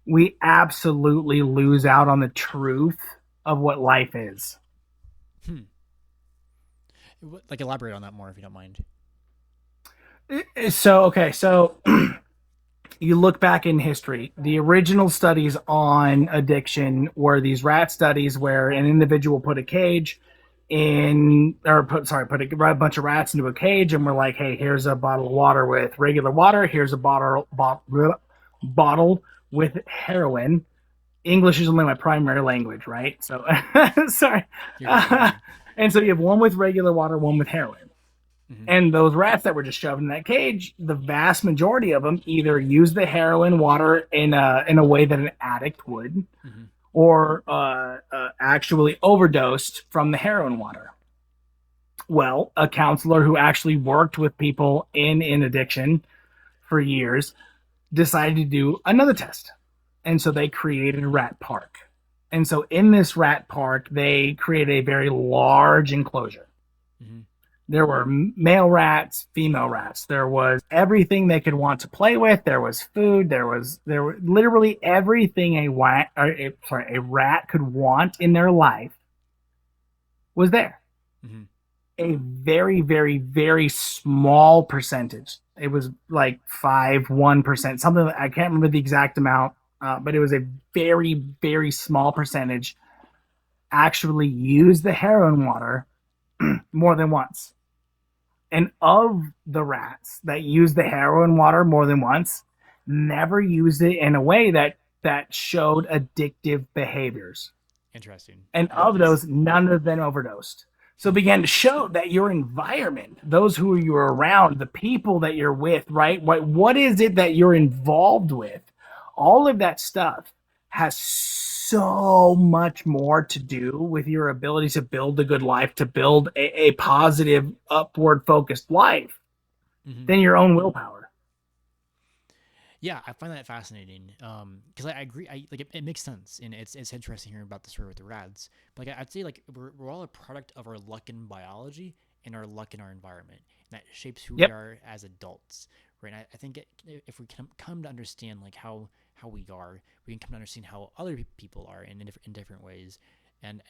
S3: we absolutely lose out on the truth of what life is.
S1: Hmm. Like elaborate on that more if you don't mind.
S3: So you look back in history, the original studies on addiction were these rat studies where an individual put a cage in, or put a bunch of rats into a cage, and we're like, hey, here's a bottle of water with regular water, here's a bottle with heroin. English is only my primary language, right? So, sorry. And so you have one with regular water, one with heroin.
S1: Mm-hmm.
S3: And those rats that were just shoved in that cage, the vast majority of them either use the heroin water in a way that an addict would,
S1: Mm-hmm.
S3: or actually overdosed from the heroin water. Well, a counselor who actually worked with people in addiction for years decided to do another test. And so they created a rat park. And so in this rat park, they created a very large enclosure.
S1: Mm-hmm.
S3: There were male rats, female rats. There was everything they could want to play with. There was food. There were literally everything a rat could want in their life was there.
S1: Mm-hmm.
S3: A very, very, very small percentage. It was like 1%, something I can't remember the exact amount, but it was a very, very small percentage actually used the heroin water more than once. And of the rats that used the heroin water more than once, never used it in a way that showed addictive behaviors.
S1: Interesting.
S3: And
S1: Yeah,
S3: of
S1: that's.
S3: those, none of them overdosed. So it
S1: Hmm.
S3: began to show that your environment, those who you're around, the people that you're with, right? What is it that you're involved with? All of that stuff has so much more to do with your ability to build a good life, to build a positive, upward focused life
S1: Hmm.
S3: than your own willpower.
S1: Yeah, I find that fascinating. Because I agree. It makes sense, and it's interesting hearing about the story with the rads. But like I'd say, like we're all a product of our luck in biology and our luck in our environment, and that shapes who we
S3: Yep.
S1: are as adults, right? And I think if we can come to understand like how we are, we can come to understand how other people are in different ways. And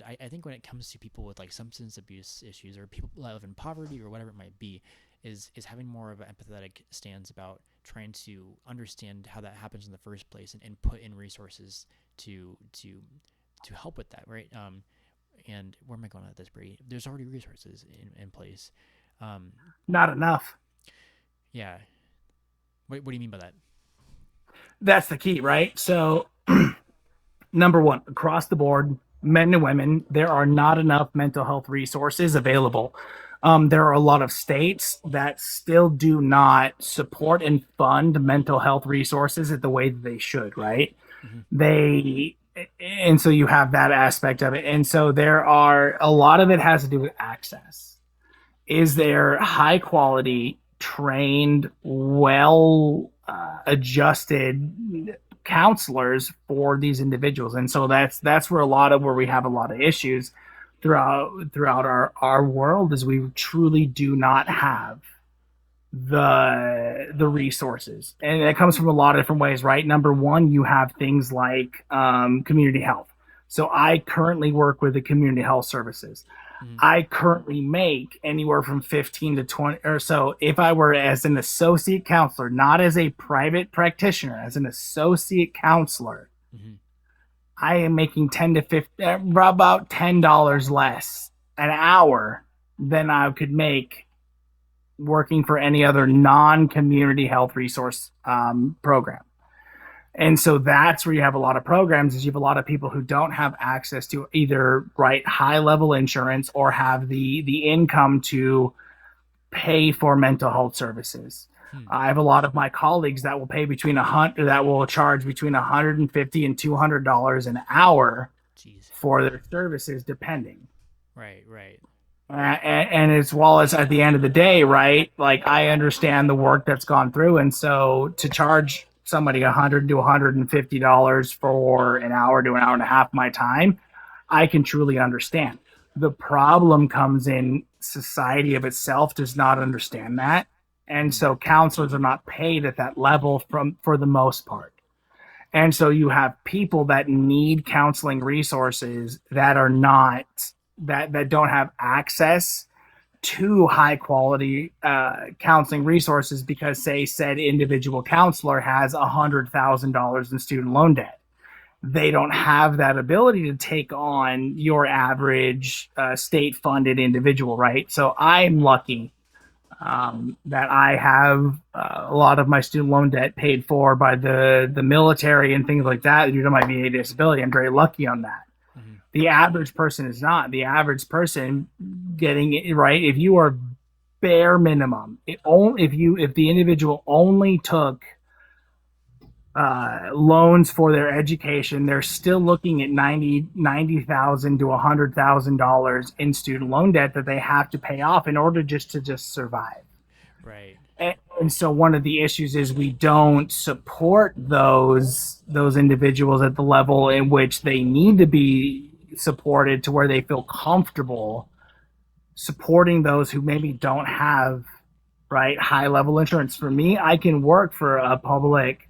S1: I think when it comes to people with like substance abuse issues or people who live in poverty or whatever it might be, is having more of an empathetic stance about trying to understand how that happens in the first place, and put in resources to help with that, right? And where am I going at this, Brady? There's already resources in place. Um,
S3: Not enough.
S1: yeah. What do you mean by that?
S3: That's the key, right? So number one, across the board, men and women, there are not enough mental health resources available. There are a lot of states that still do not support and fund mental health resources at the way that they should, right?
S1: Mm-hmm.
S3: They, and so you have that aspect of it. And so there are a lot of it has to do with access. Is there high quality, trained, well adjusted counselors for these individuals? And so that's where we have a lot of issues throughout our world is we truly do not have the resources, and it comes from a lot of different ways, right? Number one, you have things like community health. So I currently work with the community health services.
S1: Mm-hmm.
S3: I currently make anywhere from 15 to 20 or so. If I were as an associate counselor, not as a private practitioner, as an associate counselor,
S1: Mm-hmm.
S3: I am making 10 to 50, about $10 less an hour than I could make working for any other non-community health resource program. And so that's where you have a lot of programs is you have a lot of people who don't have access to either right high level insurance or have the income to pay for mental health services.
S1: Hmm.
S3: I have a lot of my colleagues that will pay between a hundred that will charge between $150 and $200 an hour
S1: Jeez.
S3: for their services, depending.
S1: Right. Right.
S3: And as well as at the end of the day, right? Like I understand the work that's gone through, and so to charge somebody $100 to $150 for an hour to an hour and a half of my time, I can truly understand. The problem comes in society of itself does not understand that, and
S1: Hmm.
S3: so counselors are not paid at that level from for the most part. And so you have people that need counseling resources that are not that don't have access to high quality counseling resources because say said individual counselor has $100,000 in student loan debt. They don't have that ability to take on your average state funded individual, right? So I'm lucky that I have a lot of my student loan debt paid for by the military and things like that due to my VA disability. I'm very lucky on that.
S1: Mm-hmm.
S3: The average person is not. The average person getting it right. If you are bare minimum, if the individual only took loans for their education, they're still looking at 90,000 to $100,000 in student loan debt that they have to pay off in order just to survive.
S1: Right.
S3: And so one of the issues is we don't support those individuals at the level in which they need to be supported to where they feel comfortable supporting those who maybe don't have right high level insurance. For me, I can work for a public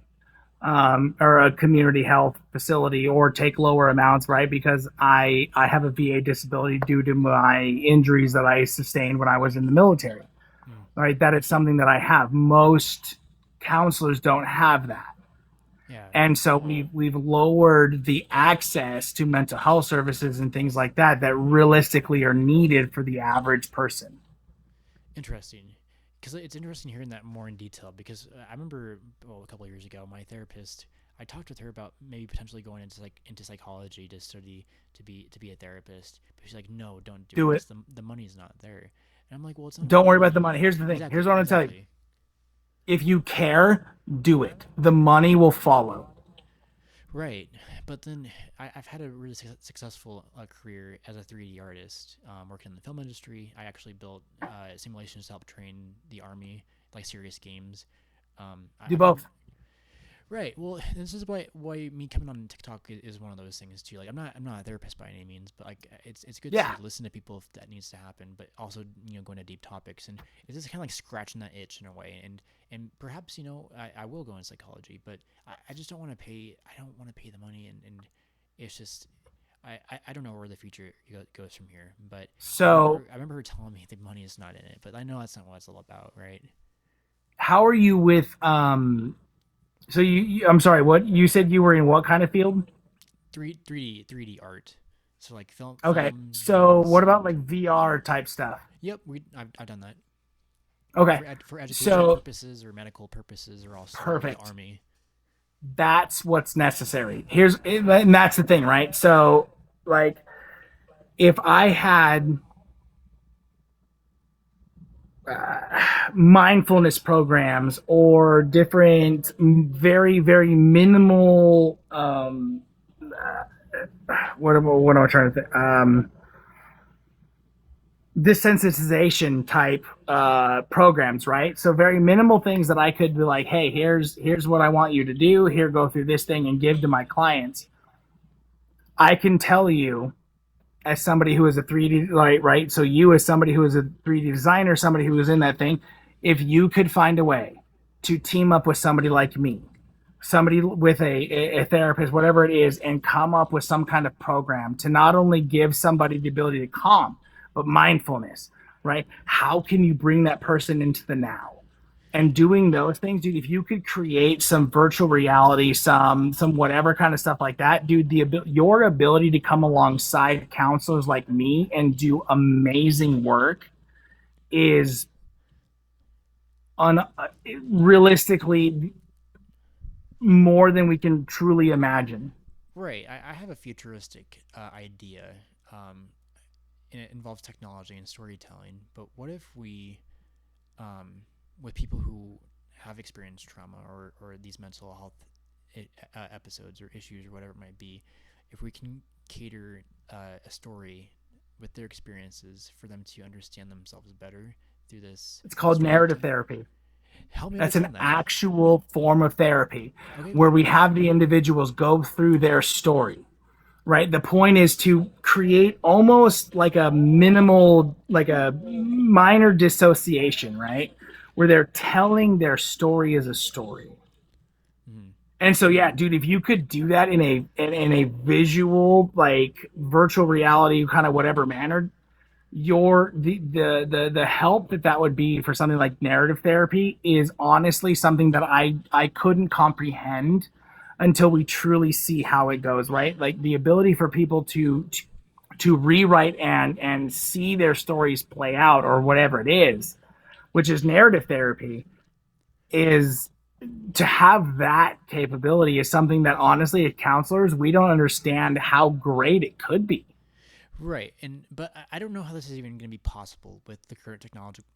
S3: or a community health facility or take lower amounts, right? Because I have a VA disability due to my injuries that I sustained when I was in the military,
S1: Mm.
S3: right? That it's something that I have. Most counselors don't have that.
S1: Yeah.
S3: And so we've lowered the access to mental health services and things like that that realistically are needed for the average person.
S1: Interesting. Because it's interesting hearing that more in detail. Because I remember, well, a couple of years ago, my therapist, I talked with her about maybe potentially going into psychology to study to be a therapist. But she's like, no, don't do it
S3: Do
S1: because
S3: it.
S1: the money's not there. And I'm like, well, it's not
S3: Don't
S1: about
S3: worry
S1: the
S3: about the
S1: money.
S3: money. Here's the thing. Here's
S1: Exactly.
S3: what I'm going to tell you.
S1: Exactly.
S3: If you care, do it. The money will follow.
S1: Right, but then I've had a really successful career as a 3D artist, working in the film industry. I actually built simulations to help train the army, like serious games.
S3: Do
S1: I've done
S3: both.
S1: right. Well, this is why me coming on TikTok is one of those things too. Like I'm not a therapist by any means, but like it's good
S3: Yeah.
S1: to listen to people if that needs to happen, but also go into deep topics, and it's just kind of like scratching that itch in a way, and perhaps I will go in psychology, but I just don't want to pay. I don't want to pay the money, and it's just. I don't know where the future goes from here, but
S3: So,
S1: I remember her telling me the money is not in it, but I know that's not what it's all about, right?
S3: how are you with so I'm sorry, what you said you were in what kind of field?
S1: 3D art. So like
S3: Okay.
S1: film,
S3: So, what
S1: games.
S3: about like VR type stuff?
S1: Yep, I've done that
S3: Okay.
S1: for educational
S3: So,
S1: purposes or medical purposes or also the
S3: perfect.
S1: army.
S3: That's what's necessary. And that's the thing, right? So, like if I had mindfulness programs or different very very minimal what am I trying to think desensitization type programs, right? So very minimal things that I could be like, hey, here's what I want you to do, here, go through this thing and give to my clients. I can tell you as somebody who is a 3D, right? So you as somebody who is a 3D designer, somebody who is in that thing, if you could find a way to team up with somebody like me, somebody with a therapist, whatever it is, and come up with some kind of program to not only give somebody the ability to calm, but mindfulness, right? How can you bring that person into the now? And doing those things, dude, if you could create some virtual reality, some whatever kind of stuff like that, dude, your ability to come alongside counselors like me and do amazing work is un- realistically more than we can truly imagine.
S1: Right. I have a futuristic idea, um, and it involves technology and storytelling. But what if we, with people who have experienced trauma or these mental health episodes or issues or whatever it might be, if we can cater a story with their experiences for them to understand themselves better through this
S3: It's called
S1: story.
S3: narrative therapy.
S1: Help me
S3: That's an
S1: understand that.
S3: actual form of therapy
S1: Okay.
S3: where we have the individuals go through their story, right? The point is to create almost like a minimal, like a minor dissociation, right? Where they're telling their story as a story.
S1: Mhm.
S3: And so, yeah, dude, if you could do that in a visual, like virtual reality kind of whatever manner, the help that would be for something like narrative therapy is honestly something that I couldn't comprehend until we truly see how it goes, right? Like the ability for people to rewrite and see their stories play out or whatever it is, which is narrative therapy, is to have that capability is something that honestly as counselors we don't understand how great it could be.
S1: Right, and but I don't know how this is even going to be possible with the current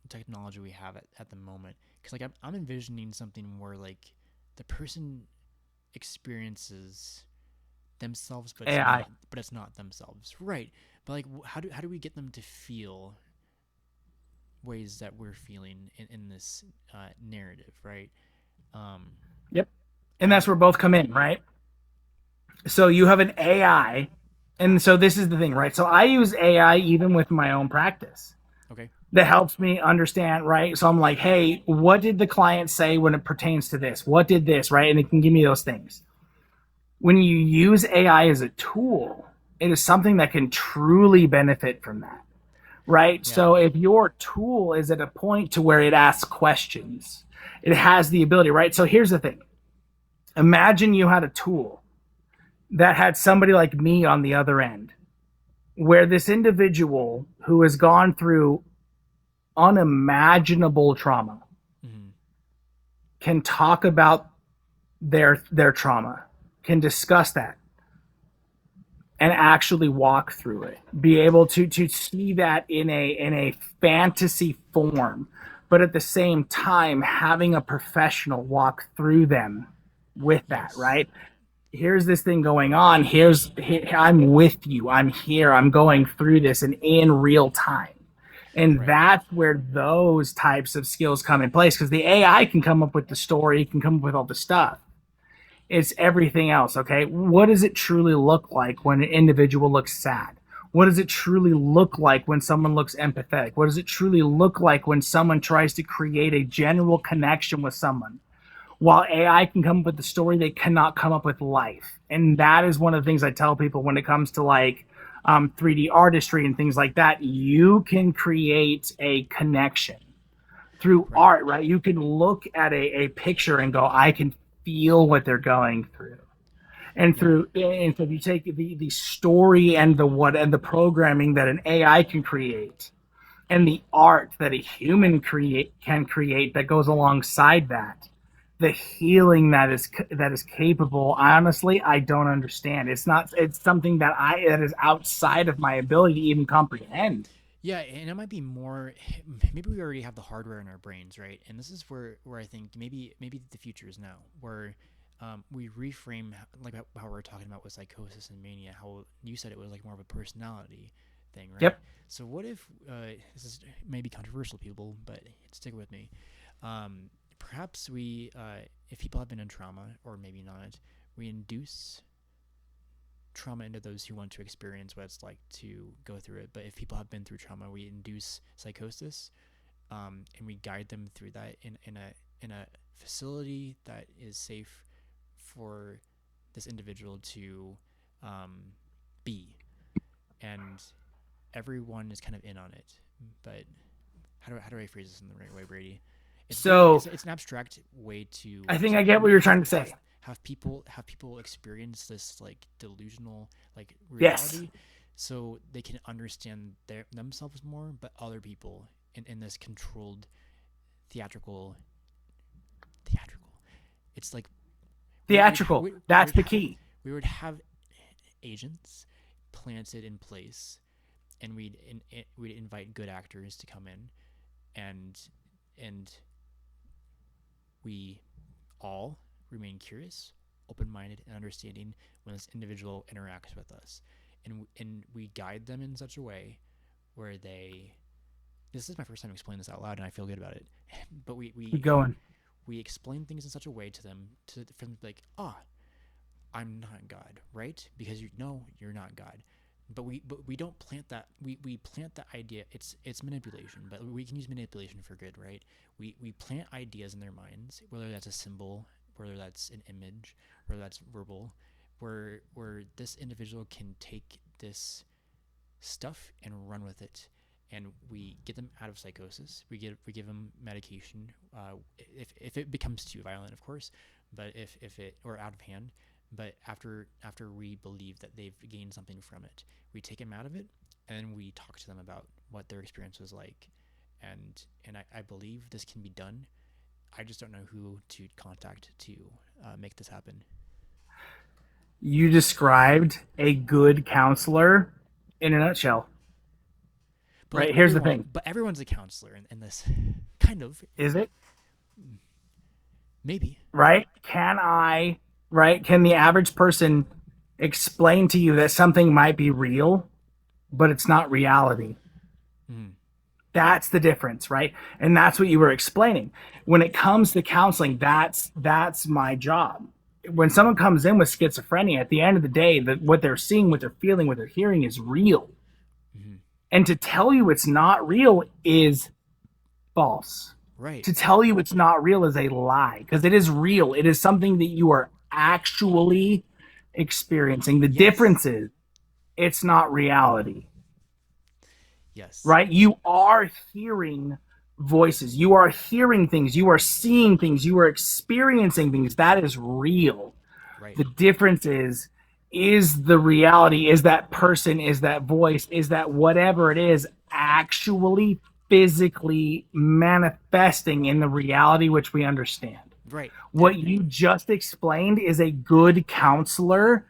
S1: technology we have at the moment. Because like I'm envisioning something where like the person experiences themselves,
S3: AI.
S1: but it's not themselves. Right, but like how do we get them to feel ways that we're feeling in this narrative, right? Um,
S3: Yep. And that's
S1: I
S3: where both come in, right? So you have an AI, and so this is the thing, right? So I use AI even with my own practice
S1: okay,
S3: that helps me understand, right? So I'm like, hey, what did the client say when it pertains to this? What did this, right? And it can give me those things. When you use AI as a tool, it is something that can truly benefit from that, right?
S1: yeah,
S3: So if your tool is at a point to where it asks questions, it has the ability, right? So here's the thing. Imagine you had a tool that had somebody like me on the other end, where this individual who has gone through unimaginable trauma
S1: mm-hmm.
S3: can talk about their trauma, can discuss that, and actually walk through it, be able to see that in a fantasy form, but at the same time having a professional walk through them with that,
S1: Yes,
S3: right? Here's this thing going on. I'm with you. I'm here. I'm going through this and in real time. And
S1: right,
S3: that's where those types of skills come in place, because the AI can come up with the story, can come up with all the stuff. It's everything else. Okay. What does it truly look like when an individual looks sad? What does it truly look like when someone looks empathetic? What does it truly look like when someone tries to create a general connection with someone? While AI can come up with the story, they cannot come up with life. And that is one of the things I tell people when it comes to like 3D artistry and things like that. You can create a connection through
S1: right,
S3: art, right? You can look at a picture and go, I can feel what they're going through. And
S1: yeah,
S3: through, and so if you take the story and the what and the programming that an AI can create, and the art that a human create that goes alongside that, the healing that is capable, honestly, I don't understand. It's something that is outside of my ability to even comprehend.
S1: yeah, and it might be more. Maybe we already have the hardware in our brains, right? And this is where I think maybe the future is now, where we reframe like how we're talking about with psychosis and mania. How you said it was like more of a personality thing, right?
S3: Yep.
S1: So what if this is maybe controversial, people, but stick with me. Perhaps if people have been in trauma, or maybe not, we induce trauma into those who want to experience what it's like to go through it. But if people have been through trauma, we induce psychosis, and we guide them through that in a facility that is safe for this individual to um, be, and everyone is kind of in on it. But how do I phrase this in the right way, Brady?
S3: So
S1: It's an abstract way
S3: I think I get what you're trying to say.
S1: have people experience this like delusional like
S3: Yes.
S1: reality, so they can understand themselves more, but other people in this controlled theatrical theatrical. It's like
S3: Theatrical.
S1: we
S3: That's
S1: would
S3: the
S1: have
S3: key.
S1: we would have agents planted in place, and we'd invite good actors to come in, and and we all remain curious, open-minded, and understanding when this individual interacts with us, and we guide them in such a way where they. This is my first time explaining this out loud, and I feel good about it. But
S3: Keep going.
S1: we explain things in such a way to them for them to be like, I'm not God, right? Because you know you're not God. But we don't plant that we plant that idea. It's manipulation, but we can use manipulation for good, right? We plant ideas in their minds, whether that's a symbol, whether that's an image, whether that's verbal, where this individual can take this stuff and run with it, and we get them out of psychosis. We give them medication, if it becomes too violent, of course, but if it or out of hand. But after we believe that they've gained something from it, we take them out of it, and we talk to them about what their experience was like, and I believe this can be done. I just don't know who to contact to make this happen.
S3: You described a good counselor in a nutshell.
S1: But like
S3: Right? Here's the thing.
S1: everyone's a counselor in this, kind of,
S3: Is it?
S1: maybe.
S3: Right? Right? Can the average person explain to you that something might be real, but it's not reality?
S1: Mm.
S3: That's the difference, right? And that's what you were explaining. When it comes to counseling, that's my job. When someone comes in with schizophrenia, at the end of the day, that what they're seeing, what they're feeling, what they're hearing is real.
S1: Mm-hmm.
S3: And to tell you it's not real is false.
S1: Right.
S3: To tell you it's not real is a lie because it is real. It is something that you are actually experiencing. The
S1: Yes.
S3: difference is it's not reality,
S1: Yes.
S3: right? You are hearing voices, you are hearing things, you are seeing things, you are experiencing things. That is real.
S1: Right.
S3: The difference is the reality, is that person, is that voice, is that whatever it is actually physically manifesting in the reality which we understand.
S1: Right.
S3: What you just explained is a good counselor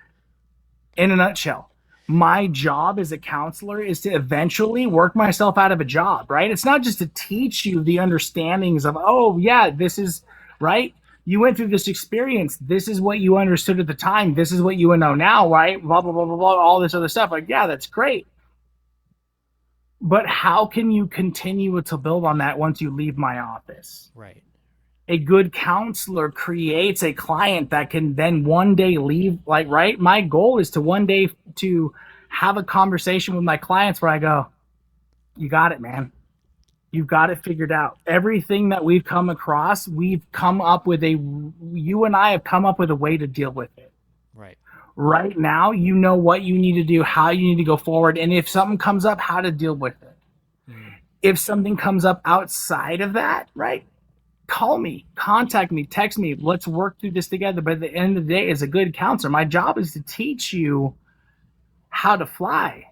S3: in a nutshell. My job as a counselor is to eventually work myself out of a job, right? It's not just to teach you the understandings of, oh, yeah, this is right. You went through this experience. This is what you understood at the time. This is what you know now, right? Blah, blah, blah, blah, blah, all this other stuff. Like, yeah, that's great. But how can you continue to build on that once you leave my office?
S1: Right.
S3: A good counselor creates a client that can then one day leave, like, right? My goal is to one day to have a conversation with my clients where I go, you got it, man. You've got it figured out. Everything that we've come across, you and I have come up with a way to deal with it.
S1: Right.
S3: Right now, you know what you need to do, how you need to go forward, and if something comes up, how to deal with it.
S1: Mm.
S3: If something comes up outside of that, right? Call me, contact me, text me. Let's work through this together. But at the end of the day, as a good counselor, my job is to teach you how to fly.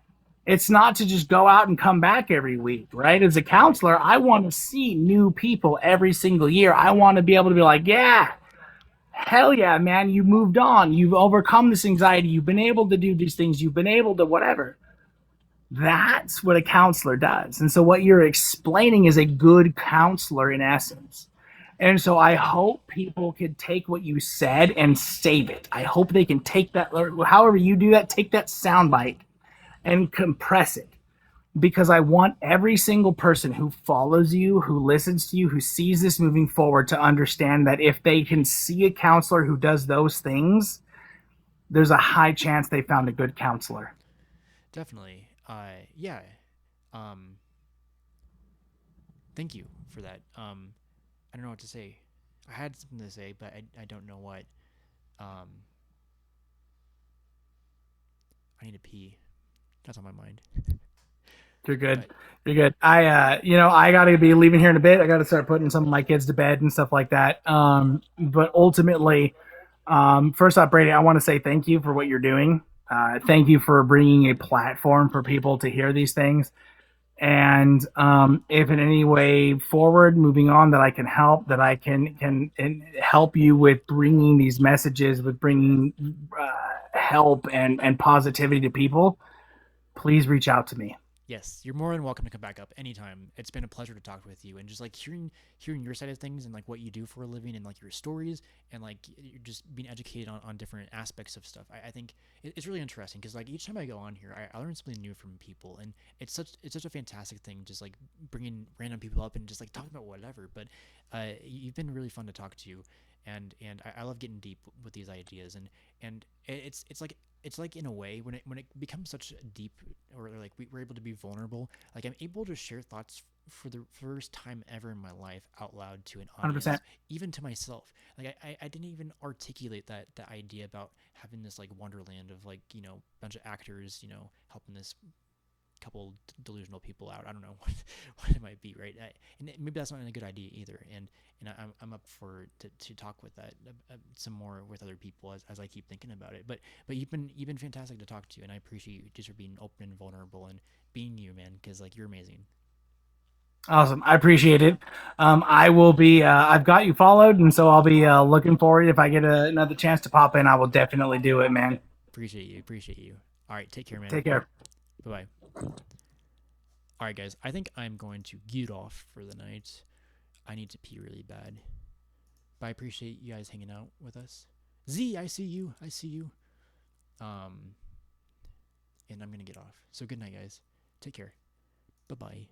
S3: It's not to just go out and come back every week, right? As a
S1: Right.
S3: counselor, I want to see new people every single year. I want to be able to be like, yeah, hell yeah, man, you moved on. You've overcome this anxiety. You've been able to do these things. You've been able to whatever. That's what a counselor does. And so what you're explaining is a good counselor in essence. And so I hope people can take what you said and save it. I hope they can take that, or however you do that, take that soundbite and compress it. Because I want every single person who follows you, who listens to you, who sees this moving forward to understand that if they can see a counselor who does those things, there's a high chance they found a good counselor.
S1: Definitely. Yeah. Um. Thank you for that. I don't know what to say. I had something to say, but I don't know what. Um. I need to pee. That's on my mind.
S3: You're good.
S1: But
S3: You're good. I gotta be leaving here in a bit. I gotta start putting some of my kids to bed and stuff like that. But ultimately, first off, Brady, I want to say thank you for what you're doing. Thank you for bringing a platform for people to hear these things. And if in any way forward, moving on, that I can help, that I can help you with bringing these messages, with bringing help and positivity to people, please reach out to me.
S1: yes, you're more than welcome to come back up anytime. It's been a pleasure to talk with you and just like hearing your side of things and like what you do for a living and like your stories and like you're just being educated on different aspects of stuff. I think it's really interesting because like each time I go on here, I learn something new from people and it's such a fantastic thing just like bringing random people up and just like talking about whatever. But you've been really fun to talk to, and I love getting deep with these ideas and it's like in a way when it becomes such a deep or like we're able to be vulnerable, like I'm able to share thoughts for the first time ever in my life out loud to an
S3: 100%.
S1: audience, even to myself. Like I didn't even articulate that idea about having this like wonderland of like bunch of actors helping this couple delusional people out. I don't know what it might be, right? And maybe that's not a good idea either. And I'm up for to talk with that some more with other people as I keep thinking about it. But you've been fantastic to talk to, and I appreciate you just for being open and vulnerable and being you, man. Because like you're amazing.
S3: Awesome. I appreciate it. I will be, I've got you followed. And so I'll be looking forward. If I get another chance to pop in, I will definitely do it, man.
S1: Appreciate you. Appreciate you. All right, take care, man.
S3: Take care.
S1: Bye bye. All right, guys. I think I'm going to get off for the night. I need to pee really bad. But I appreciate you guys hanging out with us. Z, I see you. I see you. Um, and I'm gonna get off. So good night, guys. Take care. Bye bye.